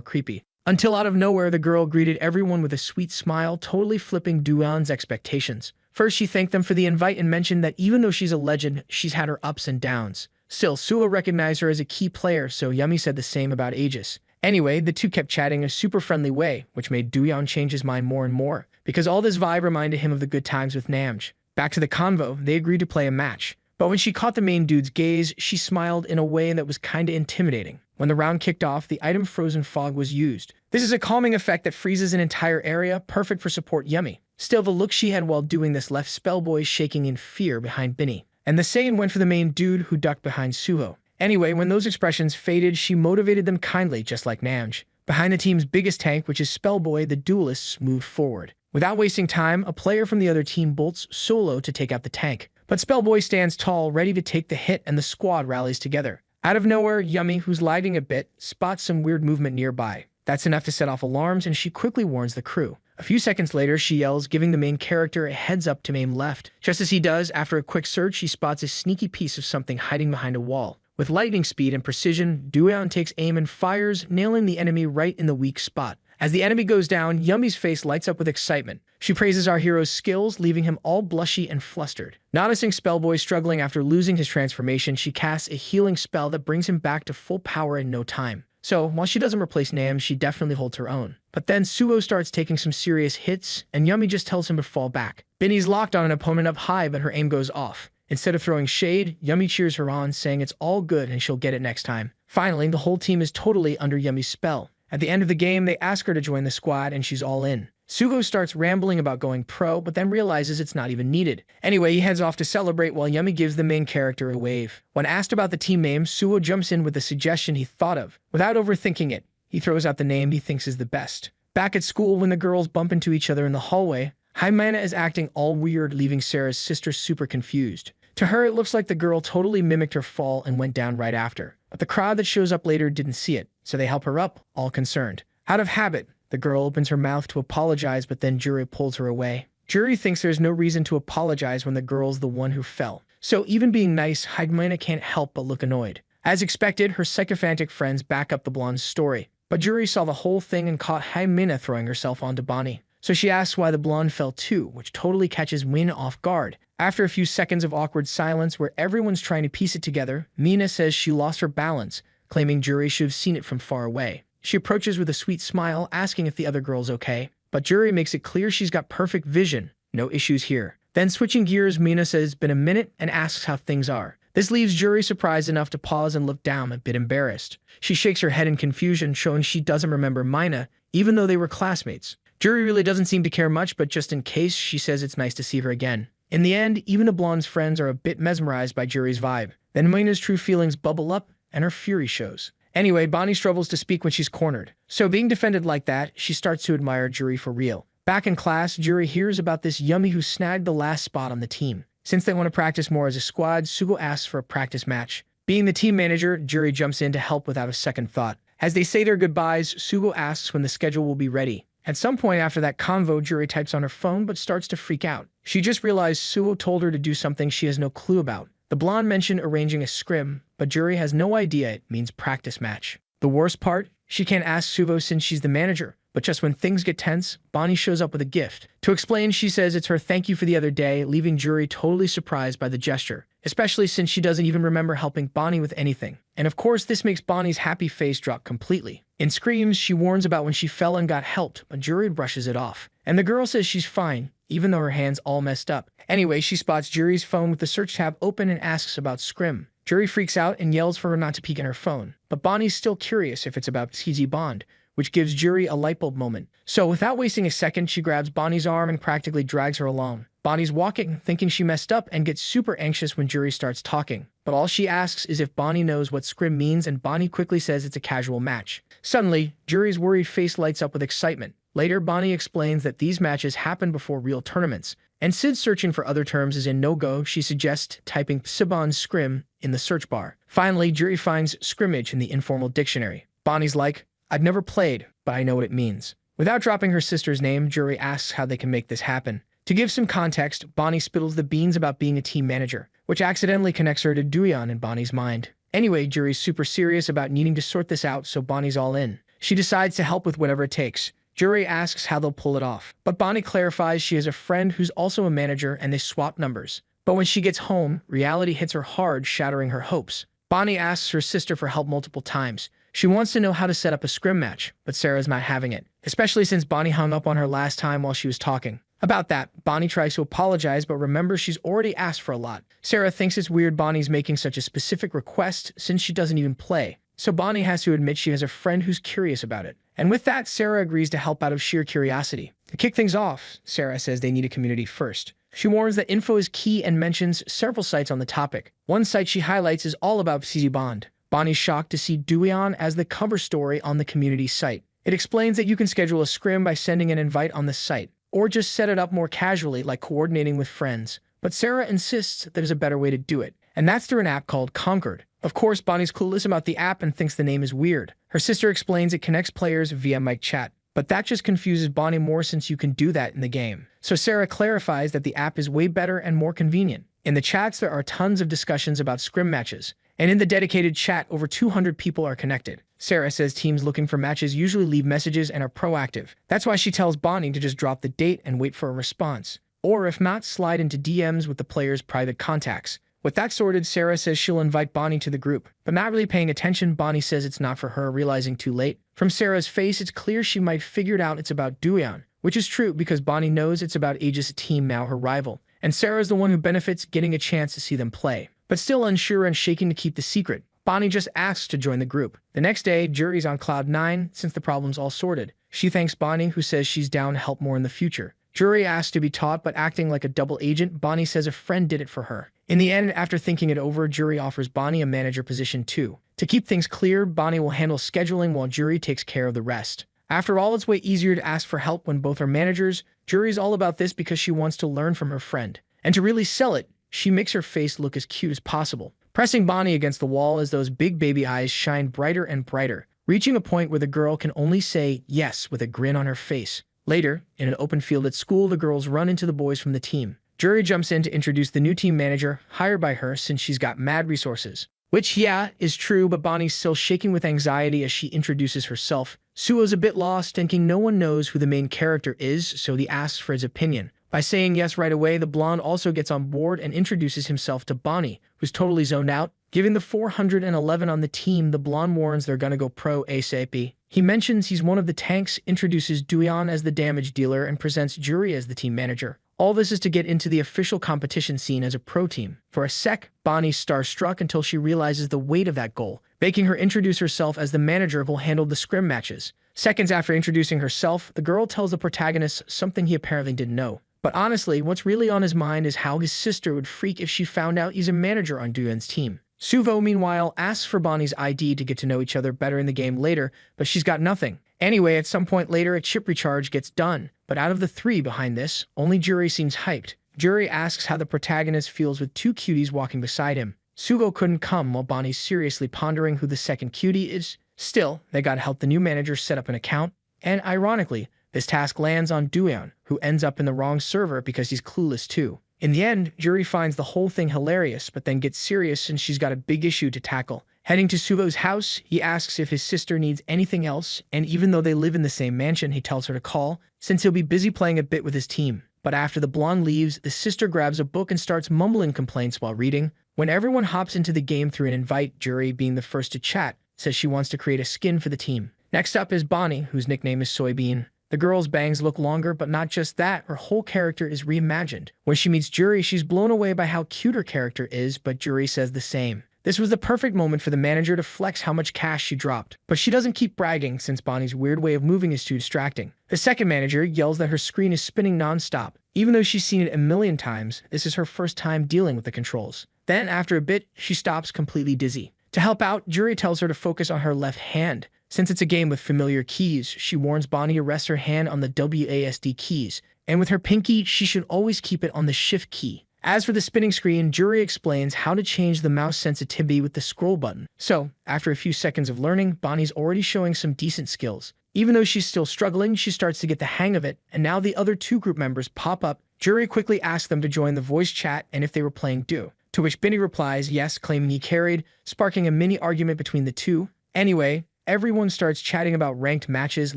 creepy. Until out of nowhere, the girl greeted everyone with a sweet smile, totally flipping Duyeon's expectations. First, she thanked them for the invite and mentioned that even though she's a legend, she's had her ups and downs. Still, Suho recognized her as a key player, so Yumi said the same about Aegis. Anyway, the two kept chatting in a super friendly way, which made Duyeon change his mind more and more, because all this vibe reminded him of the good times with Namj. Back to the convo, they agreed to play a match. But when she caught the main dude's gaze, she smiled in a way that was kinda intimidating. When the round kicked off, the item Frozen Fog was used. This is a calming effect that freezes an entire area, perfect for support Yumi. Still, the look she had while doing this left Spellboy shaking in fear behind Binny. And the same went for the main dude who ducked behind Suho. Anyway, when those expressions faded, she motivated them kindly, just like Namj. Behind the team's biggest tank, which is Spellboy, the duelists moved forward. Without wasting time, a player from the other team bolts solo to take out the tank. But Spellboy stands tall, ready to take the hit, and the squad rallies together. Out of nowhere, Yumi, who's lagging a bit, spots some weird movement nearby. That's enough to set off alarms, and she quickly warns the crew. A few seconds later, she yells, giving the main character a heads up to aim left. Just as he does, after a quick search, he spots a sneaky piece of something hiding behind a wall. With lightning speed and precision, Duyeon takes aim and fires, nailing the enemy right in the weak spot. As the enemy goes down, Yumi's face lights up with excitement. She praises our hero's skills, leaving him all blushy and flustered. Noticing Spellboy struggling after losing his transformation, she casts a healing spell that brings him back to full power in no time. So, while she doesn't replace Nam, she definitely holds her own. But then Suho starts taking some serious hits, and Yumi just tells him to fall back. Binny's locked on an opponent up high, but her aim goes off. Instead of throwing shade, Yumi cheers her on, saying it's all good and she'll get it next time. Finally, the whole team is totally under Yumi's spell. At the end of the game, they ask her to join the squad, and she's all in. Suho starts rambling about going pro, but then realizes it's not even needed. Anyway, he heads off to celebrate while Yumi gives the main character a wave. When asked about the team name, Suho jumps in with a suggestion he thought of. Without overthinking it, he throws out the name he thinks is the best. Back at school, when the girls bump into each other in the hallway, Mina is acting all weird, leaving Sarah's sister super confused. To her, it looks like the girl totally mimicked her fall and went down right after. But the crowd that shows up later didn't see it, so they help her up, all concerned. Out of habit, the girl opens her mouth to apologize, but then Juri pulls her away. Juri thinks there's no reason to apologize when the girl's the one who fell. So even being nice, Mina can't help but look annoyed. As expected, her sycophantic friends back up the blonde's story. But Juri saw the whole thing and caught Mina throwing herself onto Bonnie. So she asks why the blonde fell too, which totally catches Mina off guard. After a few seconds of awkward silence where everyone's trying to piece it together, Mina says she lost her balance, claiming Juri should have seen it from far away. She approaches with a sweet smile, asking if the other girl's okay. But Juri makes it clear she's got perfect vision. No issues here. Then switching gears, Mina says it's been a minute and asks how things are. This leaves Juri surprised enough to pause and look down, a bit embarrassed. She shakes her head in confusion, showing she doesn't remember Mina, even though they were classmates. Juri really doesn't seem to care much, but just in case, she says it's nice to see her again. In the end, even the blonde's friends are a bit mesmerized by Juri's vibe. Then Mina's true feelings bubble up, and her fury shows. Anyway, Bonnie struggles to speak when she's cornered. So being defended like that, she starts to admire Juri for real. Back in class, Juri hears about this Yumi who snagged the last spot on the team. Since they want to practice more as a squad, Sugo asks for a practice match. Being the team manager, Juri jumps in to help without a second thought. As they say their goodbyes, Sugo asks when the schedule will be ready. At some point after that convo, Juri types on her phone but starts to freak out. She just realized Sugo told her to do something she has no clue about. The blonde mentioned arranging a scrim, but Juri has no idea it means practice match. The worst part? She can't ask Sugo since she's the manager, But just when things get tense, Bonnie shows up with a gift. To explain, she says it's her thank you for the other day, leaving Juri totally surprised by the gesture, especially since she doesn't even remember helping Bonnie with anything. And of course, this makes Bonnie's happy face drop completely. In screams, she warns about when she fell and got helped, but Juri brushes it off. And the girl says she's fine, even though her hand's all messed up. Anyway, she spots Juri's phone with the search tab open and asks about Scrim. Juri freaks out and yells for her not to peek in her phone. But Bonnie's still curious if it's about CZ Bond, which gives Juri a lightbulb moment. So without wasting a second, she grabs Bonnie's arm and practically drags her along. Bonnie's walking, thinking she messed up, and gets super anxious when Juri starts talking. But all she asks is if Bonnie knows what Scrim means, and Bonnie quickly says it's a casual match. Suddenly, Juri's worried face lights up with excitement. Later, Bonnie explains that these matches happen before real tournaments, and Sid's searching for other terms is in no-go. She suggests typing Psibon Scrim in the search bar. Finally, Juri finds scrimmage in the informal dictionary. Bonnie's like, I've never played, but I know what it means. Without dropping her sister's name, Juri asks how they can make this happen. To give some context, Bonnie spittles the beans about being a team manager, which accidentally connects her to Duyan in Bonnie's mind. Anyway, Juri's super serious about needing to sort this out, so Bonnie's all in. She decides to help with whatever it takes. Juri asks how they'll pull it off, but Bonnie clarifies she has a friend who's also a manager and they swap numbers. But when she gets home, reality hits her hard, shattering her hopes. Bonnie asks her sister for help multiple times. She wants to know how to set up a scrim match, but Sarah's not having it, especially since Bonnie hung up on her last time while she was talking. About that, Bonnie tries to apologize, but remembers she's already asked for a lot. Sarah thinks it's weird Bonnie's making such a specific request since she doesn't even play. So Bonnie has to admit she has a friend who's curious about it. And with that, Sarah agrees to help out of sheer curiosity. To kick things off, Sarah says they need a community first. She warns that info is key and mentions several sites on the topic. One site she highlights is all about CZ Bond. Bonnie's shocked to see Duyan as the cover story on the community site. It explains that you can schedule a scrim by sending an invite on the site, or just set it up more casually like coordinating with friends. But Sarah insists there's a better way to do it, and that's through an app called Concord. Of course, Bonnie's clueless about the app and thinks the name is weird. Her sister explains it connects players via mic chat, but that just confuses Bonnie more since you can do that in the game. So Sarah clarifies that the app is way better and more convenient. In the chats, there are tons of discussions about scrim matches, and in the dedicated chat, over 200 people are connected. Sarah says teams looking for matches usually leave messages and are proactive. That's why she tells Bonnie to just drop the date and wait for a response. Or if not, slide into DMs with the player's private contacts. With that sorted, Sarah says she'll invite Bonnie to the group. But not really paying attention, Bonnie says it's not for her, realizing too late. From Sarah's face, it's clear she might figured out it's about Duyan, which is true because Bonnie knows it's about Aegis' team, now her rival. And Sarah's the one who benefits getting a chance to see them play. But still unsure and shaking to keep the secret, Bonnie just asks to join the group. The next day, Juri's on cloud 9 since the problem's all sorted. She thanks Bonnie, who says she's down to help more in the future. Juri asks to be taught, but acting like a double agent, Bonnie says a friend did it for her. In the end, after thinking it over, Juri offers Bonnie a manager position too. To keep things clear, Bonnie will handle scheduling while Juri takes care of the rest. After all, it's way easier to ask for help when both are managers. Juri's all about this because she wants to learn from her friend. And to really sell it, she makes her face look as cute as possible, pressing Bonnie against the wall as those big baby eyes shine brighter and brighter, reaching a point where the girl can only say yes with a grin on her face. Later, in an open field at school, the girls run into the boys from the team. Juri jumps in to introduce the new team manager, hired by her since she's got mad resources. Which, yeah, is true, but Bonnie's still shaking with anxiety as she introduces herself. Suo's a bit lost, thinking no one knows who the main character is, so he asks for his opinion. By saying yes right away, the blonde also gets on board and introduces himself to Bonnie, who's totally zoned out. Giving the 411 on the team, the blonde warns they're gonna go pro ASAP. He mentions he's one of the tanks, introduces Duyan as the damage dealer, and presents Juri as the team manager. All this is to get into the official competition scene as a pro team. For a sec, Bonnie's starstruck until she realizes the weight of that goal, making her introduce herself as the manager who'll handle the scrim matches. Seconds after introducing herself, the girl tells the protagonist something he apparently didn't know. But honestly, what's really on his mind is how his sister would freak if she found out he's a manager on Duyan's team. Suvo, meanwhile, asks for Bonnie's ID to get to know each other better in the game later, but she's got nothing. Anyway, at some point later, a chip recharge gets done, but out of the three behind this, only Juri seems hyped. Juri asks how the protagonist feels with two cuties walking beside him. Suvo couldn't come while Bonnie's seriously pondering who the second cutie is. Still, they gotta help the new manager set up an account, and ironically, this task lands on Duyan, who ends up in the wrong server because he's clueless too. In the end, Juri finds the whole thing hilarious, but then gets serious since she's got a big issue to tackle, Heading to Suvo's house, he asks if his sister needs anything else, and even though they live in the same mansion, he tells her to call, since he'll be busy playing a bit with his team. But after the blonde leaves, the sister grabs a book and starts mumbling complaints while reading. When everyone hops into the game through an invite, Juri, being the first to chat, says she wants to create a skin for the team. Next up is Bonnie, whose nickname is Soybean. The girl's bangs look longer, but not just that, her whole character is reimagined. When she meets Juri, she's blown away by how cute her character is, but Juri says the same. This was the perfect moment for the manager to flex how much cash she dropped. But she doesn't keep bragging since Bonnie's weird way of moving is too distracting. The second manager yells that her screen is spinning non-stop. Even though she's seen it a million times, this is her first time dealing with the controls. Then, after a bit, she stops completely dizzy. To help out, Juri tells her to focus on her left hand. Since it's a game with familiar keys, she warns Bonnie to rest her hand on the WASD keys, and with her pinky, she should always keep it on the shift key. As for the spinning screen, Juri explains how to change the mouse sensitivity with the scroll button. So, after a few seconds of learning, Bonnie's already showing some decent skills. Even though she's still struggling, she starts to get the hang of it, and now the other two group members pop up. Juri quickly asks them to join the voice chat and if they were playing Do, to which Benny replies yes, claiming he carried, sparking a mini argument between the two. Anyway, everyone starts chatting about ranked matches,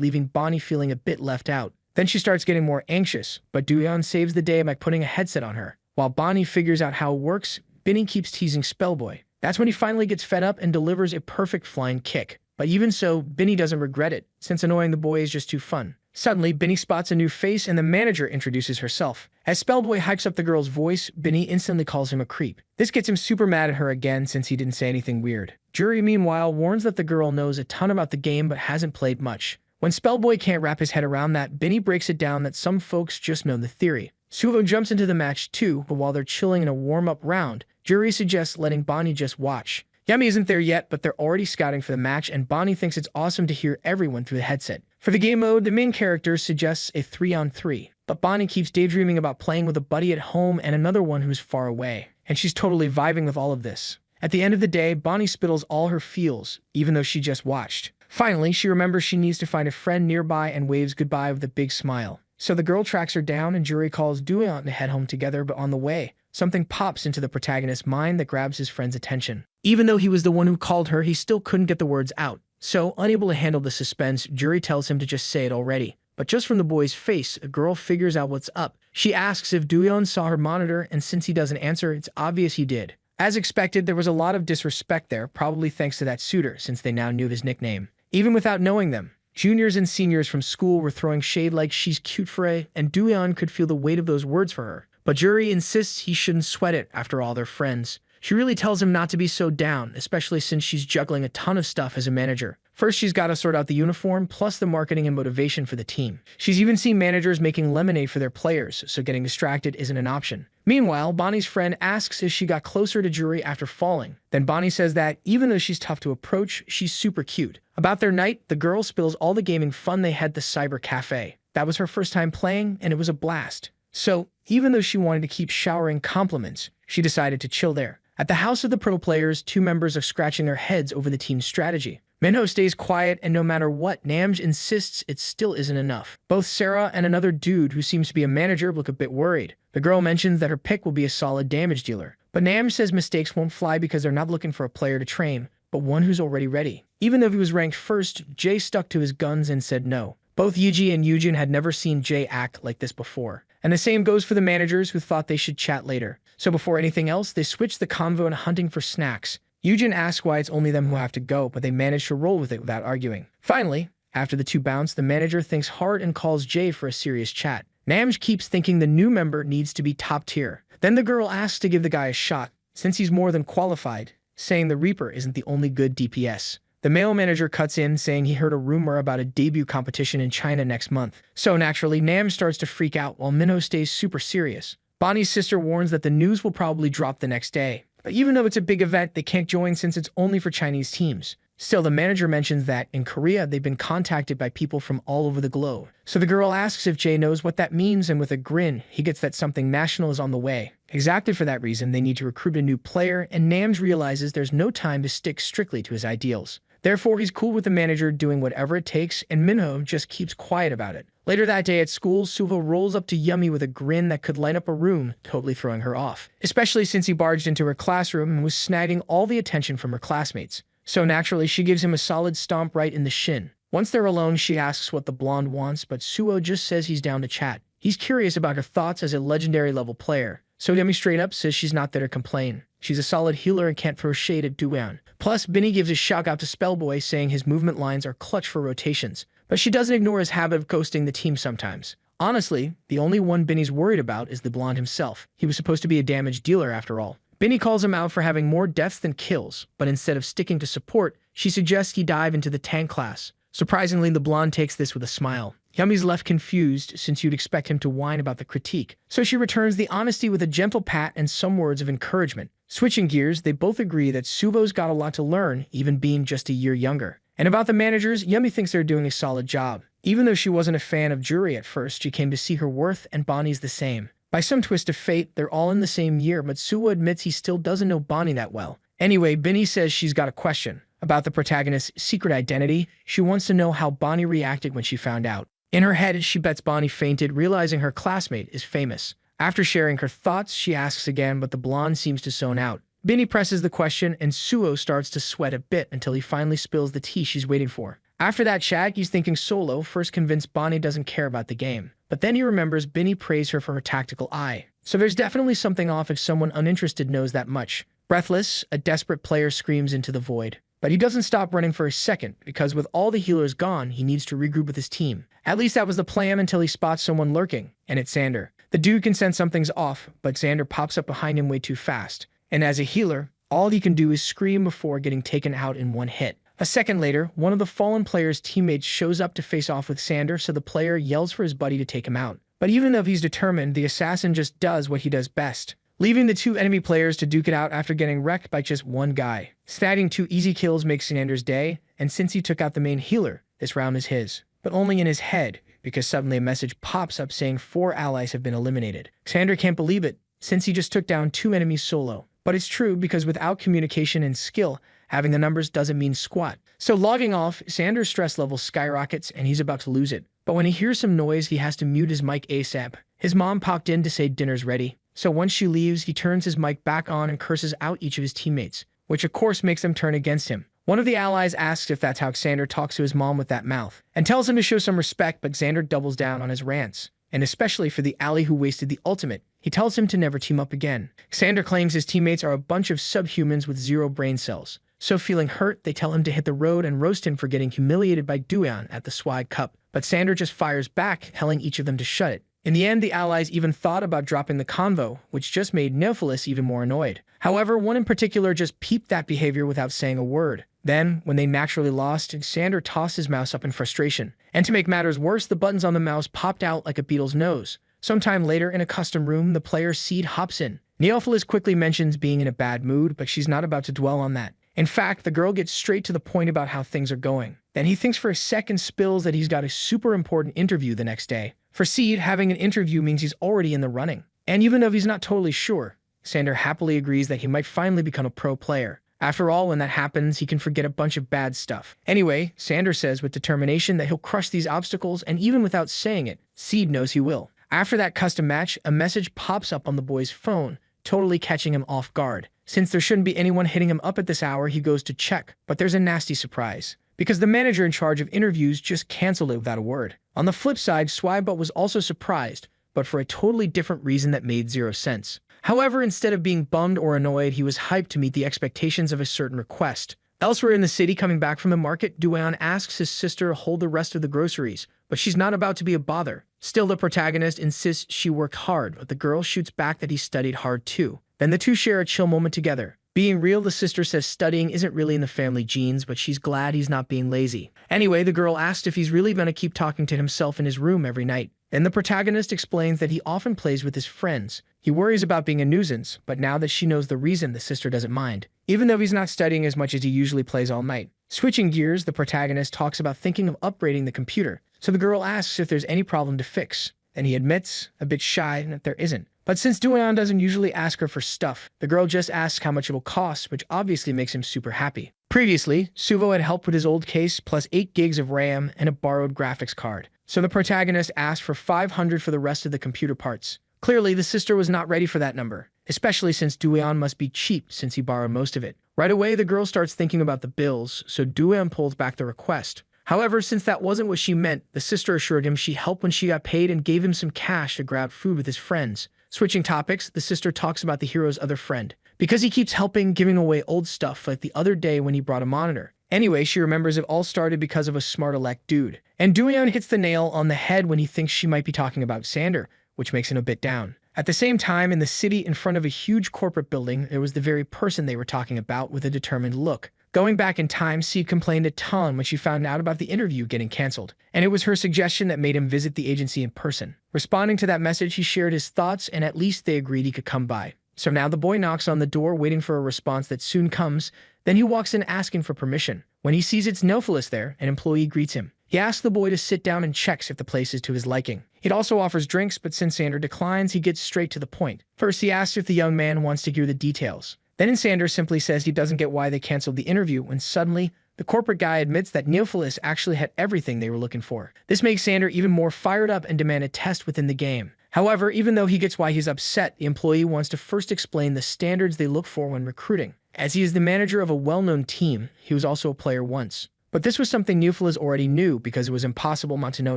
leaving Bonnie feeling a bit left out. Then she starts getting more anxious, but Doyeon saves the day by putting a headset on her. While Bonnie figures out how it works, Benny keeps teasing Spellboy. That's when he finally gets fed up and delivers a perfect flying kick. But even so, Benny doesn't regret it, since annoying the boy is just too fun. Suddenly, Benny spots a new face and the manager introduces herself. As Spellboy hikes up the girl's voice, Benny instantly calls him a creep. This gets him super mad at her again since he didn't say anything weird. Juri, meanwhile, warns that the girl knows a ton about the game but hasn't played much. When Spellboy can't wrap his head around that, Benny breaks it down that some folks just know the theory. Suvo jumps into the match too, but while they're chilling in a warm-up round, Juri suggests letting Bonnie just watch. Yumi isn't there yet, but they're already scouting for the match, and Bonnie thinks it's awesome to hear everyone through the headset. For the game mode, the main character suggests a 3-on-3, but Bonnie keeps daydreaming about playing with a buddy at home and another one who's far away, and she's totally vibing with all of this. At the end of the day, Bonnie spittles all her feels, even though she just watched. Finally, she remembers she needs to find a friend nearby and waves goodbye with a big smile. So the girl tracks her down and Juri calls Doyeon to head home together, but on the way, something pops into the protagonist's mind that grabs his friend's attention. Even though he was the one who called her, he still couldn't get the words out. So, unable to handle the suspense, Juri tells him to just say it already. But just from the boy's face, a girl figures out what's up. She asks if Doyeon saw her monitor, and since he doesn't answer, it's obvious he did. As expected, there was a lot of disrespect there, probably thanks to that suitor, since they now knew his nickname. Even without knowing them, juniors and seniors from school were throwing shade like she's cute for a, and Doyeon could feel the weight of those words for her. But Juri insists he shouldn't sweat it after all they're friends. She really tells him not to be so down, especially since she's juggling a ton of stuff as a manager. First, she's got to sort out the uniform, plus the marketing and motivation for the team. She's even seen managers making lemonade for their players, so getting distracted isn't an option. Meanwhile, Bonnie's friend asks if she got closer to Juri after falling. Then Bonnie says that, even though she's tough to approach, she's super cute. About their night, the girl spills all the gaming fun they had at the cyber cafe. That was her first time playing, and it was a blast. So, even though she wanted to keep showering compliments, she decided to chill there. At the house of the pro players, two members are scratching their heads over the team's strategy. Manhwa stays quiet, and no matter what, Namj insists it still isn't enough. Both Sarah and another dude who seems to be a manager look a bit worried. The girl mentions that her pick will be a solid damage dealer. But Namj says mistakes won't fly because they're not looking for a player to train, but one who's already ready. Even though he was ranked first, Jay stuck to his guns and said no. Both Yuji and Yujin had never seen Jay act like this before. And the same goes for the managers who thought they should chat later. So before anything else, they switch the convo and hunting for snacks. Yujin asks why it's only them who have to go, but they manage to roll with it without arguing. Finally, after the two bounce, the manager thinks hard and calls Jay for a serious chat. Namj keeps thinking the new member needs to be top tier. Then the girl asks to give the guy a shot, since he's more than qualified, saying the Reaper isn't the only good DPS. The male manager cuts in, saying he heard a rumor about a debut competition in China next month. So naturally, Namj starts to freak out while Minho stays super serious. Bonnie's sister warns that the news will probably drop the next day. But even though it's a big event, they can't join since it's only for Chinese teams. Still, the manager mentions that, in Korea, they've been contacted by people from all over the globe. So the girl asks if Jay knows what that means, and with a grin, he gets that something national is on the way. Exactly for that reason, they need to recruit a new player, and Namj realizes there's no time to stick strictly to his ideals. Therefore, he's cool with the manager doing whatever it takes, and Minho just keeps quiet about it. Later that day at school, Suvo rolls up to Yumi with a grin that could light up a room, totally throwing her off. Especially since he barged into her classroom and was snagging all the attention from her classmates. So naturally, she gives him a solid stomp right in the shin. Once they're alone, she asks what the blonde wants, but Suo just says he's down to chat. He's curious about her thoughts as a legendary level player, so Demi straight up says she's not there to complain. She's a solid healer and can't throw shade at Duan. Plus, Binny gives a shout out to Spellboy saying his movement lines are clutch for rotations, but she doesn't ignore his habit of ghosting the team sometimes. Honestly, the only one Binny's worried about is the blonde himself. He was supposed to be a damage dealer after all. Binny calls him out for having more deaths than kills, but instead of sticking to support, she suggests he dive into the tank class. Surprisingly, the blonde takes this with a smile. Yummy's left confused since you'd expect him to whine about the critique, so she returns the honesty with a gentle pat and some words of encouragement. Switching gears, they both agree that Suvo's got a lot to learn, even being just a year younger. And about the managers, Yummy thinks they're doing a solid job. Even though she wasn't a fan of Jury at first, she came to see her worth, and Bonnie's the same. By some twist of fate, they're all in the same year, but Suo admits he still doesn't know Bonnie that well. Anyway, Binny says she's got a question about the protagonist's secret identity. She wants to know how Bonnie reacted when she found out. In her head, she bets Bonnie fainted, realizing her classmate is famous. After sharing her thoughts, she asks again, but the blonde seems to zone out. Binny presses the question, and Suo starts to sweat a bit until he finally spills the tea she's waiting for. After that chat, he's thinking Solo first convinced Bonnie doesn't care about the game. But then he remembers Binny praised her for her tactical eye. So there's definitely something off if someone uninterested knows that much. Breathless, a desperate player screams into the void. But he doesn't stop running for a second, because with all the healers gone, he needs to regroup with his team. At least that was the plan until he spots someone lurking, and it's Xander. The dude can sense something's off, but Xander pops up behind him way too fast. And as a healer, all he can do is scream before getting taken out in one hit. A second later, one of the fallen player's teammates shows up to face off with Xander, so the player yells for his buddy to take him out. But even though he's determined, the assassin just does what he does best, leaving the two enemy players to duke it out after getting wrecked by just one guy. Snagging 2 easy kills makes Xander's day, and since he took out the main healer, this round is his. But only in his head, because suddenly a message pops up saying 4 allies have been eliminated. Xander can't believe it, since he just took down 2 enemies solo. But it's true, because without communication and skill, having the numbers doesn't mean squat. So logging off, Xander's stress level skyrockets and he's about to lose it. But when he hears some noise, he has to mute his mic ASAP. His mom popped in to say dinner's ready. So once she leaves, he turns his mic back on and curses out each of his teammates, which of course makes them turn against him. One of the allies asks if that's how Xander talks to his mom with that mouth, and tells him to show some respect, but Xander doubles down on his rants. And especially for the ally who wasted the ultimate, he tells him to never team up again. Xander claims his teammates are a bunch of subhumans with 0 brain cells. So feeling hurt, they tell him to hit the road and roast him for getting humiliated by Duan at the Swag Cup. But Xander just fires back, telling each of them to shut it. In the end, the allies even thought about dropping the convo, which just made Neophilis even more annoyed. However, one in particular just peeped that behavior without saying a word. Then, when they naturally lost, Xander tossed his mouse up in frustration. And to make matters worse, the buttons on the mouse popped out like a beetle's nose. Sometime later, in a custom room, the player Seed hops in. Neophilis quickly mentions being in a bad mood, but she's not about to dwell on that. In fact, the girl gets straight to the point about how things are going. Then he thinks for a second, spills that he's got a super important interview the next day. For Seed, having an interview means he's already in the running. And even though he's not totally sure, Xander happily agrees that he might finally become a pro player. After all, when that happens, he can forget a bunch of bad stuff. Anyway, Xander says with determination that he'll crush these obstacles, and even without saying it, Seed knows he will. After that custom match, a message pops up on the boy's phone, totally catching him off guard. Since there shouldn't be anyone hitting him up at this hour, he goes to check, but there's a nasty surprise, because the manager in charge of interviews just canceled it without a word. On the flip side, Swybot was also surprised, but for a totally different reason that made 0 sense. However, instead of being bummed or annoyed, he was hyped to meet the expectations of a certain request. Elsewhere in the city, coming back from the market, Duan asks his sister to hold the rest of the groceries, but she's not about to be a bother. Still, the protagonist insists she worked hard, but the girl shoots back that he studied hard too. Then the two share a chill moment together. Being real, the sister says studying isn't really in the family genes, but she's glad he's not being lazy. Anyway, the girl asks if he's really going to keep talking to himself in his room every night. Then the protagonist explains that he often plays with his friends. He worries about being a nuisance, but now that she knows the reason, the sister doesn't mind, even though he's not studying as much as he usually plays all night. Switching gears, the protagonist talks about thinking of upgrading the computer, so the girl asks if there's any problem to fix, and he admits, a bit shy, that there isn't. But since Duan doesn't usually ask her for stuff, the girl just asks how much it will cost, which obviously makes him super happy. Previously, Suvo had helped with his old case plus 8 gigs of RAM and a borrowed graphics card, so the protagonist asked for 500 for the rest of the computer parts. Clearly, the sister was not ready for that number, especially since Duan must be cheap since he borrowed most of it. Right away, the girl starts thinking about the bills, so Duan pulls back the request. However, since that wasn't what she meant, the sister assured him she helped when she got paid and gave him some cash to grab food with his friends. Switching topics, the sister talks about the hero's other friend, because he keeps helping giving away old stuff like the other day when he brought a monitor. Anyway, she remembers it all started because of a smart elect dude. And Duan hits the nail on the head when he thinks she might be talking about Sander, which makes him a bit down. At the same time, in the city in front of a huge corporate building, there was the very person they were talking about with a determined look. Going back in time, C complained a ton when she found out about the interview getting cancelled, and it was her suggestion that made him visit the agency in person. Responding to that message, he shared his thoughts, and at least they agreed he could come by. So now the boy knocks on the door, waiting for a response that soon comes. Then he walks in asking for permission. When he sees it's Neophilus there, an employee greets him. He asks the boy to sit down and checks if the place is to his liking. It also offers drinks, but since Sander declines, he gets straight to the point. First, he asks if the young man wants to hear the details. Then Sander simply says he doesn't get why they canceled the interview, when suddenly, the corporate guy admits that Neophilus actually had everything they were looking for. This makes Sander even more fired up and demand a test within the game. However, even though he gets why he's upset, the employee wants to first explain the standards they look for when recruiting. As he is the manager of a well-known team, he was also a player once. But this was something Neophilus already knew because it was impossible not to know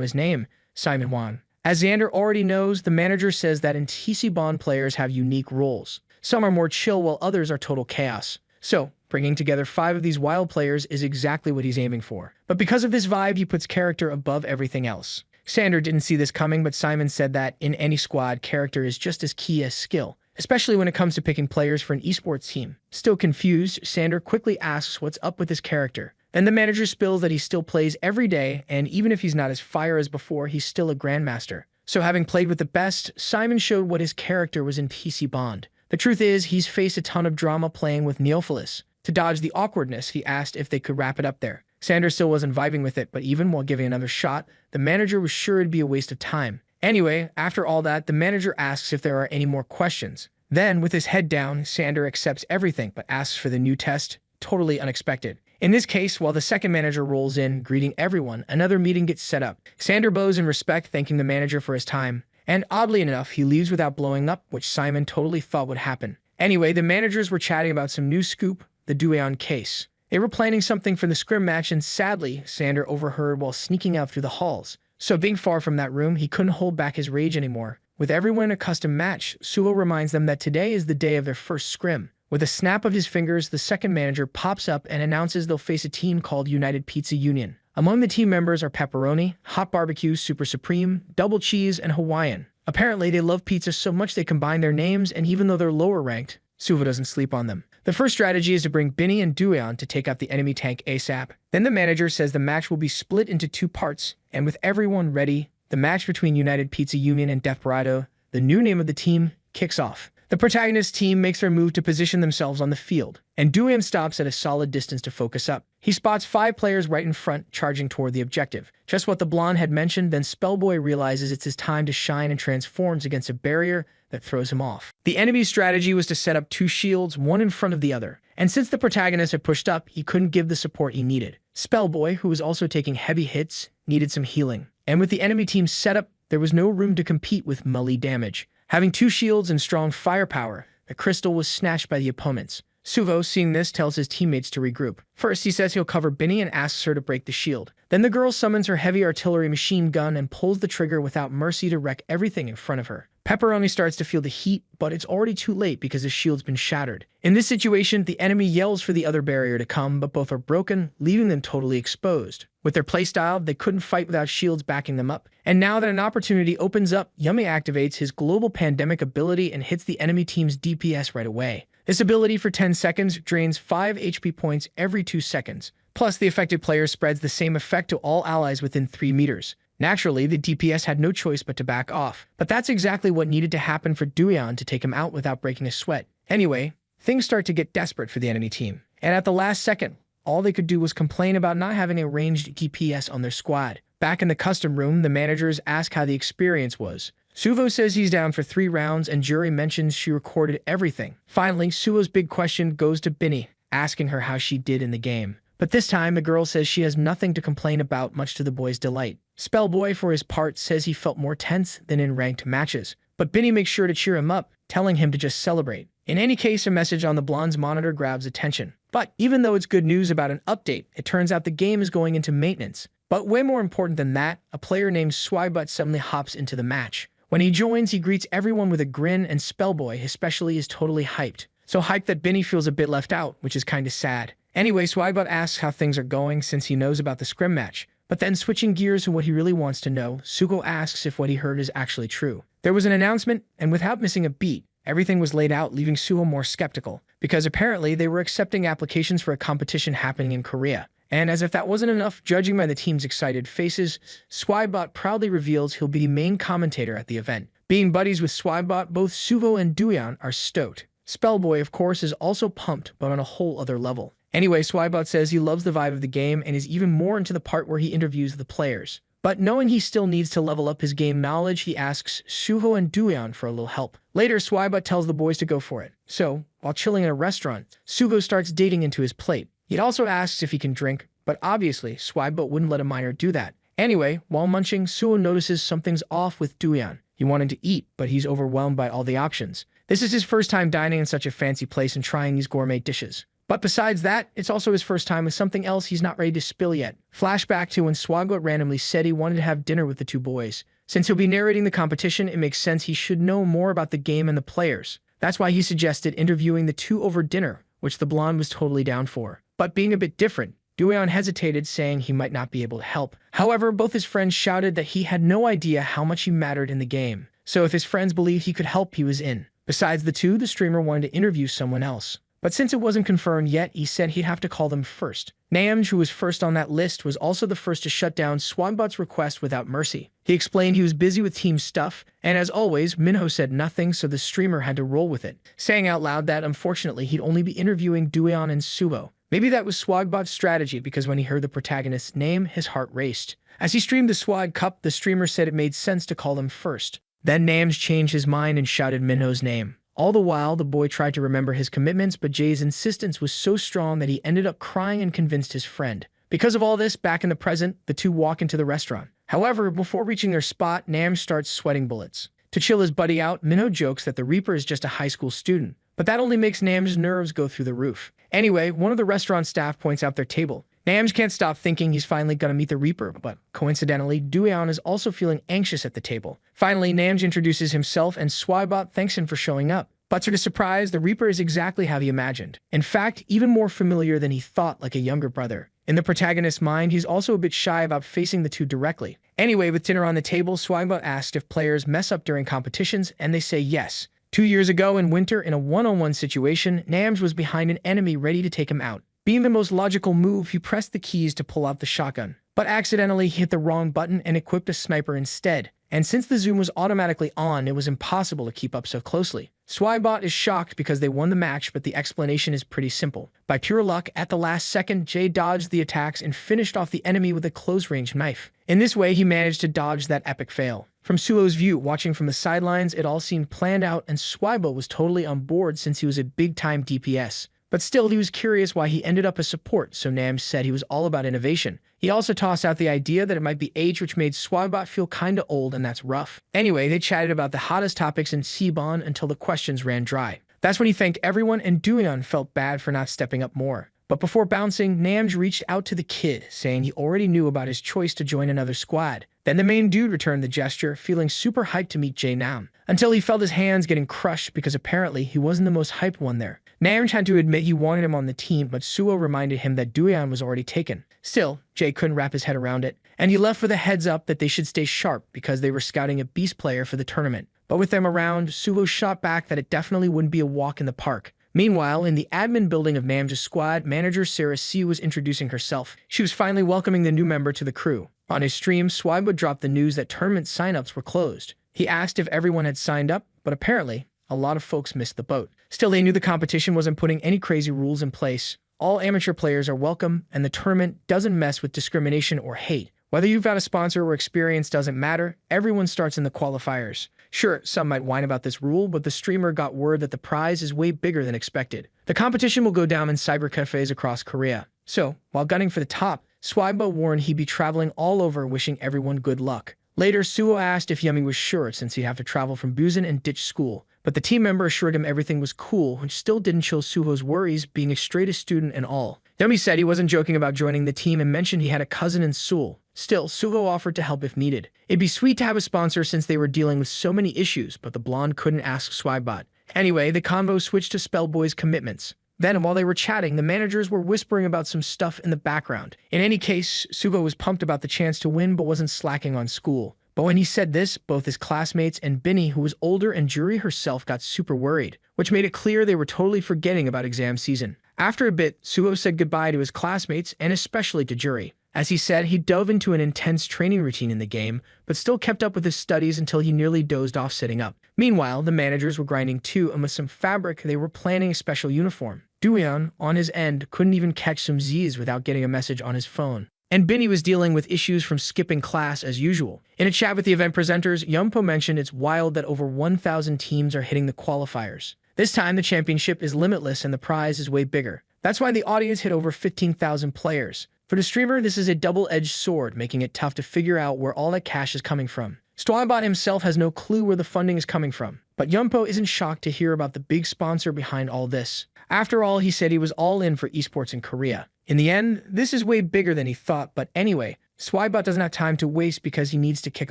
his name, Manhwa. As Xander already knows, the manager says that in TC Bond players have unique roles. Some are more chill while others are total chaos. So, bringing together 5 of these wild players is exactly what he's aiming for. But because of this vibe, he puts character above everything else. Xander didn't see this coming, but Simon said that in any squad, character is just as key as skill, especially when it comes to picking players for an esports team. Still confused, Xander quickly asks what's up with his character. Then the manager spills that he still plays every day, and even if he's not as fire as before, he's still a grandmaster. So having played with the best, Simon showed what his character was in PC Bond. The truth is, he's faced a ton of drama playing with Neophilus. To dodge the awkwardness, he asked if they could wrap it up there. Xander still wasn't vibing with it, but even while giving another shot, the manager was sure it'd be a waste of time. Anyway, after all that, the manager asks if there are any more questions. Then, with his head down, Xander accepts everything but asks for the new test, totally unexpected. In this case, while the second manager rolls in, greeting everyone, another meeting gets set up. Xander bows in respect, thanking the manager for his time. And oddly enough, he leaves without blowing up, which Simon totally thought would happen. Anyway, the managers were chatting about some new scoop, the Dueon case. They were planning something for the scrim match, and sadly, Xander overheard while sneaking out through the halls. So being far from that room, he couldn't hold back his rage anymore. With everyone in a custom match, Suho reminds them that today is the day of their first scrim. With a snap of his fingers, the second manager pops up and announces they'll face a team called United Pizza Union. Among the team members are pepperoni, hot barbecue, super supreme, double cheese, and Hawaiian. Apparently, they love pizza so much they combine their names, and even though they're lower ranked, Suho doesn't sleep on them. The first strategy is to bring Binny and Dueon to take out the enemy tank ASAP. Then the manager says the match will be split into 2 parts, and with everyone ready, the match between United Pizza Union and Desperado, the new name of the team, kicks off. The protagonist team makes their move to position themselves on the field, and Dueon stops at a solid distance to focus up. He spots 5 players right in front, charging toward the objective. Just what the blonde had mentioned, then Spellboy realizes it's his time to shine and transforms against a barrier that throws him off. The enemy's strategy was to set up 2 shields, one in front of the other, and since the protagonist had pushed up, he couldn't give the support he needed. Spellboy, who was also taking heavy hits, needed some healing. And with the enemy team set up, there was no room to compete with melee damage. Having 2 shields and strong firepower, the crystal was snatched by the opponents. Suho, seeing this, tells his teammates to regroup. First, he says he'll cover Binny and asks her to break the shield. Then the girl summons her heavy artillery machine gun and pulls the trigger without mercy to wreck everything in front of her. Pepperoni starts to feel the heat, but it's already too late because his shield's been shattered. In this situation, the enemy yells for the other barrier to come, but both are broken, leaving them totally exposed. With their playstyle, they couldn't fight without shields backing them up. And now that an opportunity opens up, Yumi activates his global pandemic ability and hits the enemy team's DPS right away. This ability for 10 seconds drains 5 HP points every 2 seconds. Plus, the affected player spreads the same effect to all allies within 3 meters. Naturally, the DPS had no choice but to back off. But that's exactly what needed to happen for Dueon to take him out without breaking a sweat. Anyway, things start to get desperate for the enemy team. And at the last second, all they could do was complain about not having a ranged DPS on their squad. Back in the custom room, the managers ask how the experience was. Suho says he's down for 3 rounds, and Jury mentions she recorded everything. Finally, Suho's big question goes to Binny, asking her how she did in the game. But this time, the girl says she has nothing to complain about, much to the boy's delight. Spellboy, for his part, says he felt more tense than in ranked matches. But Binny makes sure to cheer him up, telling him to just celebrate. In any case, a message on the blonde's monitor grabs attention. But even though it's good news about an update, it turns out the game is going into maintenance. But way more important than that, a player named Swibut suddenly hops into the match. When he joins, he greets everyone with a grin, and Spellboy especially is totally hyped. So hyped that Benny feels a bit left out, which is kinda sad. Anyway, Swibut asks how things are going since he knows about the scrim match. But then switching gears to what he really wants to know, Sugo asks if what he heard is actually true. There was an announcement, and without missing a beat, everything was laid out, leaving Suho more skeptical, because apparently they were accepting applications for a competition happening in Korea. And as if that wasn't enough, judging by the team's excited faces, Swibot proudly reveals he'll be the main commentator at the event. Being buddies with Swibot, both Suho and Duyan are stoked. Spellboy, of course, is also pumped, but on a whole other level. Anyway, Swibot says he loves the vibe of the game and is even more into the part where he interviews the players. But knowing he still needs to level up his game knowledge, he asks Suho and Duyan for a little help. Later, Swibot tells the boys to go for it. So, while chilling in a restaurant, Sugo starts digging into his plate. He also asks if he can drink, but obviously, Swibot wouldn't let a minor do that. Anyway, while munching, Suho notices something's off with Duyan. He wanted to eat, but he's overwhelmed by all the options. This is his first time dining in such a fancy place and trying these gourmet dishes. But besides that, it's also his first time with something else he's not ready to spill yet. Flashback to when Swibot randomly said he wanted to have dinner with the two boys. Since he'll be narrating the competition, it makes sense he should know more about the game and the players. That's why he suggested interviewing the two over dinner, which the blonde was totally down for. But being a bit different, Duyan hesitated, saying he might not be able to help. However, both his friends shouted that he had no idea how much he mattered in the game. So if his friends believed he could help, he was in. Besides the two, the streamer wanted to interview someone else. But since it wasn't confirmed yet, he said he'd have to call them first. Namj, who was first on that list, was also the first to shut down Swibot's request without mercy. He explained he was busy with team stuff, and as always, Minho said nothing, so the streamer had to roll with it, saying out loud that unfortunately he'd only be interviewing Duyan and Suho. Maybe that was Swibot's strategy, because when he heard the protagonist's name, his heart raced. As he streamed the Swag Cup, the streamer said it made sense to call them first. Then Namj changed his mind and shouted Minho's name. All the while, the boy tried to remember his commitments, but Jay's insistence was so strong that he ended up crying and convinced his friend. Because of all this, back in the present, the two walk into the restaurant. However, before reaching their spot, Namj starts sweating bullets. To chill his buddy out, Minho jokes that the Reaper is just a high school student, but that only makes Namj's nerves go through the roof. Anyway, one of the restaurant staff points out their table. Namj can't stop thinking he's finally gonna meet the Reaper, but coincidentally, Duyan is also feeling anxious at the table. Finally, Namj introduces himself and Swibot thanks him for showing up. But to his surprise, the Reaper is exactly how he imagined. In fact, even more familiar than he thought, like a younger brother. In the protagonist's mind, he's also a bit shy about facing the two directly. Anyway, with dinner on the table, Swibot asked if players mess up during competitions, and they say yes. 2 years ago in winter, in a one-on-one situation, Namj was behind an enemy ready to take him out. Being the most logical move, he pressed the keys to pull out the shotgun. But accidentally, he hit the wrong button and equipped a sniper instead. And since the zoom was automatically on, it was impossible to keep up so closely. Swibot is shocked because they won the match, but the explanation is pretty simple. By pure luck, at the last second, Jay dodged the attacks and finished off the enemy with a close-range knife. In this way, he managed to dodge that epic fail. From Suho's view, watching from the sidelines, it all seemed planned out, and Swibot was totally on board since he was a big-time DPS. But still, he was curious why he ended up as support, so Namj said he was all about innovation. He also tossed out the idea that it might be age, which made Swibot feel kinda old, and that's rough. Anyway, they chatted about the hottest topics in Cbon until the questions ran dry. That's when he thanked everyone, and Duyan felt bad for not stepping up more. But before bouncing, Namj reached out to the kid, saying he already knew about his choice to join another squad. Then the main dude returned the gesture, feeling super hyped to meet Jay now, until he felt his hands getting crushed because apparently he wasn't the most hyped one there. Namj had to admit he wanted him on the team, but Suho reminded him that Duyan was already taken. Still, Jay couldn't wrap his head around it, and he left with a heads up that they should stay sharp because they were scouting a beast player for the tournament. But with them around, Suho shot back that it definitely wouldn't be a walk in the park. Meanwhile, in the admin building of Namj's squad, manager Sarah C was introducing herself. She was finally welcoming the new member to the crew. On his stream, Swibot dropped the news that tournament signups were closed. He asked if everyone had signed up, but apparently, a lot of folks missed the boat. Still, they knew the competition wasn't putting any crazy rules in place. All amateur players are welcome, and the tournament doesn't mess with discrimination or hate. Whether you've got a sponsor or experience doesn't matter, everyone starts in the qualifiers. Sure, some might whine about this rule, but the streamer got word that the prize is way bigger than expected. The competition will go down in cybercafes across Korea. So, while gunning for the top, Swibot warned he'd be traveling all over wishing everyone good luck. Later, Suho asked if Yumi was sure since he'd have to travel from Busan and ditch school. but the team member assured him everything was cool, which still didn't chill Suho's worries, being a straight-A student and all. Yumi said he wasn't joking about joining the team and mentioned he had a cousin in Seoul. Still, Suho offered to help if needed. It'd be sweet to have a sponsor since they were dealing with so many issues, but the blonde couldn't ask Swibot. Anyway, the convo switched to Spellboy's commitments. Then, while they were chatting, the managers were whispering about some stuff in the background. In any case, Suho was pumped about the chance to win but wasn't slacking on school. But when he said this, both his classmates and Binny, who was older, and Juri herself got super worried, which made it clear they were totally forgetting about exam season. After a bit, Suho said goodbye to his classmates and especially to Juri. As he said, he dove into an intense training routine in the game, but still kept up with his studies until he nearly dozed off sitting up. Meanwhile, the managers were grinding too, and with some fabric, they were planning a special uniform. Dooyeon, on his end, couldn't even catch some Z's without getting a message on his phone. And Binny was dealing with issues from skipping class as usual. In a chat with the event presenters, Yumpo mentioned it's wild that over 1,000 teams are hitting the qualifiers. This time, the championship is limitless and the prize is way bigger. That's why the audience hit over 15,000 players. For the streamer, this is a double-edged sword, making it tough to figure out where all that cash is coming from. Stwybot himself has no clue where the funding is coming from, but Yumpo isn't shocked to hear about the big sponsor behind all this. After all, he said he was all in for esports in Korea. In the end, this is way bigger than he thought, but anyway, Swibot doesn't have time to waste because he needs to kick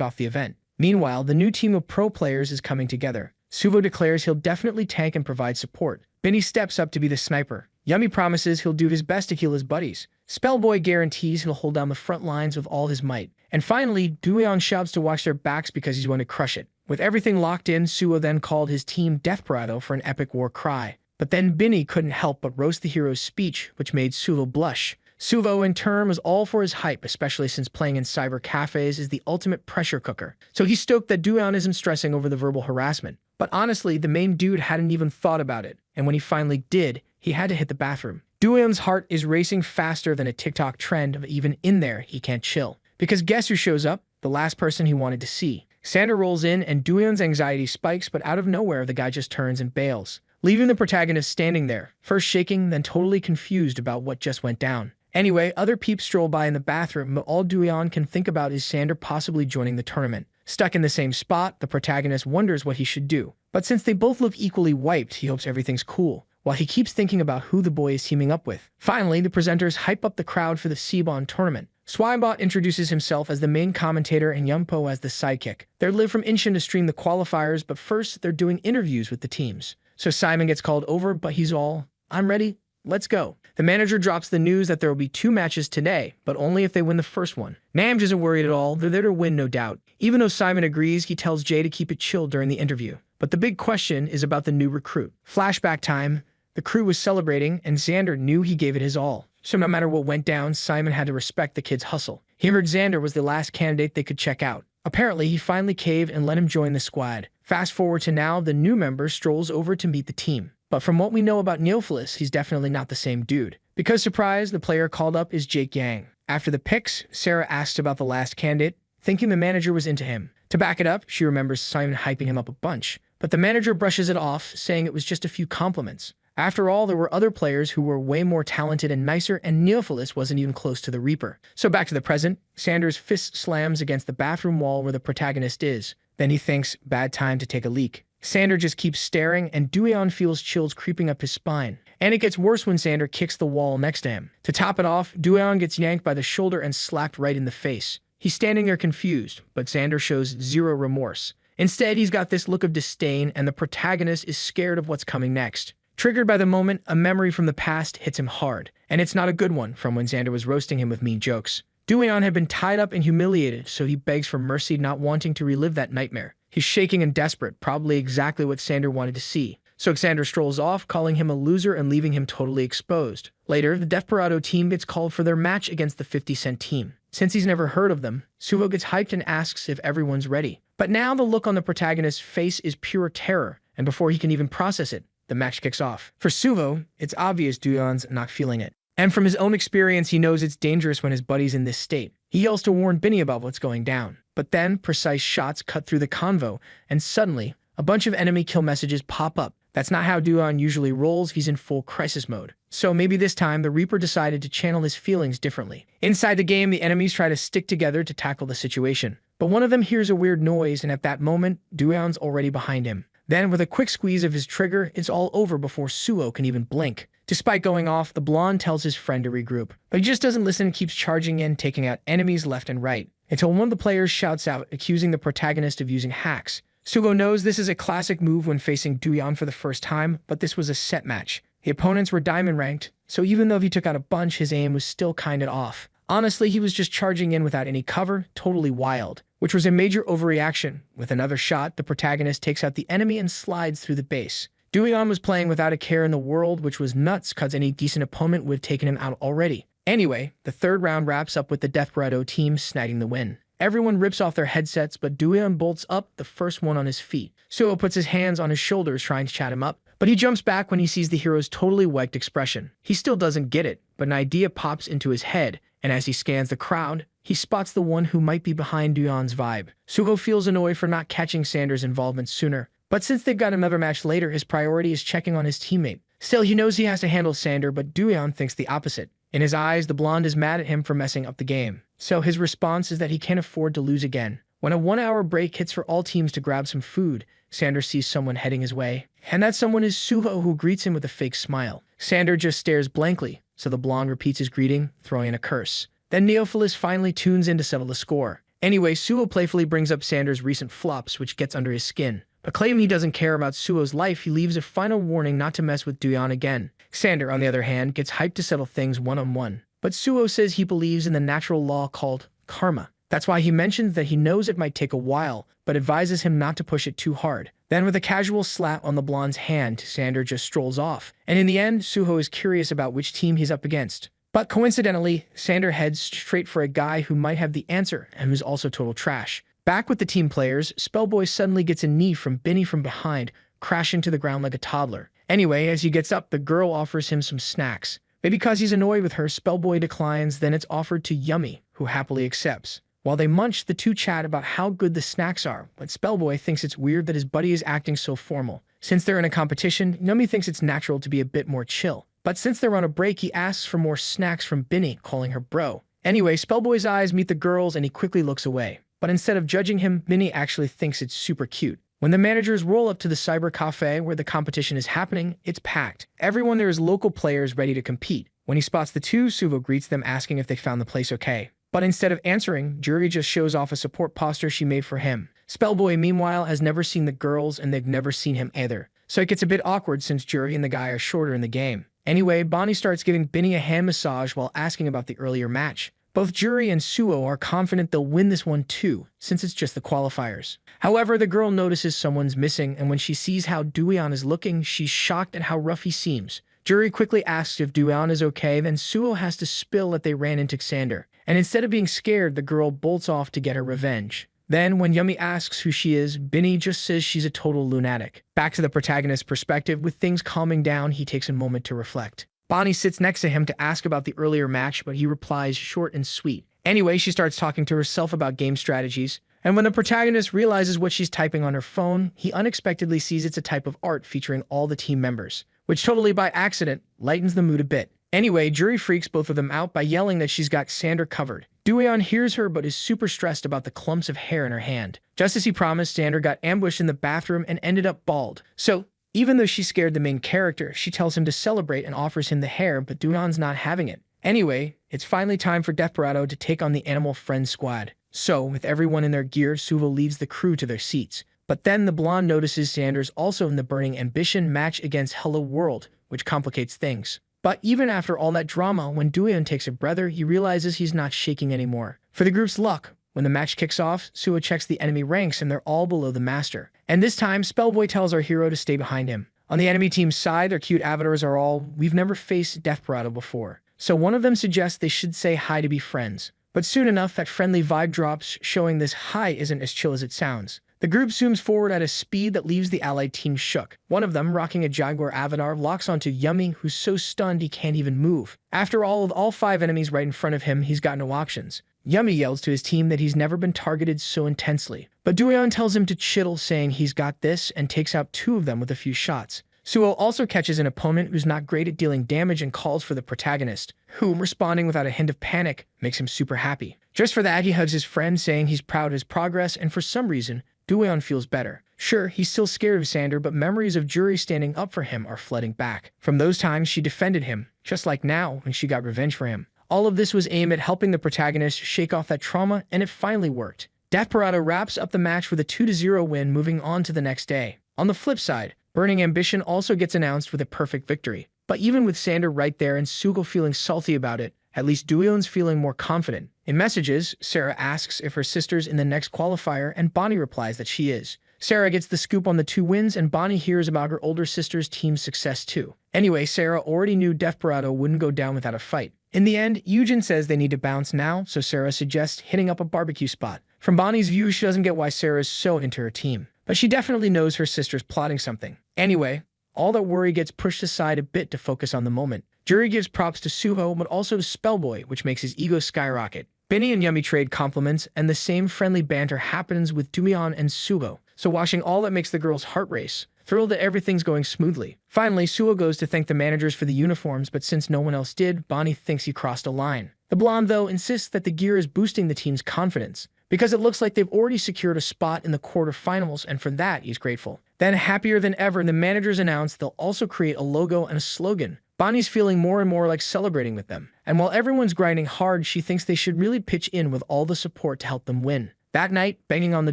off the event. Meanwhile, the new team of pro players is coming together. Suvo declares he'll definitely tank and provide support. Binny steps up to be the sniper. Yummy promises he'll do his best to heal his buddies. Spellboy guarantees he'll hold down the front lines with all his might. And finally, Dooyeon shouts to watch their backs because he's going to crush it. With everything locked in, Suho then called his team Death Parado for an epic war cry. But then Binny couldn't help but roast the hero's speech, which made Suvo blush. Suvo, in turn, was all for his hype, especially since playing in cyber cafes is the ultimate pressure cooker. So he's stoked that Dooyeon isn't stressing over the verbal harassment. But honestly, the main dude hadn't even thought about it, and when he finally did, he had to hit the bathroom. Dooyeon's heart is racing faster than a TikTok trend, but even in there, he can't chill. Because guess who shows up? The last person he wanted to see. Xander rolls in, and Dooyeon's anxiety spikes, but out of nowhere, the guy just turns and bails, leaving the protagonist standing there, first shaking, then totally confused about what just went down. Anyway, other peeps stroll by in the bathroom, but all Dooyeon can think about is Xander possibly joining the tournament. Stuck in the same spot, the protagonist wonders what he should do. But since they both look equally wiped, he hopes everything's cool, while he keeps thinking about who the boy is teaming up with. Finally, the presenters hype up the crowd for the Seabon tournament. Swibot introduces himself as the main commentator and Yumpo as the sidekick. They're live from Incheon to stream the qualifiers, but first they're doing interviews with the teams. So Simon gets called over, but he's all, "I'm ready, let's go." The manager drops the news that there will be 2 matches today, but only if they win the first one. Namj isn't worried at all, they're there to win no doubt. Even though Simon agrees, he tells Jay to keep it chill during the interview. But the big question is about the new recruit. Flashback time, the crew was celebrating and Xander knew he gave it his all. So no matter what went down, Simon had to respect the kid's hustle. He heard Xander was the last candidate they could check out. Apparently, he finally caved and let him join the squad. Fast forward to now, the new member strolls over to meet the team. But from what we know about Neophilus, he's definitely not the same dude. Because surprise, the player called up is Jake Yang. After the picks, Sarah asked about the last candidate, thinking the manager was into him. To back it up, she remembers Simon hyping him up a bunch. But the manager brushes it off, saying it was just a few compliments. After all, there were other players who were way more talented and nicer, and Neophilus wasn't even close to the Reaper. So back to the present, Xander's fist slams against the bathroom wall where the protagonist is. Then he thinks, bad time to take a leak. Xander just keeps staring, and Dooyeon feels chills creeping up his spine. And it gets worse when Xander kicks the wall next to him. To top it off, Dooyeon gets yanked by the shoulder and slapped right in the face. He's standing there confused, but Xander shows zero remorse. Instead, he's got this look of disdain, and the protagonist is scared of what's coming next. Triggered by the moment, a memory from the past hits him hard, and it's not a good one from when Xander was roasting him with mean jokes. Dooyeon had been tied up and humiliated, so he begs for mercy, not wanting to relive that nightmare. He's shaking and desperate, probably exactly what Xander wanted to see. So Xander strolls off, calling him a loser and leaving him totally exposed. Later, the Death Parado team gets called for their match against the 50 Cent team. Since he's never heard of them, Suvo gets hyped and asks if everyone's ready. But now the look on the protagonist's face is pure terror, and before he can even process it, the match kicks off. For Suvo, it's obvious Dooyeon's not feeling it. And from his own experience, he knows it's dangerous when his buddy's in this state. He yells to warn Binny about what's going down. But then, precise shots cut through the convo, and suddenly, a bunch of enemy kill messages pop up. That's not how Dooyeon usually rolls, he's in full crisis mode. So maybe this time, the Reaper decided to channel his feelings differently. Inside the game, the enemies try to stick together to tackle the situation. But one of them hears a weird noise, and at that moment, Dooyeon's already behind him. Then, with a quick squeeze of his trigger, it's all over before Suho can even blink. Despite going off, the blonde tells his friend to regroup, but he just doesn't listen and keeps charging in, taking out enemies left and right, until one of the players shouts out, accusing the protagonist of using hacks. Suho knows this is a classic move when facing Duyan for the first time, but this was a set match. The opponents were diamond ranked, so even though he took out a bunch, his aim was still kinda off. Honestly, he was just charging in without any cover, totally wild, which was a major overreaction. With another shot, the protagonist takes out the enemy and slides through the base. Duyan was playing without a care in the world, which was nuts cause any decent opponent would have taken him out already. Anyway, the third round wraps up with the Desperado team snagging the win. Everyone rips off their headsets, but Duyan bolts up, the first one on his feet. Suho puts his hands on his shoulders trying to chat him up, but he jumps back when he sees the hero's totally wiped expression. He still doesn't get it, but an idea pops into his head, and as he scans the crowd, he spots the one who might be behind Duyan's vibe. Suho feels annoyed for not catching Sander's involvement sooner, but since they've got another match later, his priority is checking on his teammate. Still, he knows he has to handle Sander, but Duyan thinks the opposite. In his eyes, the blonde is mad at him for messing up the game. So his response is that he can't afford to lose again. When a 1-hour break hits for all teams to grab some food, Sander sees someone heading his way, and that someone is Suho, who greets him with a fake smile. Sander just stares blankly, so the blonde repeats his greeting, throwing in a curse. Then Neophilus finally tunes in to settle the score. Anyway, Suho playfully brings up Sander's recent flops, which gets under his skin. But claiming he doesn't care about Suho's life, he leaves a final warning not to mess with Duyan again. Sander, on the other hand, gets hyped to settle things one-on-one. But Suho says he believes in the natural law called karma. That's why he mentions that he knows it might take a while, but advises him not to push it too hard. Then with a casual slap on the blonde's hand, Sander just strolls off. And in the end, Suho is curious about which team he's up against. But coincidentally, Sander heads straight for a guy who might have the answer and who's also total trash. Back with the team players, Spellboy suddenly gets a knee from Binny from behind, crashing to the ground like a toddler. Anyway, as he gets up, the girl offers him some snacks. Maybe because he's annoyed with her, Spellboy declines, then it's offered to Yummy, who happily accepts. While they munch, the two chat about how good the snacks are, but Spellboy thinks it's weird that his buddy is acting so formal. Since they're in a competition, Yummy thinks it's natural to be a bit more chill. But since they're on a break, he asks for more snacks from Binny, calling her bro. Anyway, Spellboy's eyes meet the girls and he quickly looks away. But instead of judging him, Binny actually thinks it's super cute. When the managers roll up to the cyber cafe where the competition is happening, it's packed. Everyone there is local players ready to compete. When he spots the two, Suho greets them asking if they found the place okay. But instead of answering, Juri just shows off a support poster she made for him. Spellboy, meanwhile, has never seen the girls and they've never seen him either. So it gets a bit awkward since Juri and the guy are shorter in the game. Anyway, Bonnie starts giving Binny a hand massage while asking about the earlier match. Both Juri and Suho are confident they'll win this one too, since it's just the qualifiers. However, the girl notices someone's missing, and when she sees how Duyan is looking, she's shocked at how rough he seems. Juri quickly asks if Duyan is okay, then Suho has to spill that they ran into Xander. And instead of being scared, the girl bolts off to get her revenge. Then, when Yummy asks who she is, Binny just says she's a total lunatic. Back to the protagonist's perspective, with things calming down, he takes a moment to reflect. Bonnie sits next to him to ask about the earlier match, but he replies short and sweet. Anyway, she starts talking to herself about game strategies, and when the protagonist realizes what she's typing on her phone, he unexpectedly sees it's a type of art featuring all the team members, which totally by accident lightens the mood a bit. Anyway, Juri freaks both of them out by yelling that she's got Xander covered. Duyan hears her but is super stressed about the clumps of hair in her hand. Just as he promised, Xander got ambushed in the bathroom and ended up bald. So, even though she scared the main character, she tells him to celebrate and offers him the hair, but Duyan's not having it. Anyway, it's finally time for Desperado to take on the Animal Friend Squad. So, with everyone in their gear, Suho leads the crew to their seats. But then the blonde notices Xander's also in the Burning Ambition match against Hello World, which complicates things. But even after all that drama, when Duyan takes a breather, he realizes he's not shaking anymore. For the group's luck, when the match kicks off, Suho checks the enemy ranks and they're all below the master. And this time, Spellboy tells our hero to stay behind him. On the enemy team's side, their cute avatars are all, "We've never faced Desperado before." So one of them suggests they should say hi to be friends. But soon enough, that friendly vibe drops, showing this hi isn't as chill as it sounds. The group zooms forward at a speed that leaves the allied team shook. One of them, rocking a Jaguar avatar, locks onto Yummy, who's so stunned he can't even move. After all, with all 5 enemies right in front of him, he's got no options. Yummy yells to his team that he's never been targeted so intensely. But Duyan tells him to chill, saying he's got this, and takes out 2 of them with a few shots. Suho also catches an opponent who's not great at dealing damage and calls for the protagonist, who, responding without a hint of panic, makes him super happy. Just for that, he hugs his friend, saying he's proud of his progress, and for some reason, Duyan feels better. Sure, he's still scared of Xander, but memories of Juri standing up for him are flooding back. From those times she defended him, just like now when she got revenge for him. All of this was aimed at helping the protagonist shake off that trauma, and it finally worked. Desperado wraps up the match with a 2-0 win, moving on to the next day. On the flip side, Burning Ambition also gets announced with a perfect victory. But even with Xander right there and Sugo feeling salty about it, at least Doyeon's feeling more confident. In messages, Sarah asks if her sister's in the next qualifier, and Bonnie replies that she is. Sarah gets the scoop on the 2 wins, and Bonnie hears about her older sister's team's success too. Anyway, Sarah already knew Desperado wouldn't go down without a fight. In the end, Eugene says they need to bounce now, so Sarah suggests hitting up a barbecue spot. From Bonnie's view, she doesn't get why Sarah is so into her team, but she definitely knows her sister's plotting something. Anyway, all that worry gets pushed aside a bit to focus on the moment. Juri gives props to Suho, but also to Spellboy, which makes his ego skyrocket. Benny and Yumi trade compliments, and the same friendly banter happens with Doyeon and Suho. So watching all that makes the girl's heart race, thrilled that everything's going smoothly. Finally, Suho goes to thank the managers for the uniforms, but since no one else did, Bonnie thinks he crossed a line. The blonde, though, insists that the gear is boosting the team's confidence, because it looks like they've already secured a spot in the quarterfinals, and for that, he's grateful. Then, happier than ever, the managers announce they'll also create a logo and a slogan. Bonnie's feeling more and more like celebrating with them. And while everyone's grinding hard, she thinks they should really pitch in with all the support to help them win. That night, banging on the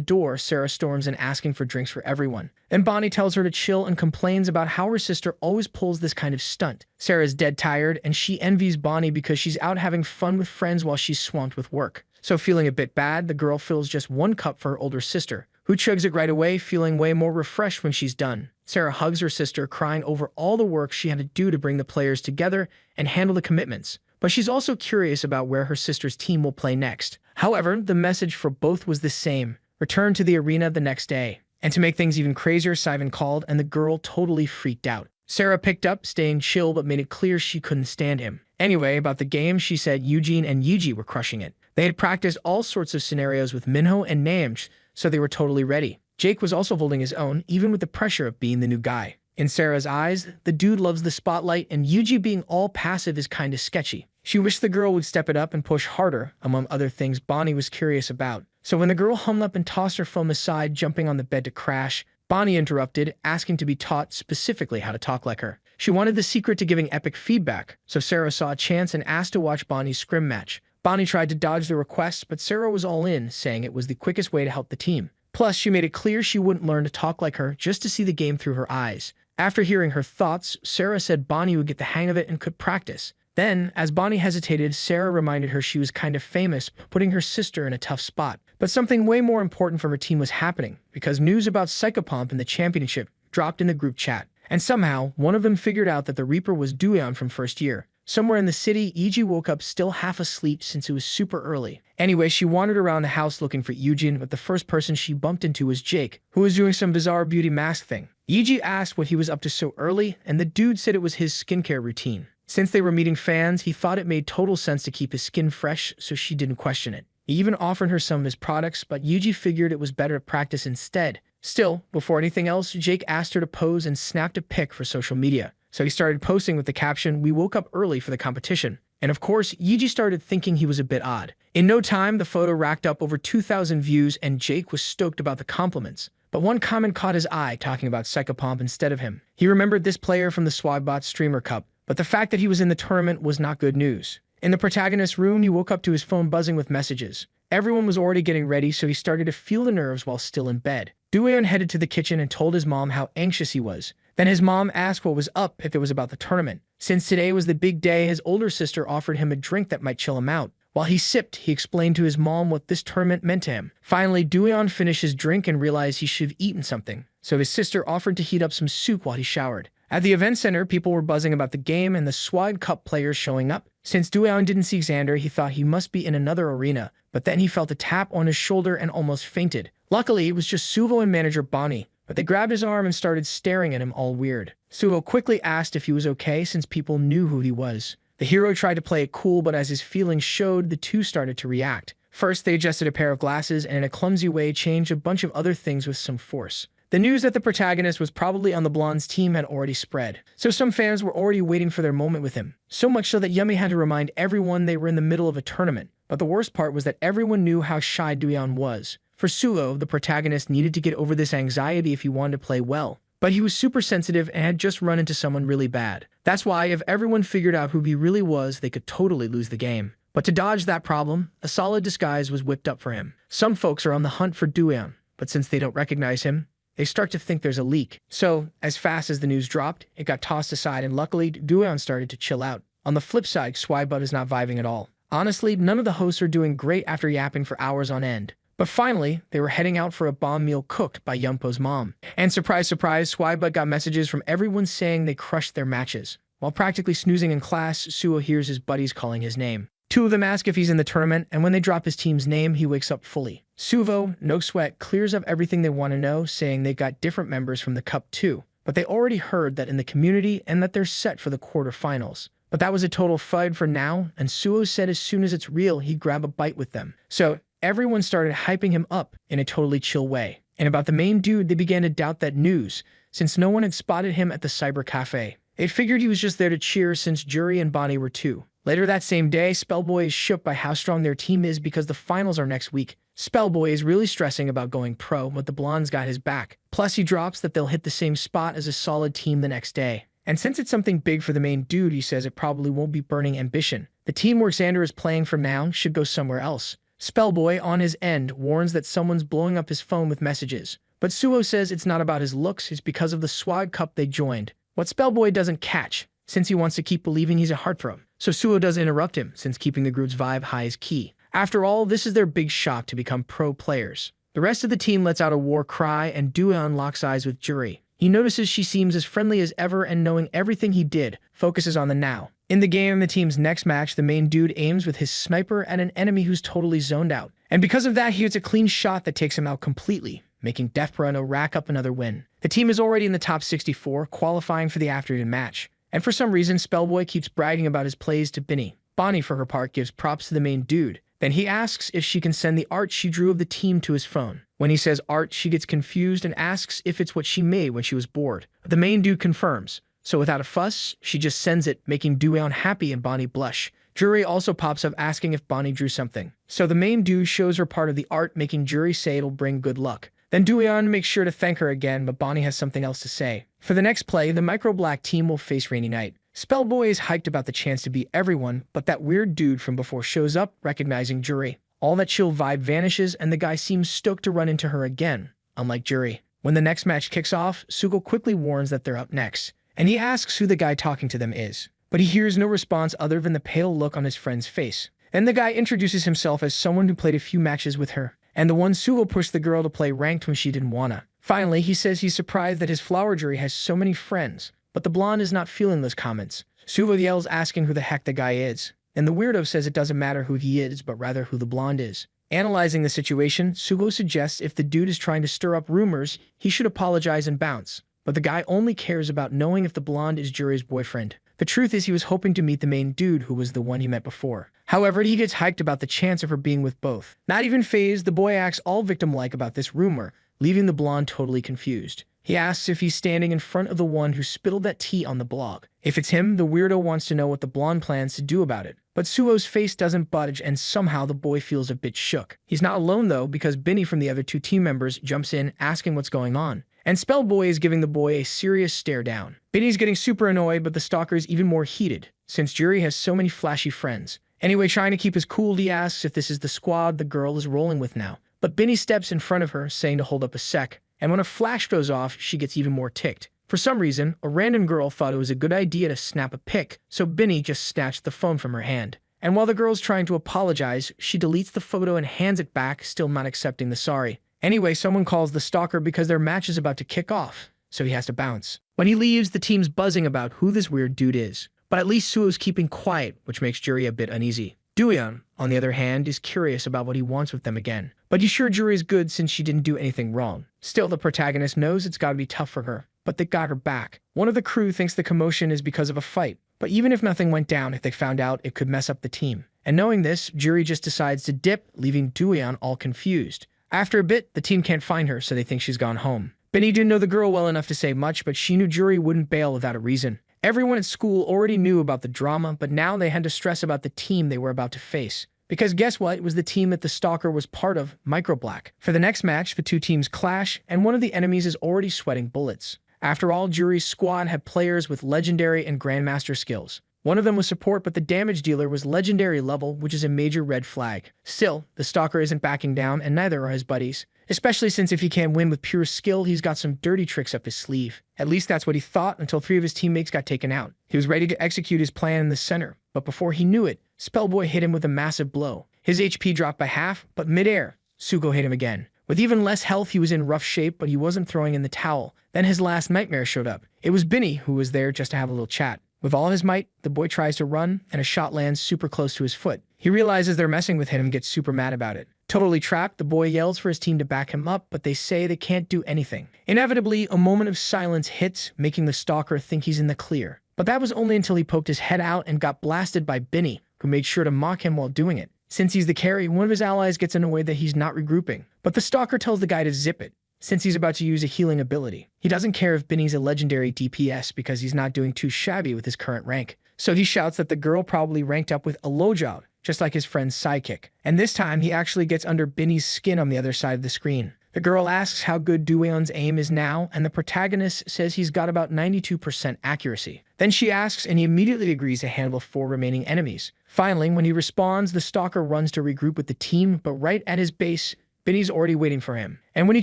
door, Sarah storms in asking for drinks for everyone. Then Bonnie tells her to chill and complains about how her sister always pulls this kind of stunt. Sarah's dead tired, and she envies Bonnie because she's out having fun with friends while she's swamped with work. So feeling a bit bad, the girl fills just 1 cup for her older sister, who chugs it right away, feeling way more refreshed when she's done. Sarah hugs her sister, crying over all the work she had to do to bring the players together and handle the commitments. But she's also curious about where her sister's team will play next. However, the message for both was the same: return to the arena the next day. And to make things even crazier, Simon called, and the girl totally freaked out. Sarah picked up, staying chill, but made it clear she couldn't stand him. Anyway, about the game, she said Eugene and Yuji were crushing it. They had practiced all sorts of scenarios with Minho and Naeumch, so they were totally ready. Jake was also holding his own, even with the pressure of being the new guy. In Sarah's eyes, the dude loves the spotlight, and Yuji being all passive is kinda sketchy. She wished the girl would step it up and push harder, among other things Bonnie was curious about. So when the girl hung up and tossed her phone aside, jumping on the bed to crash, Bonnie interrupted, asking to be taught specifically how to talk like her. She wanted the secret to giving epic feedback, so Sarah saw a chance and asked to watch Bonnie's scrim match. Bonnie tried to dodge the request, but Sarah was all in, saying it was the quickest way to help the team. Plus, she made it clear she wouldn't learn to talk like her just to see the game through her eyes. After hearing her thoughts, Sarah said Bonnie would get the hang of it and could practice. Then, as Bonnie hesitated, Sarah reminded her she was kind of famous, putting her sister in a tough spot. But something way more important for her team was happening, because news about Psychopomp in the championship dropped in the group chat. And somehow, one of them figured out that the Reaper was Doyeon from first year. Somewhere in the city, Iji woke up still half asleep since it was super early. Anyway, she wandered around the house looking for Eugene, but the first person she bumped into was Jake, who was doing some bizarre beauty mask thing. Iji asked what he was up to so early, and the dude said it was his skincare routine. Since they were meeting fans, he thought it made total sense to keep his skin fresh, so she didn't question it. He even offered her some of his products, but Yuji figured it was better to practice instead. Still, before anything else, Jake asked her to pose and snapped a pic for social media. So he started posting with the caption, "We woke up early for the competition." And of course, Yuji started thinking he was a bit odd. In no time, the photo racked up over 2,000 views, and Jake was stoked about the compliments. But one comment caught his eye, talking about Psychopomp instead of him. He remembered this player from the Swagbot Streamer Cup, but the fact that he was in the tournament was not good news. In the protagonist's room, he woke up to his phone buzzing with messages. Everyone was already getting ready, so he started to feel the nerves while still in bed. Doyeon headed to the kitchen and told his mom how anxious he was. Then his mom asked what was up, if it was about the tournament. Since today was the big day, his older sister offered him a drink that might chill him out. While he sipped, he explained to his mom what this tournament meant to him. Finally, Doyeon finished his drink and realized he should have eaten something, so his sister offered to heat up some soup while he showered. At the event center, people were buzzing about the game and the Swag Cup players showing up. Since Doyeon didn't see Xander, he thought he must be in another arena, but then he felt a tap on his shoulder and almost fainted. Luckily, it was just Suvo and manager Bonnie, but they grabbed his arm and started staring at him all weird. Suvo quickly asked if he was okay since people knew who he was. The hero tried to play it cool, but as his feelings showed, the two started to react. First, they adjusted a pair of glasses and in a clumsy way changed a bunch of other things with some force. The news that the protagonist was probably on the blonde's team had already spread, so some fans were already waiting for their moment with him. So much so that Yumi had to remind everyone they were in the middle of a tournament. But the worst part was that everyone knew how shy Doyeon was. For Suho, the protagonist needed to get over this anxiety if he wanted to play well. But he was super sensitive and had just run into someone really bad. That's why if everyone figured out who he really was, they could totally lose the game. But to dodge that problem, a solid disguise was whipped up for him. Some folks are on the hunt for Dueon, but since they don't recognize him, they start to think there's a leak. So, as fast as the news dropped, it got tossed aside and luckily, Dueon started to chill out. On the flip side, Swibud is not vibing at all. Honestly, none of the hosts are doing great after yapping for hours on end. But finally, they were heading out for a bomb meal cooked by Yumpo's mom. And surprise, surprise, Swibud got messages from everyone saying they crushed their matches. While practically snoozing in class, Suho hears his buddies calling his name. Two of them ask if he's in the tournament, and when they drop his team's name, he wakes up fully. Suho, no sweat, clears up everything they want to know, saying they got different members from the Cup too. But they already heard that in the community and that they're set for the quarterfinals. But that was a total FUD for now, and Suho said as soon as it's real, he'd grab a bite with them. So everyone started hyping him up in a totally chill way. And about the main dude, they began to doubt that news, since no one had spotted him at the cyber cafe. They figured he was just there to cheer since Juri and Bonnie were too. Later that same day, Spellboy is shook by how strong their team is because the finals are next week. Spellboy is really stressing about going pro, but the blonde's got his back. Plus he drops that they'll hit the same spot as a solid team the next day. And since it's something big for the main dude, he says it probably won't be burning ambition. The team where Xander is playing for now should go somewhere else. Spellboy, on his end, warns that someone's blowing up his phone with messages. But Suho says it's not about his looks, it's because of the Swag Cup they joined. What Spellboy doesn't catch, since he wants to keep believing he's a heartthrob. So Suho doesn't interrupt him, since keeping the group's vibe high is key. After all, this is their big shot to become pro players. The rest of the team lets out a war cry, and Dueon locks eyes with Juri. He notices she seems as friendly as ever, and knowing everything he did, focuses on the now. In the game, the team's next match, the main dude aims with his sniper at an enemy who's totally zoned out. And because of that, he hits a clean shot that takes him out completely, making Def Bruno rack up another win. The team is already in the top 64, qualifying for the afternoon match. And for some reason, Spellboy keeps bragging about his plays to Binny. Bonnie, for her part, gives props to the main dude. Then he asks if she can send the art she drew of the team to his phone. When he says art, she gets confused and asks if it's what she made when she was bored. The main dude confirms. So without a fuss, she just sends it, making Dueon happy and Bonnie blush. Juri also pops up asking if Bonnie drew something. So the main dude shows her part of the art, making Juri say it'll bring good luck. Then Dueon makes sure to thank her again, but Bonnie has something else to say. For the next play, the Micro Black team will face Rainy Night. Spellboy is hyped about the chance to beat everyone, but that weird dude from before shows up, recognizing Juri. All that chill vibe vanishes, and the guy seems stoked to run into her again, unlike Juri. When the next match kicks off, Sugo quickly warns that they're up next, and he asks who the guy talking to them is. But he hears no response other than the pale look on his friend's face. Then the guy introduces himself as someone who played a few matches with her, and the one Sugo pushed the girl to play ranked when she didn't wanna. Finally, he says he's surprised that his flower jury has so many friends, but the blonde is not feeling those comments. Sugo yells asking who the heck the guy is, and the weirdo says it doesn't matter who he is, but rather who the blonde is. Analyzing the situation, Sugo suggests if the dude is trying to stir up rumors, he should apologize and bounce. But the guy only cares about knowing if the blonde is Juri's boyfriend. The truth is he was hoping to meet the main dude who was the one he met before. However, he gets hyped about the chance of her being with both. Not even fazed, the boy acts all victim-like about this rumor, leaving the blonde totally confused. He asks if he's standing in front of the one who spilled that tea on the blog. If it's him, the weirdo wants to know what the blonde plans to do about it. But Suho's face doesn't budge, and somehow the boy feels a bit shook. He's not alone though, because Binny from the other two team members jumps in asking what's going on. And Spellboy is giving the boy a serious stare down. Binny's getting super annoyed, but the stalker is even more heated, since Juri has so many flashy friends. Anyway, trying to keep his cool, he asks if this is the squad the girl is rolling with now. But Binny steps in front of her, saying to hold up a sec, and when a flash goes off, she gets even more ticked. For some reason, a random girl thought it was a good idea to snap a pic, so Binny just snatched the phone from her hand. And while the girl's trying to apologize, she deletes the photo and hands it back, still not accepting the sorry. Anyway, someone calls the stalker because their match is about to kick off, so he has to bounce. When he leaves, the team's buzzing about who this weird dude is. But at least Suo's keeping quiet, which makes Juri a bit uneasy. Dueon, on the other hand, is curious about what he wants with them again. But he's sure Juri is good since she didn't do anything wrong. Still, the protagonist knows it's gotta be tough for her, but they got her back. One of the crew thinks the commotion is because of a fight, but even if nothing went down, if they found out, it could mess up the team. And knowing this, Juri just decides to dip, leaving Dueon all confused. After a bit, the team can't find her, so they think she's gone home. Binny didn't know the girl well enough to say much, but she knew Juri wouldn't bail without a reason. Everyone at school already knew about the drama, but now they had to stress about the team they were about to face. Because guess what? It was the team that the stalker was part of, Micro Black. For the next match, the two teams clash, and one of the enemies is already sweating bullets. After all, Jury's squad had players with legendary and grandmaster skills. One of them was support, but the damage dealer was legendary level, which is a major red flag. Still, the stalker isn't backing down, and neither are his buddies. Especially since if he can't win with pure skill, he's got some dirty tricks up his sleeve. At least that's what he thought until 3 of his teammates got taken out. He was ready to execute his plan in the center, but before he knew it, Spellboy hit him with a massive blow. His HP dropped by half, but midair, Sugo hit him again. With even less health, he was in rough shape, but he wasn't throwing in the towel. Then his last nightmare showed up. It was Binny, who was there just to have a little chat. With all his might, the boy tries to run, and a shot lands super close to his foot. He realizes they're messing with him and gets super mad about it. Totally trapped, the boy yells for his team to back him up, but they say they can't do anything. Inevitably, a moment of silence hits, making the stalker think he's in the clear. But that was only until he poked his head out and got blasted by Binny, who made sure to mock him while doing it. Since he's the carry, one of his allies gets annoyed that he's not regrouping. But the stalker tells the guy to zip it, since he's about to use a healing ability. He doesn't care if Binny's a legendary DPS because he's not doing too shabby with his current rank. So he shouts that the girl probably ranked up with a low job, just like his friend's sidekick. And this time, he actually gets under Binny's skin on the other side of the screen. The girl asks how good Dueon's aim is now, and the protagonist says he's got about 92% accuracy. Then she asks, and he immediately agrees to handle 4 remaining enemies. Finally, when he responds, the stalker runs to regroup with the team, but right at his base, Binny's already waiting for him. And when he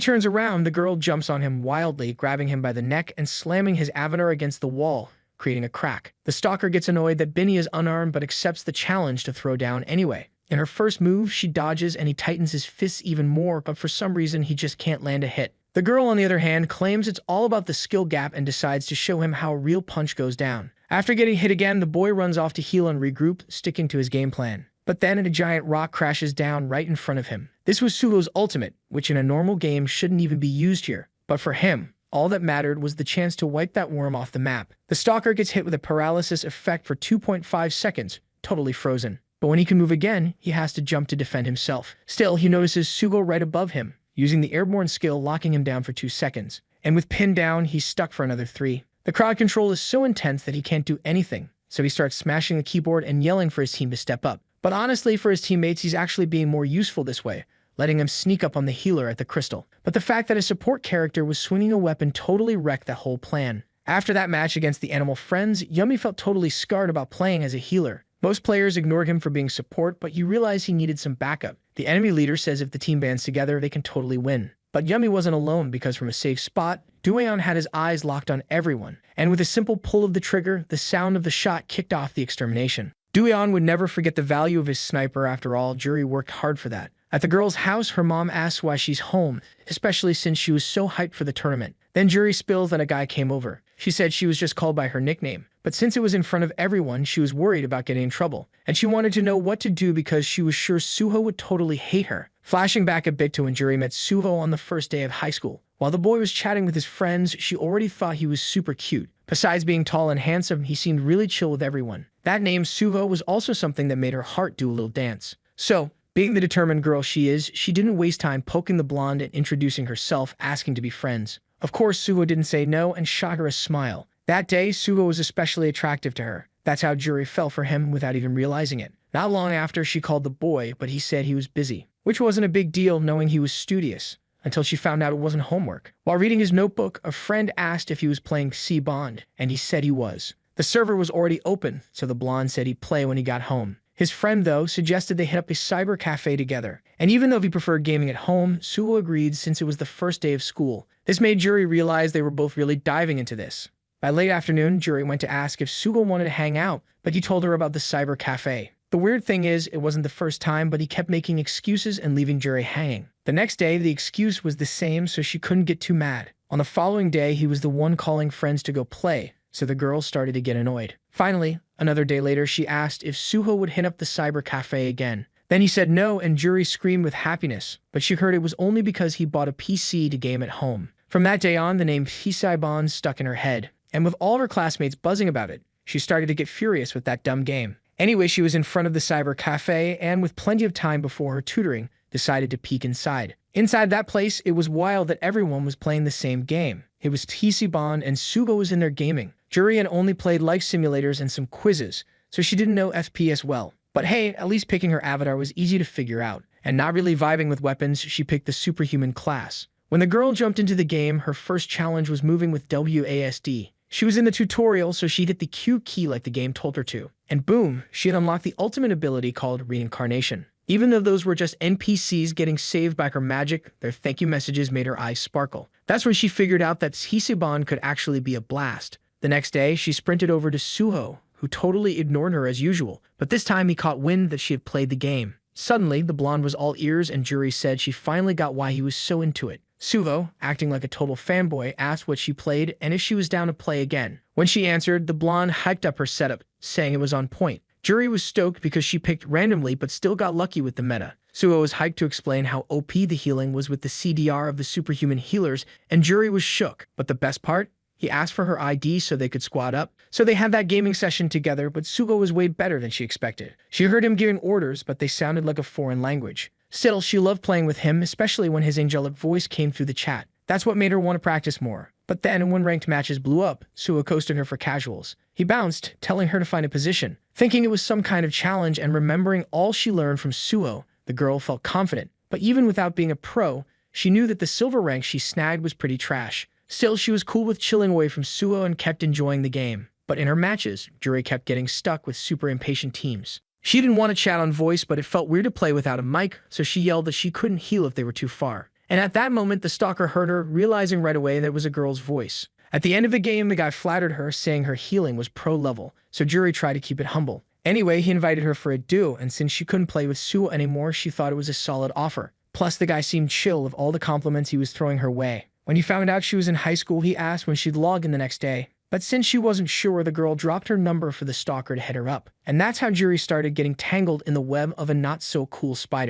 turns around, the girl jumps on him wildly, grabbing him by the neck and slamming his avatar against the wall, creating a crack. The stalker gets annoyed that Binny is unarmed but accepts the challenge to throw down anyway. In her first move, she dodges and he tightens his fists even more, but for some reason he just can't land a hit. The girl, on the other hand, claims it's all about the skill gap and decides to show him how a real punch goes down. After getting hit again, the boy runs off to heal and regroup, sticking to his game plan. But then a giant rock crashes down right in front of him. This was Sugo's ultimate, which in a normal game shouldn't even be used here. But for him, all that mattered was the chance to wipe that worm off the map. The stalker gets hit with a paralysis effect for 2.5 seconds, totally frozen. But when he can move again, he has to jump to defend himself. Still, he notices Sugo right above him, using the airborne skill locking him down for 2 seconds. And with pinned down, he's stuck for another 3. The crowd control is so intense that he can't do anything, so he starts smashing the keyboard and yelling for his team to step up. But honestly, for his teammates, he's actually being more useful this way, letting him sneak up on the healer at the crystal. But the fact that a support character was swinging a weapon totally wrecked that whole plan. After that match against the Animal Friends, Yummy felt totally scarred about playing as a healer. Most players ignored him for being support, but you realize he needed some backup. The enemy leader says if the team bands together, they can totally win. But Yummy wasn't alone because from a safe spot, Dueon had his eyes locked on everyone. And with a simple pull of the trigger, the sound of the shot kicked off the extermination. Dueon would never forget the value of his sniper. After all, Jury worked hard for that. At the girl's house, her mom asks why she's home, especially since she was so hyped for the tournament. Then Jury spills that a guy came over. She said she was just called by her nickname. But since it was in front of everyone, she was worried about getting in trouble. And she wanted to know what to do because she was sure Suho would totally hate her. Flashing back a bit to when Jury met Suho on the first day of high school. While the boy was chatting with his friends, she already thought he was super cute. Besides being tall and handsome, he seemed really chill with everyone. That name, Suho, was also something that made her heart do a little dance. So, being the determined girl she is, she didn't waste time poking the blonde and introducing herself, asking to be friends. Of course, Suho didn't say no and shot her a smile. That day, Suho was especially attractive to her. That's how Jury fell for him without even realizing it. Not long after, she called the boy, but he said he was busy, which wasn't a big deal knowing he was studious, until she found out it wasn't homework. While reading his notebook, a friend asked if he was playing C-Bond, and he said he was. The server was already open, so the blonde said he'd play when he got home. His friend, though, suggested they hit up a cyber cafe together. And even though he preferred gaming at home, Suho agreed since it was the first day of school. This made Jury realize they were both really diving into this. By late afternoon, Jury went to ask if Suho wanted to hang out, but he told her about the cyber cafe. The weird thing is, it wasn't the first time, but he kept making excuses and leaving Jury hanging. The next day, the excuse was the same, so she couldn't get too mad. On the following day, he was the one calling friends to go play, so the girl started to get annoyed. Finally, another day later, she asked if Suho would hit up the cyber cafe again. Then he said no, and Jury screamed with happiness, but she heard it was only because he bought a PC to game at home. From that day on, the name Hisai-Bon stuck in her head, and with all her classmates buzzing about it, she started to get furious with that dumb game. Anyway, she was in front of the cyber cafe, and with plenty of time before her tutoring, decided to peek inside. Inside that place, it was wild that everyone was playing the same game. It was Hisai-Bon, and Sugo was in there gaming. Jury had only played life simulators and some quizzes, so she didn't know FPS well. But hey, at least picking her avatar was easy to figure out. And not really vibing with weapons, she picked the superhuman class. When the girl jumped into the game, her first challenge was moving with WASD. She was in the tutorial, so she hit the Q key like the game told her to. And boom, she had unlocked the ultimate ability called reincarnation. Even though those were just NPCs getting saved by her magic, their thank you messages made her eyes sparkle. That's when she figured out that Hiseban could actually be a blast. The next day, she sprinted over to Suho, who totally ignored her as usual, but this time he caught wind that she had played the game. Suddenly, the blonde was all ears and Juri said she finally got why he was so into it. Suho, acting like a total fanboy, asked what she played and if she was down to play again. When she answered, the blonde hyped up her setup, saying it was on point. Juri was stoked because she picked randomly but still got lucky with the meta. Suho was hyped to explain how OP the healing was with the CDR of the superhuman healers, and Juri was shook. But the best part? He asked for her ID so they could squad up. So they had that gaming session together, but Suho was way better than she expected. She heard him giving orders, but they sounded like a foreign language. Still, she loved playing with him, especially when his angelic voice came through the chat. That's what made her want to practice more. But then, when ranked matches blew up, Suho coasted her for casuals. He bounced, telling her to find a position. Thinking it was some kind of challenge and remembering all she learned from Suho, the girl felt confident. But even without being a pro, she knew that the silver rank she snagged was pretty trash. Still, she was cool with chilling away from Suho and kept enjoying the game. But in her matches, Juri kept getting stuck with super impatient teams. She didn't want to chat on voice, but it felt weird to play without a mic, so she yelled that she couldn't heal if they were too far. And at that moment, the stalker heard her, realizing right away that it was a girl's voice. At the end of the game, the guy flattered her, saying her healing was pro level, so Juri tried to keep it humble. Anyway, he invited her for a duo, and since she couldn't play with Suho anymore, she thought it was a solid offer. Plus, the guy seemed chill of all the compliments he was throwing her way. When he found out she was in high school, he asked when she'd log in the next day. But since she wasn't sure, the girl dropped her number for the stalker to hit her up. And that's how Juri started getting tangled in the web of a not-so-cool spider.